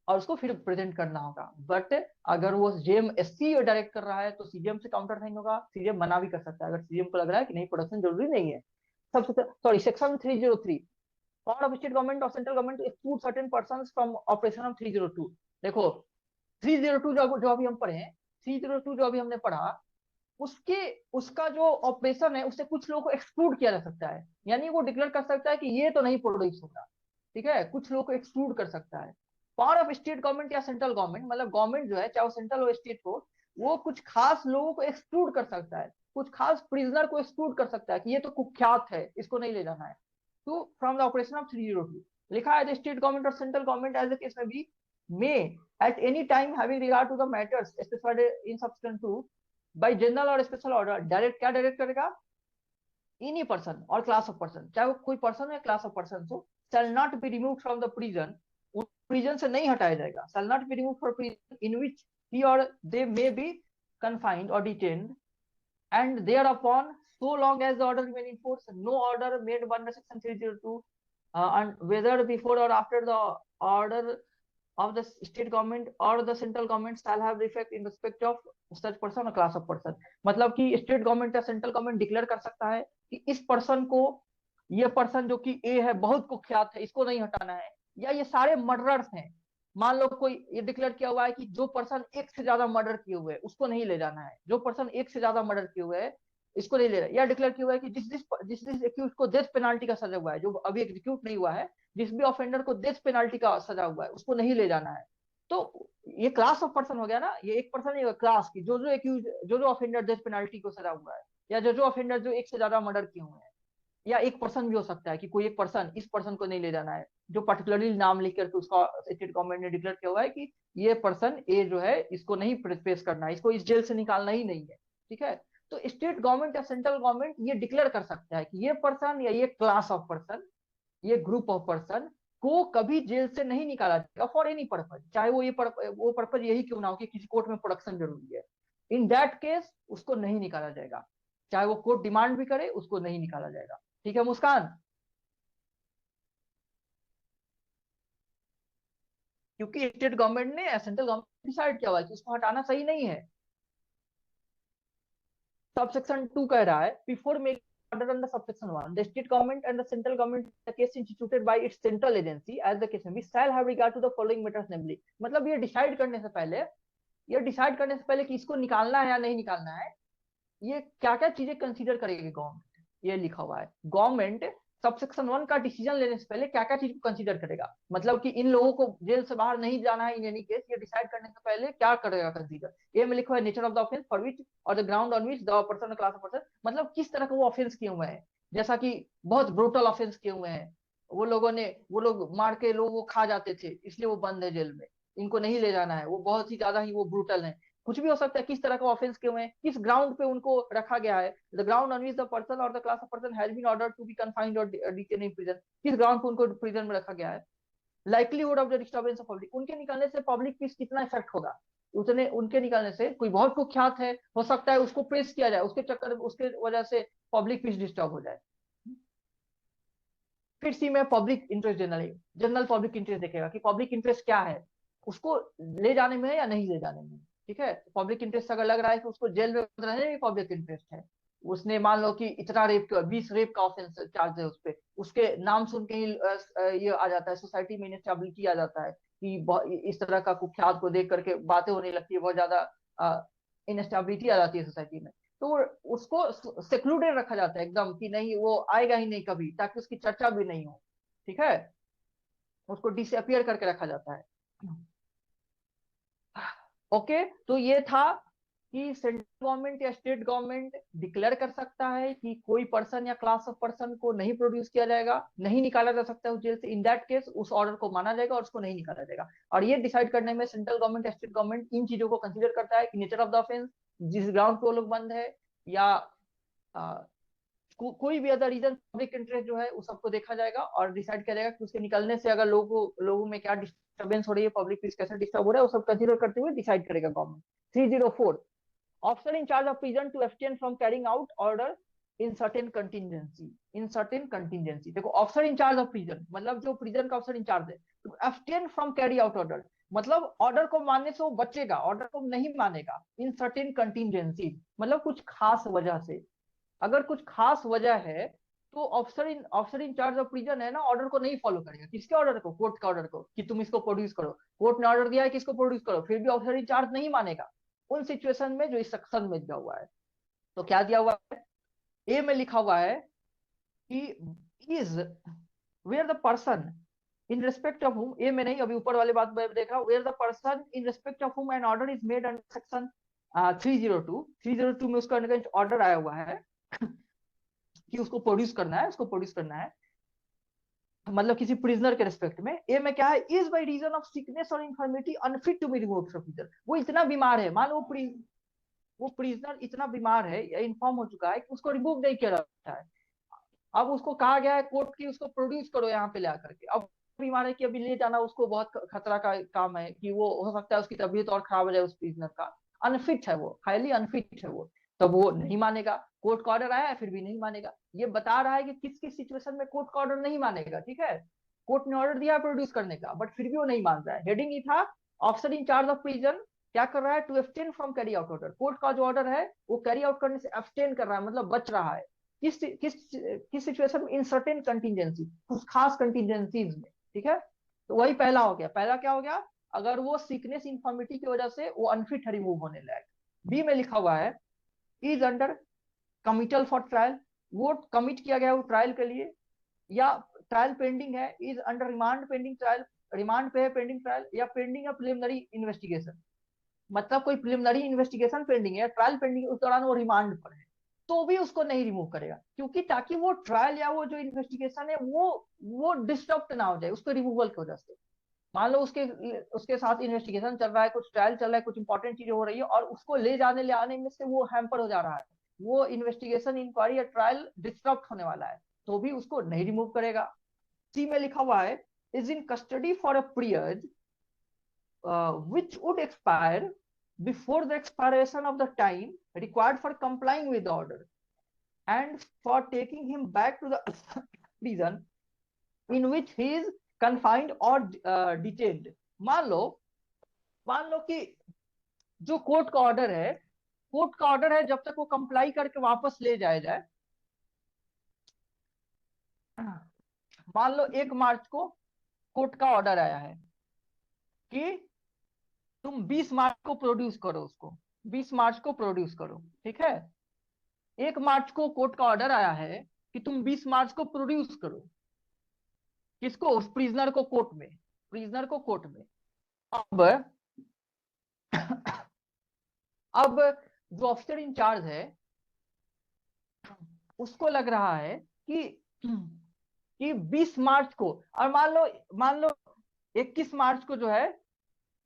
और उसको फिर प्रेजेंट करना होगा। बट अगर वो जेएमएससी डायरेक्ट कर रहा है तो सीजीएम से काउंटर नहीं होगा, सीजीएम मना भी कर सकता है अगर सीजीएम को लग रहा है कि नहीं प्रोडक्शन जरूरी नहीं है। सबसे sorry, section 303, power of state government और central government to exclude certain persons from operation of 302। देखो 302 जो अभी हम पढ़े हैं, 302 जो अभी हमने पढ़ा, उसके उसका जो ऑपरेशन है उससे कुछ लोगों को एक्सक्लूड किया जा सकता है, यानी वो डिक्लेयर कर सकता है कि ये तो नहीं प्रोड्यूस होगा, ठीक है, कुछ लोगों को एक्सक्लूड कर सकता है। पावर ऑफ स्टेट गवर्नमेंट या सेंट्रल गवर्नमेंट, मतलब गवर्नमेंट जो है चाहे वो सेंट्रल हो स्टेट हो, वो कुछ खास लोगों को एक्सक्लूड कर सकता है, कुछ खास प्रिजनर को एक्सक्लूड कर सकता है कि ये तो कुख्यात है, इसको नहीं ले जाना है। तो फ्रॉम द ऑपरेशन ऑफ 302 लिखा है, द स्टेट गवर्नमेंट और central government as the case may be may at any time having regard to the matters specified in subsection 2 by general और स्पेशल ऑर्डर, डायरेक्ट क्या direct करेगा, any person और class of person, चाहे वो कोई person या class of person हो, shall not be removed from the prison, उन प्रिजन से नहीं हटाया जाएगा, shall not be removed from prison in which he or they may be confined or detained and thereupon so long as the order remain in force, no order made under section 302 and whether before or after the order of the state government or the central government shall have effect in respect of such person or class of person। मतलब कि state government या central government declare कर सकता है कि इस person को, ये पर्सन जो कि ए है, बहुत कुख्यात है, इसको नहीं हटाना है, या ये सारे मर्डरर्स हैं। मान लो कोई ये डिक्लेयर किया हुआ है कि जो पर्सन एक से ज्यादा मर्डर किए हुए हैं उसको नहीं ले जाना है, जो पर्सन एक से ज्यादा मर्डर किए हुए है इसको नहीं ले रहा, या डिक्लेयर किया हुआ है कि जिस एक्यूज को डेथ पेनाल्टी का सजा हुआ है, जो अभी एग्जीक्यूट नहीं हुआ है, जिस भी ऑफेंडर को डेथ पेनाल्टी का सजा हुआ है उसको नहीं ले जाना है। तो ये क्लास ऑफ पर्सन हो गया ना, ये एक पर्सन नहीं, क्लास की जो एक्यूज, जो ऑफेंडर डेथ पेनाल्टी को सजा हुआ है, या जो ऑफेंडर जो एक से ज्यादा मर्डर किए हुए हैं, या एक पर्सन भी हो सकता है कि कोई एक पर्सन, इस पर्सन को नहीं ले जाना है, जो पर्टिकुलरली नाम लिख करके उसका स्टेट गवर्नमेंट ने डिक्लेयर किया हुआ है कि ये पर्सन ए जो है इसको नहीं पेश करना है, इसको इस जेल से निकालना ही नहीं है, ठीक है। तो स्टेट गवर्नमेंट या सेंट्रल गवर्नमेंट ये डिक्लेयर कर सकता है कि ये पर्सन या ये क्लास ऑफ पर्सन, ये ग्रुप ऑफ पर्सन को कभी जेल से नहीं निकाला जाएगा फॉर एनी पर्पज, चाहे वो वो पर्पज यही क्यों ना हो कि किसी कोर्ट में प्रोडक्शन जरूरी है, इन दैट केस उसको नहीं निकाला जाएगा, चाहे वो कोर्ट डिमांड भी करे उसको नहीं निकाला जाएगा। ठीक है मुस्कान, क्योंकि स्टेट गवर्नमेंट ने, सेंट्रल गवर्नमेंट डिसाइड किया हुआ है कि उसको हटाना सही नहीं है। सबसेक्शन 2 कह रहा है before make order under subsection 1 the state government and the central government the case instituted by its central agency as the case may be shall have regard to the following matters namely, मतलब ये decide करने से पहले, ये decide करने से पहले कि इसको निकालना है या नहीं निकालना है, ये क्या क्या चीजें कंसीडर करेगी गवर्नमेंट, ये लिखा हुआ है। गवर्नमेंट सबसेक्शन 1 का डिसीजन लेने से पहले क्या क्या चीज को कंसीडर करेगा, मतलब कि इन लोगों को जेल से बाहर नहीं जाना है इन एनी केस, ये डिसाइड करने से पहले क्या करेगा कंसीडर। ये में लिखा है nature of the offence for which और the ground on which the person class of person, मतलब किस तरह का वो ऑफेंस किए हुए हैं, जैसा कि बहुत ब्रूटल ऑफेंस किए हुए हैं, वो लोग मार के लोगों को खा जाते थे इसलिए वो बंद है जेल में, इनको नहीं ले जाना है, वो बहुत ही ज्यादा ही वो ब्रूटल है, कुछ भी हो सकता है, किस तरह का ऑफेंस किए हुए हैं, किस ग्राउंड पे उनको रखा गया है, the ground on which the person और the class of person has been ordered to be confined और डिटेन इन प्रिजन, किस ग्राउंड पे उनको प्रिजन में रखा गया है, likelihood of the disturbance of public, उनके निकलने से पब्लिक पीस कितना इफेक्ट होगा, उतने उनके निकलने से कोई बहुत कुख्यात है, हो सकता है उसको प्रेस किया जाए, उसके चक्कर उसके वजह से पब्लिक पीस डिस्टर्ब हो जाए। फिर सी में public interest, general public interest देखेगा कि पब्लिक इंटरेस्ट क्या है, उसको ले जाने में या नहीं ले जाने में, ठीक है। पब्लिक इंटरेस्ट अगर लग रहा है कि उसको जेल में रहने में पब्लिक इंटरेस्ट है, उसने मान लो कि इतना रेप का 20 रेप का ऑफेंस चार्ज है उस पर, उसके नाम सुन के ही ये आ जाता है, सोसाइटी में इनस्टेबिलिटी आ जाता है कि इस तरह का कुख्यात को देख करके बातें होने लगती है, बहुत ज्यादा इनस्टेबिलिटी आ जाती है सोसाइटी में, तो उसको सेक्लूडेड रखा जाता है एकदम कि नहीं वो आएगा ही नहीं कभी, ताकि उसकी चर्चा भी नहीं हो, ठीक है, उसको डिसअपियर करके रखा जाता है। ओके तो ये था कि सेंट्रल गवर्नमेंट या स्टेट गवर्नमेंट डिक्लेयर कर सकता है कि कोई पर्सन या क्लास ऑफ पर्सन को नहीं प्रोड्यूस किया जाएगा, नहीं निकाला जा सकता है जेल से, इन दैट केस उस ऑर्डर को माना जाएगा और उसको नहीं निकाला जाएगा। और ये डिसाइड करने में सेंट्रल गवर्नमेंट या स्टेट गवर्नमेंट इन चीजों को कंसीडर करता है कि नेचर ऑफ द ऑफेंस, जिस ग्राउंड पे वो लोग बंद है, या कोई भी अदर रीजन, पब्लिक इंटरेस्ट जो है उस सबको देखा जाएगा और डिसाइड किया जाएगा कि उसके निकलने से अगर लोगों में क्या डिस्टर्बेंस हो रही है, पब्लिक पीस कैसे डिस्टर्ब हो रहा है, वो सब कंसीडर करते हुए डिसाइड करेगा government. 304 officer in charge of prison to abstain from carrying out order in certain contingency, in certain contingency. देखो officer in charge of prison मतलब जो प्रिजन का ऑफिसर इन चार्ज है, to abstain from carry out order, मतलब order को मानने से वो बचेगा, ऑर्डर को नहीं मानेगा इन सर्टेन कंटिजेंसी, मतलब कुछ खास वजह से। अगर कुछ खास वजह है तो officer in charge of prison है ना, ऑर्डर को नहीं फॉलो करेगा। किसके ऑर्डर को? कोर्ट का ऑर्डर को, कि तुम इसको प्रोड्यूस करो। कोर्ट ने ऑर्डर दिया है कि इसको प्रोड्यूस करो, फिर भी ऑफिसर इन चार्ज नहीं मानेगा उन सिचुएशन में जो इस सेक्शन में दिया हुआ है। तो क्या दिया हुआ है? ए में लिखा हुआ है कि is where the person in respect of whom, A में नहीं, अभी ऊपर वाले बात में देखा, where the person in respect of whom an order is made under section 302 में उसका ऑर्डर आया हुआ है कि उसको प्रोड्यूस करना है, उसको प्रोड्यूस करना है, मतलब किसी प्रिजनर के रिस्पेक्ट में। ए में क्या है? Is by reason of sickness और infirmity unfit to be removed from prison. वो इतना बीमार है, मान लो वो प्रिजनर इतना बीमार है या इन्फॉर्म हो चुका है कि उसको रिमूव नहीं किया जाता है। अब उसको कहा गया है कोर्ट की उसको प्रोड्यूस करो यहाँ पे ला करके। अब बीमार है कि अभी ले जाना उसको बहुत खतरा का काम है, कि वो हो सकता है उसकी तबीयत और खराब हो जाए उस प्रिजनर का, अनफिट है वो, हाईली अनफिट है वो, तब वो नहीं मानेगा। कोर्ट का ऑर्डर आया है फिर भी नहीं मानेगा। ये बता रहा है कि किस किस सिचुएशन में कोर्ट का ऑर्डर नहीं मानेगा। ठीक है, कोर्ट ने ऑर्डर दिया प्रोड्यूस करने का, बट फिर भी वो नहीं मान रहा है। हेडिंग ही था, officer in charge of prison क्या कर रहा है? To abstain from carry out order. Court का जो ऑर्डर है वो कैरी आउट करने से एब्सटेन कर रहा है, मतलब बच रहा है। किस किस किस सिचुएशन में? इन सर्टेन कंटिजेंसी, कुछ खास कंटिजेंसीज में। ठीक है, तो वही पहला हो गया। पहला क्या हो गया? अगर वो सिकनेस इन्फॉर्मिटी की वजह से वो अनफिट है, रिमूव होने लायक। बी में लिखा हुआ है is under committal for trial, वो कमिट किया गया वो ट्रायल के लिए, या ट्रायल पेंडिंग है, is under remand pending trial, remand पे है पेंडिंग ट्रायल, या पेंडिंग है प्रिलिमिनरी इन्वेस्टिगेशन, मतलब कोई प्रिलिमिनरी इन्वेस्टिगेशन पेंडिंग है, ट्रायल पेंडिंग है, उस दौरान वो रिमांड पर है, तो भी उसको नहीं रिमूव करेगा। क्योंकि ताकि वो ट्रायल या वो जो इन्वेस्टिगेशन है वो डिस्टर्ब ना हो जाए उसको रिमूवल की वजह से। मान लो उसके उसके साथ इन्वेस्टिगेशन चल रहा है, कुछ ट्रायल चल रहा है, कुछ इंपॉर्टेंट चीजें हो रही है, और उसको ले जाने ले आने में से वो हैम्पर हो जा रहा है, वो इन्वेस्टिगेशन इंक्वायरी या ट्रायल डिस्टर्ब होने वाला है, तो भी उसको नहीं रिमूव करेगा। सी में लिखा हुआ है is in custody for a period which would expire before the expiration of the time required for complying with the order and for taking him back to the prison in which he is confined or detained। मान लो कि जो court का order है, court का order है जब तक वो कंप्लाई करके वापस ले जाया जाए। मान लो 1 मार्च को कोर्ट का ऑर्डर आया है कि तुम 20 मार्च को प्रोड्यूस करो उसको, 20 मार्च को प्रोड्यूस करो। ठीक है, 1 मार्च को कोर्ट का ऑर्डर आया है कि तुम 20 मार्च को प्रोड्यूस करो। किसको? उस प्रिजनर को कोर्ट में, प्रिजनर को कोर्ट में। अब जो ऑफिसर इंचार्ज है उसको लग रहा है कि 20 मार्च को, और मान लो 21 मार्च को जो है,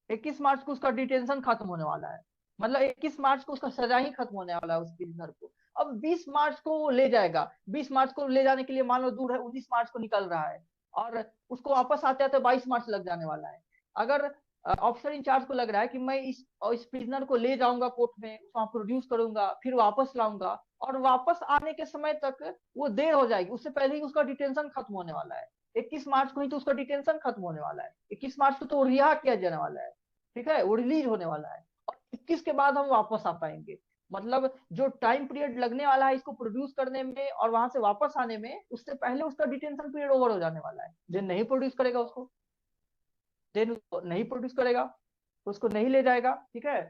21 मार्च को उसका डिटेंशन खत्म होने वाला है, मतलब 21 मार्च को उसका सजा ही खत्म होने वाला है उस प्रिजनर को। अब 20 मार्च को वो ले जाएगा, 20 मार्च को ले जाने के लिए मान लो दूर है, 19 मार्च को निकल रहा है, और उसको वापस आते आते 22 मार्च लग जाने वाला है। अगर ऑफिसर इंचार्ज को लग रहा है कि मैं इस प्रिजनर को ले जाऊंगा कोर्ट में, वहां प्रोड्यूस करूंगा, फिर वापस लाऊंगा, और वापस आने के समय तक वो देर हो जाएगी, उससे पहले ही उसका डिटेंशन खत्म होने वाला है। 21 मार्च को ही तो उसका डिटेंशन खत्म होने वाला है, 21 मार्च को तो रिहा किया जाने वाला है। ठीक है, वो रिलीज होने वाला है, और 21 के बाद हम वापस आ पाएंगे। मतलब जो टाइम पीरियड लगने वाला है इसको प्रोड्यूस करने में और वहां से वापस आने में, उससे पहले उसका डिटेंशन पीरियड ओवर हो जाने वाला है। जो नहीं प्रोड्यूस करेगा उसको, देन उसको नहीं प्रोड्यूस करेगा, उसको नहीं ले जाएगा। ठीक है,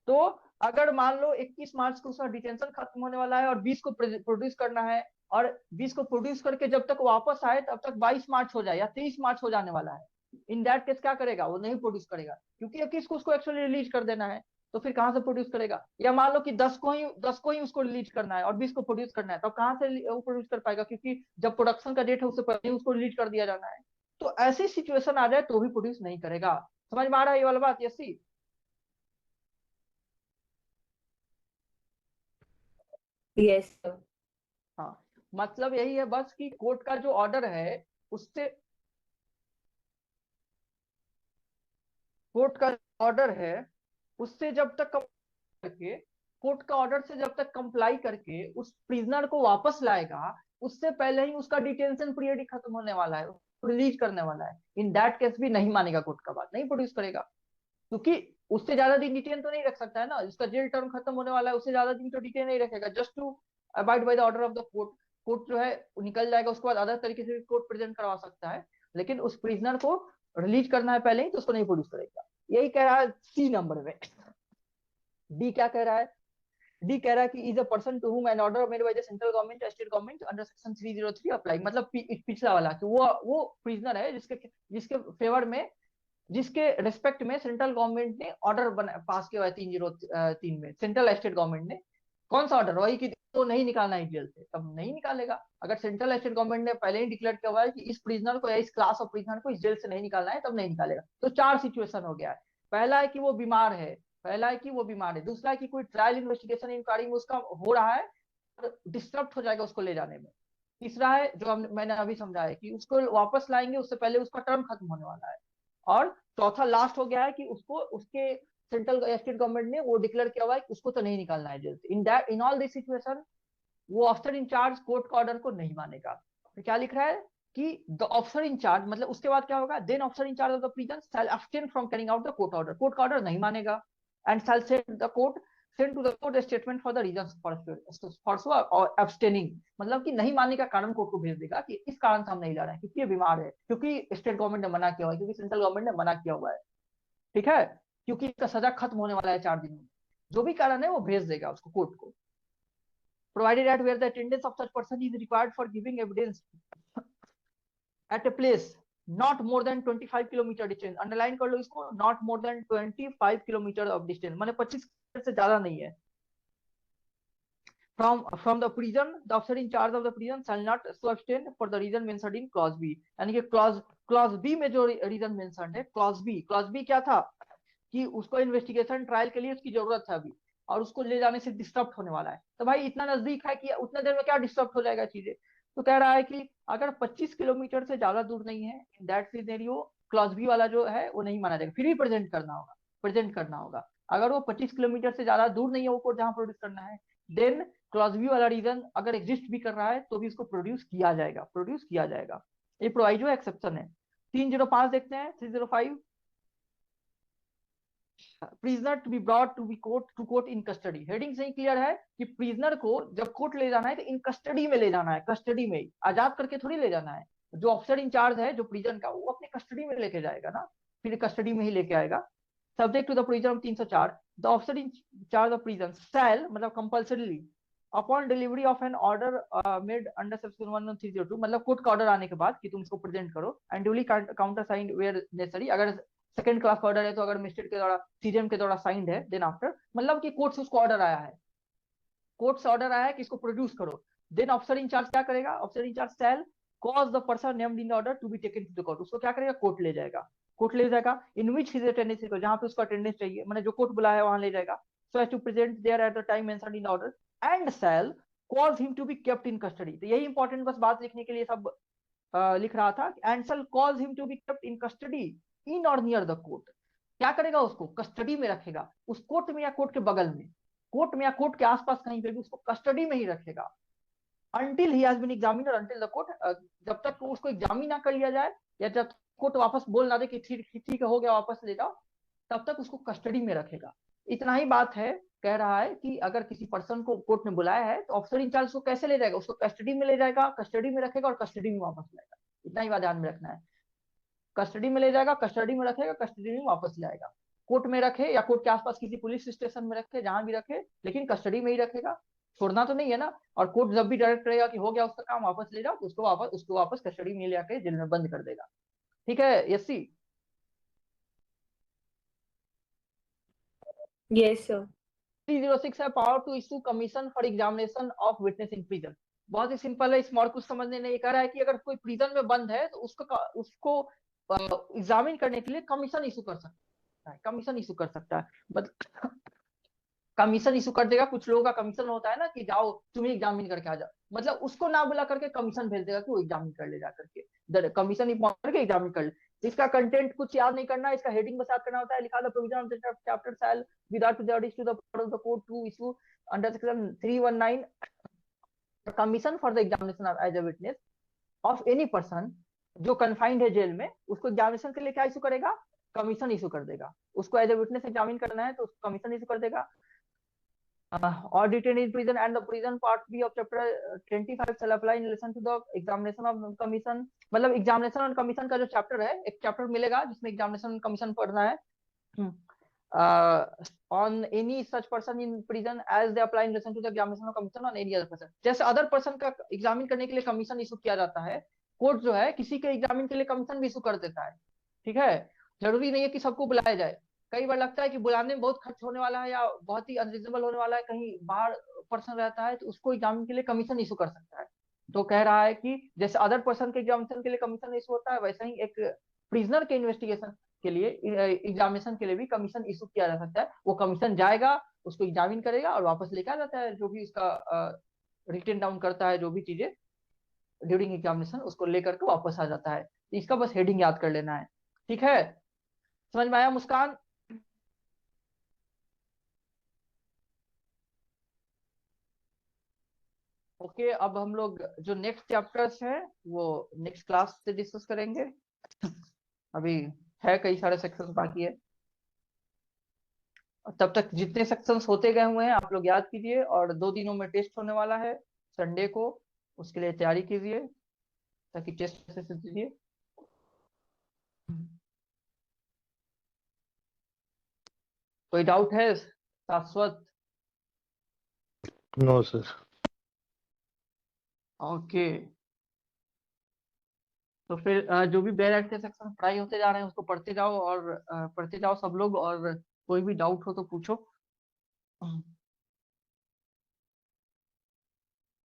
तो अगर मान लो 21 मार्च को उसका डिटेंशन खत्म होने वाला है और 20 को प्रोड्यूस करना है, और 20 को प्रोड्यूस करके जब तक वापस आए तब तक 22 मार्च हो जाए या 23 मार्च हो जाने वाला है, इन दैट केस क्या करेगा? वो नहीं प्रोड्यूस करेगा, क्योंकि 21 को उसको एक्चुअली रिलीज कर देना है, तो फिर कहां से प्रोड्यूस करेगा? या मान लो कि 10 को ही उसको रिलीज करना है और 20 को प्रोड्यूस करना है, तो कहां से वो प्रोड्यूस कर पाएगा? क्योंकि जब प्रोडक्शन का डेट है उससे पहले उसको रिलीज कर दिया जाना है। तो ऐसी सिचुएशन आ जाए तो भी प्रोड्यूस नहीं करेगा। समझ में आ रहा है ये वाला बात? यसी यस सर। हाँ, मतलब यही है बस कि कोर्ट का जो ऑर्डर है उससे, कोर्ट का ऑर्डर है उससे जब तक करके, कोर्ट का ऑर्डर से जब तक कंप्लाई करके उस प्रिजनर को वापस लाएगा, उससे पहले ही उसका डिटेंशन पीरियड ही खत्म होने वाला है, रिलीज करने वाला है, इन दैट केस भी नहीं मानेगा कोर्ट का बात, नहीं प्रोड्यूस करेगा, क्योंकि उससे ज्यादा दिन डिटेन तो नहीं रख सकता है ना, उसका जेल टर्म खत्म होने वाला है, उससे ज्यादा दिन तो डिटेन नहीं रखेगा, just to abide by the order of the court. Court जो है वो निकल जाएगा, उसके बाद अदर तरीके से कोर्ट प्रेजेंट करवा सकता है, लेकिन उस प्रिजनर को रिलीज करना है पहले ही, तो उसको नहीं प्रोड्यूस करेगा। यही कह रहा है सी नंबर में। डी क्या कह रहा है? डी कह रहा है कि is a person to whom an order made by the central government state government under section 303 apply, मतलब पिछला वाला कि वो प्रिजनर है जिसके जिसके फेवर में, जिसके रेस्पेक्ट में सेंट्रल गवर्नमेंट ने ऑर्डर पास किया हुआ है 303 में, सेंट्रल स्टेट गवर्नमेंट ने। कौन सा ऑर्डर? वही कि तो नहीं निकालना है जेल से, तब नहीं निकालेगा। अगर सेंट्रल स्टेट गवर्नमेंट ने पहले ही डिक्लेयर किया हुआ है कि इस प्रिजनर को या इस क्लास ऑफ प्रिजनर को इस जेल से नहीं निकालना है, तब नहीं निकालेगा। तो चार सिचुएशन हो गया है। पहला है कि वो बीमार है, पहला है कि वो बीमार है, दूसरा है कि कोई ट्रायल इन्वेस्टिगेशन इंक्वायरी में उसका हो रहा है, डिस्टर्ब हो जाएगा उसको ले जाने में, तीसरा है जो मैंने अभी समझा है कि उसको वापस लाएंगे उससे पहले उसका टर्म खत्म होने वाला है, और चौथा लास्ट हो गया है कि उसको उसके सेंट्रल स्टेट गवर्नमेंट ने वो डिक्लेयर किया हुआ है कि उसको तो नहीं निकालना है जेल से। In that in all this situation वो ऑफिसर इंचार्ज कोर्ट का ऑर्डर को नहीं मानेगा। तो क्या लिख रहा है कि द ऑफिसर इंचार्ज, मतलब उसके बाद क्या होगा, then officer in charge of the prison shall abstain from carrying out the court order, court का ऑर्डर नहीं मानेगा, and shall send to the court statement for the reasons for so abstaining, मतलब कि नहीं मानने का कारण कोर्ट को भेज देगा कि इस कारण से हम नहीं ला रहे हैं, क्योंकि ये बीमार है, क्योंकि स्टेट गवर्नमेंट ने मना किया हुआ है, क्योंकि सेंट्रल गवर्नमेंट ने मना किया हुआ है, ठीक है, क्योंकि इसका सजा खत्म होने वाला है 4 दिन में, जो भी कारण है वो भेज देगा उसको कोर्ट को। Provided at where the attendance of such person is required for giving evidence at a place not more than 25 kilometer distance, underline कर लो इसको, not more than 25 kilometer of distance, माने 25 किलोमीटर से ज्यादा नहीं है, from the prison, the officer in charge of the prison shall not so abstain for the reason mentioned in clause B, यानी कि clause B में जो reason mentioned है, clause B क्या था कि उसको इन्वेस्टिगेशन ट्रायल के लिए उसकी जरूरत है अभी, और उसको ले जाने से डिस्टर्ब होने वाला है, तो भाई इतना नजदीक है कि उतना देर में क्या डिस्टर्ब हो जाएगा चीजें। तो कह रहा है कि अगर 25 किलोमीटर से ज्यादा दूर नहीं है, in that scenario clause B वाला जो है वो नहीं माना जाएगा, फिर भी प्रेजेंट करना होगा। अगर वो 25 किलोमीटर से ज्यादा दूर नहीं है वो कोर्ट जहां प्रोड्यूस करना है, देन क्लॉज बी वाला रीजन अगर एग्जिस्ट भी कर रहा है तो भी इसको प्रोड्यूस किया जाएगा। ये प्रोवाइजो एक्सेप्शन है। 305 देखते हैं, 305 prisoner to be brought to be court in custody, heading से ही क्लियर है कि प्रिजनर को जब कोर्ट ले जाना है तो इन कस्टडी में ले जाना है, कस्टडी में, आजाद करके थोड़ी ले जाना है। जो ऑफिसर इंचार्ज है जो प्रिजन का, वो अपने कस्टडी में लेके जाएगा ना, फिर कस्टडी में ही लेके आएगा। Subject to the provision of 304, the officer in charge of prison shall, मतलब compulsorily, upon delivery of an order made under section 1302, मतलब कोर्ट का ऑर्डर आने के बाद कि तुम इसको प्रेजेंट करो, and duly countersigned where necessary, अगर सेकंड क्लास का ऑर्डर है तो अगर मजिस्ट्रेट के द्वारा सीजेएम के द्वारा साइंड है, देन आफ्टर, मतलब कि कोर्ट से उसको ऑर्डर आया है, कोर्ट से ऑर्डर आया है कि इसको प्रोड्यूस करो, देन ऑफिसर इंचार्ज क्या करेगा, officer incharge shall cause the person named in the order to be taken to the court, उसको क्या करेगा, कोर्ट ले जाएगा, इन विच हिज अटेंडेंस, जहां पे उसका अटेंडेंस चाहिए, मैंने जो कोर्ट बुलाया है वहां ले जाएगा, so as to present there at the time mentioned in order, and shall cause him to be kept in custody. तो यही इंपॉर्टेंट बस बात लिखने के लिए सब लिख रहा था, and shall cause him to be kept in custody in or near the court, क्या करेगा, उसको कस्टडी में रखेगा, उस कोर्ट में या कोर्ट के बगल में, कोर्ट में या कोर्ट के आसपास कहीं पे भी उसको कस्टडी में ही रखेगा, until he has been examined और अंटिल द कोर्ट, जब तक उसको एग्जामिन ना कर लिया जाए, या जब कोर्ट वापस बोल ना दे कि ठीक हो गया वापस ले जाओ, तब तक उसको कस्टडी में रखेगा। इतना ही बात है। कह रहा है कि अगर किसी पर्सन को कोर्ट ने बुलाया है तो ऑफिसर इंचार्ज उसको कैसे ले जाएगा, उसको कस्टडी में ले जाएगा, कस्टडी में रखेगा और कस्टडी में वापस लाएगा। इतना ही बात ध्यान में रखना है, कस्टडी में ले जाएगा, कस्टडी में रखेगा, कस्टडी में वापस लाएगा, कोर्ट में रखे या कोर्ट के आसपास किसी पुलिस स्टेशन में रखे, जहां भी रखे, लेकिन कस्टडी में ही रखेगा, छोड़ना तो नहीं है ना। और कोर्ट जब भी डायरेक्ट रहेगा कि हो गया उसका काम वापस ले जाओ, तो उसको वापस कस्टडी में ले आके जेल में बंद कर देगा। ठीक है यसी? Yes sir. 306 है power to issue commission for examination of witness in prison. बहुत ही सिंपल है, स्मॉल कुछ समझने नहीं, कह रहा है कि अगर कोई प्रिजन में बंद है तो उसको एग्जामिन करने के लिए कमीशन इशू कर सकता है, कमीशन इशू कर देगा। कुछ लोगों का कमीशन होता है ना कि जाओ तुम एग्जामिन करके आ जाओ, मतलब उसको ना बुला करके कमीशन भेज देगा कि वो एग्जामिन कर ले, जा करके कमीशन ही पहुंच करके एग्जामिन कर ले। इसका कंटेंट कुछ याद नहीं करना, इसका हेडिंग बस याद करना होता है। लिखा था provision of the chapter shall without prejudice to the part of the court to issue under section 319 commission for the examination as a witness of any person जो कन्फाइंड है जेल में, उसको एग्जामिनेशन के लिए क्या इशू करेगा? Commission issue कर देगा। उसको एज अ विटनेस एग्जामिन करना है तो उसको कमीशन इशू कर देगा। or detained in prison and the prison part B of chapter 25 shall apply in relation to the examination of commission। मतलब एग्जामिनेशन और कमीशन का जो चैप्टर है, एक चैप्टर मिलेगा जिसमें एग्जामिनेशन और कमीशन पढ़ना है। on any such person in prison as they apply in relation to the examination or commission on any other person। जैसे अदर पर्सन का एग्जामिन करने के लिए कमीशन इशू किया जाता है, कोर्ट जो है किसी के एग्जामिन के लिए कमीशन भी इशू कर देता है। ठीक है, जरूरी नहीं है कि सबको बुलाया जाए। कई बार लगता है कि बुलाने में बहुत खर्च होने वाला है या बहुत ही अनरीजनेबल होने वाला है, कहीं बाहर पर्सन रहता है तो उसको एग्जामिन के लिए कमीशन इशू कर सकता है। तो कह रहा है कि जैसे अदर पर्सन के एग्जामिनेशन के लिए कमीशन इशू होता है, वैसे ही एक प्रिजनर के इन्वेस्टिगेशन के लिए, एग्जामिनेशन के लिए भी कमीशन इशू किया जा सकता है। वो कमीशन जाएगा, उसको एग्जामिन करेगा और वापस लेकर आ जाता है, जो भी उसका रिटन डाउन करता है, जो भी चीजें ड्यूरिंग एग्जामिनेशन उसको लेकर के वापस आ जाता है। इसका बस हेडिंग याद कर लेना है। ठीक है, समझ में आया मुस्कान? ओके, अब हम लोग जो नेक्स्ट चैप्टर्स हैं वो नेक्स्ट क्लास से डिस्कस करेंगे। अभी है कई सारे सेक्शंस बाकी है, तब तक जितने सेक्शंस होते गए हुए हैं आप लोग याद कीजिए। और 2 दिनों में टेस्ट होने वाला है संडे को, उसके लिए तैयारी कीजिए ताकि टेस्ट अच्छे से दीजिए। कोई डाउट है शाश्वत? No sir. ओके, तो फिर जो भी बैक के सेक्शन पढ़ाई होते जा रहे हैं उसको पढ़ते जाओ, और पढ़ते जाओ सब लोग, और कोई भी डाउट हो तो पूछो।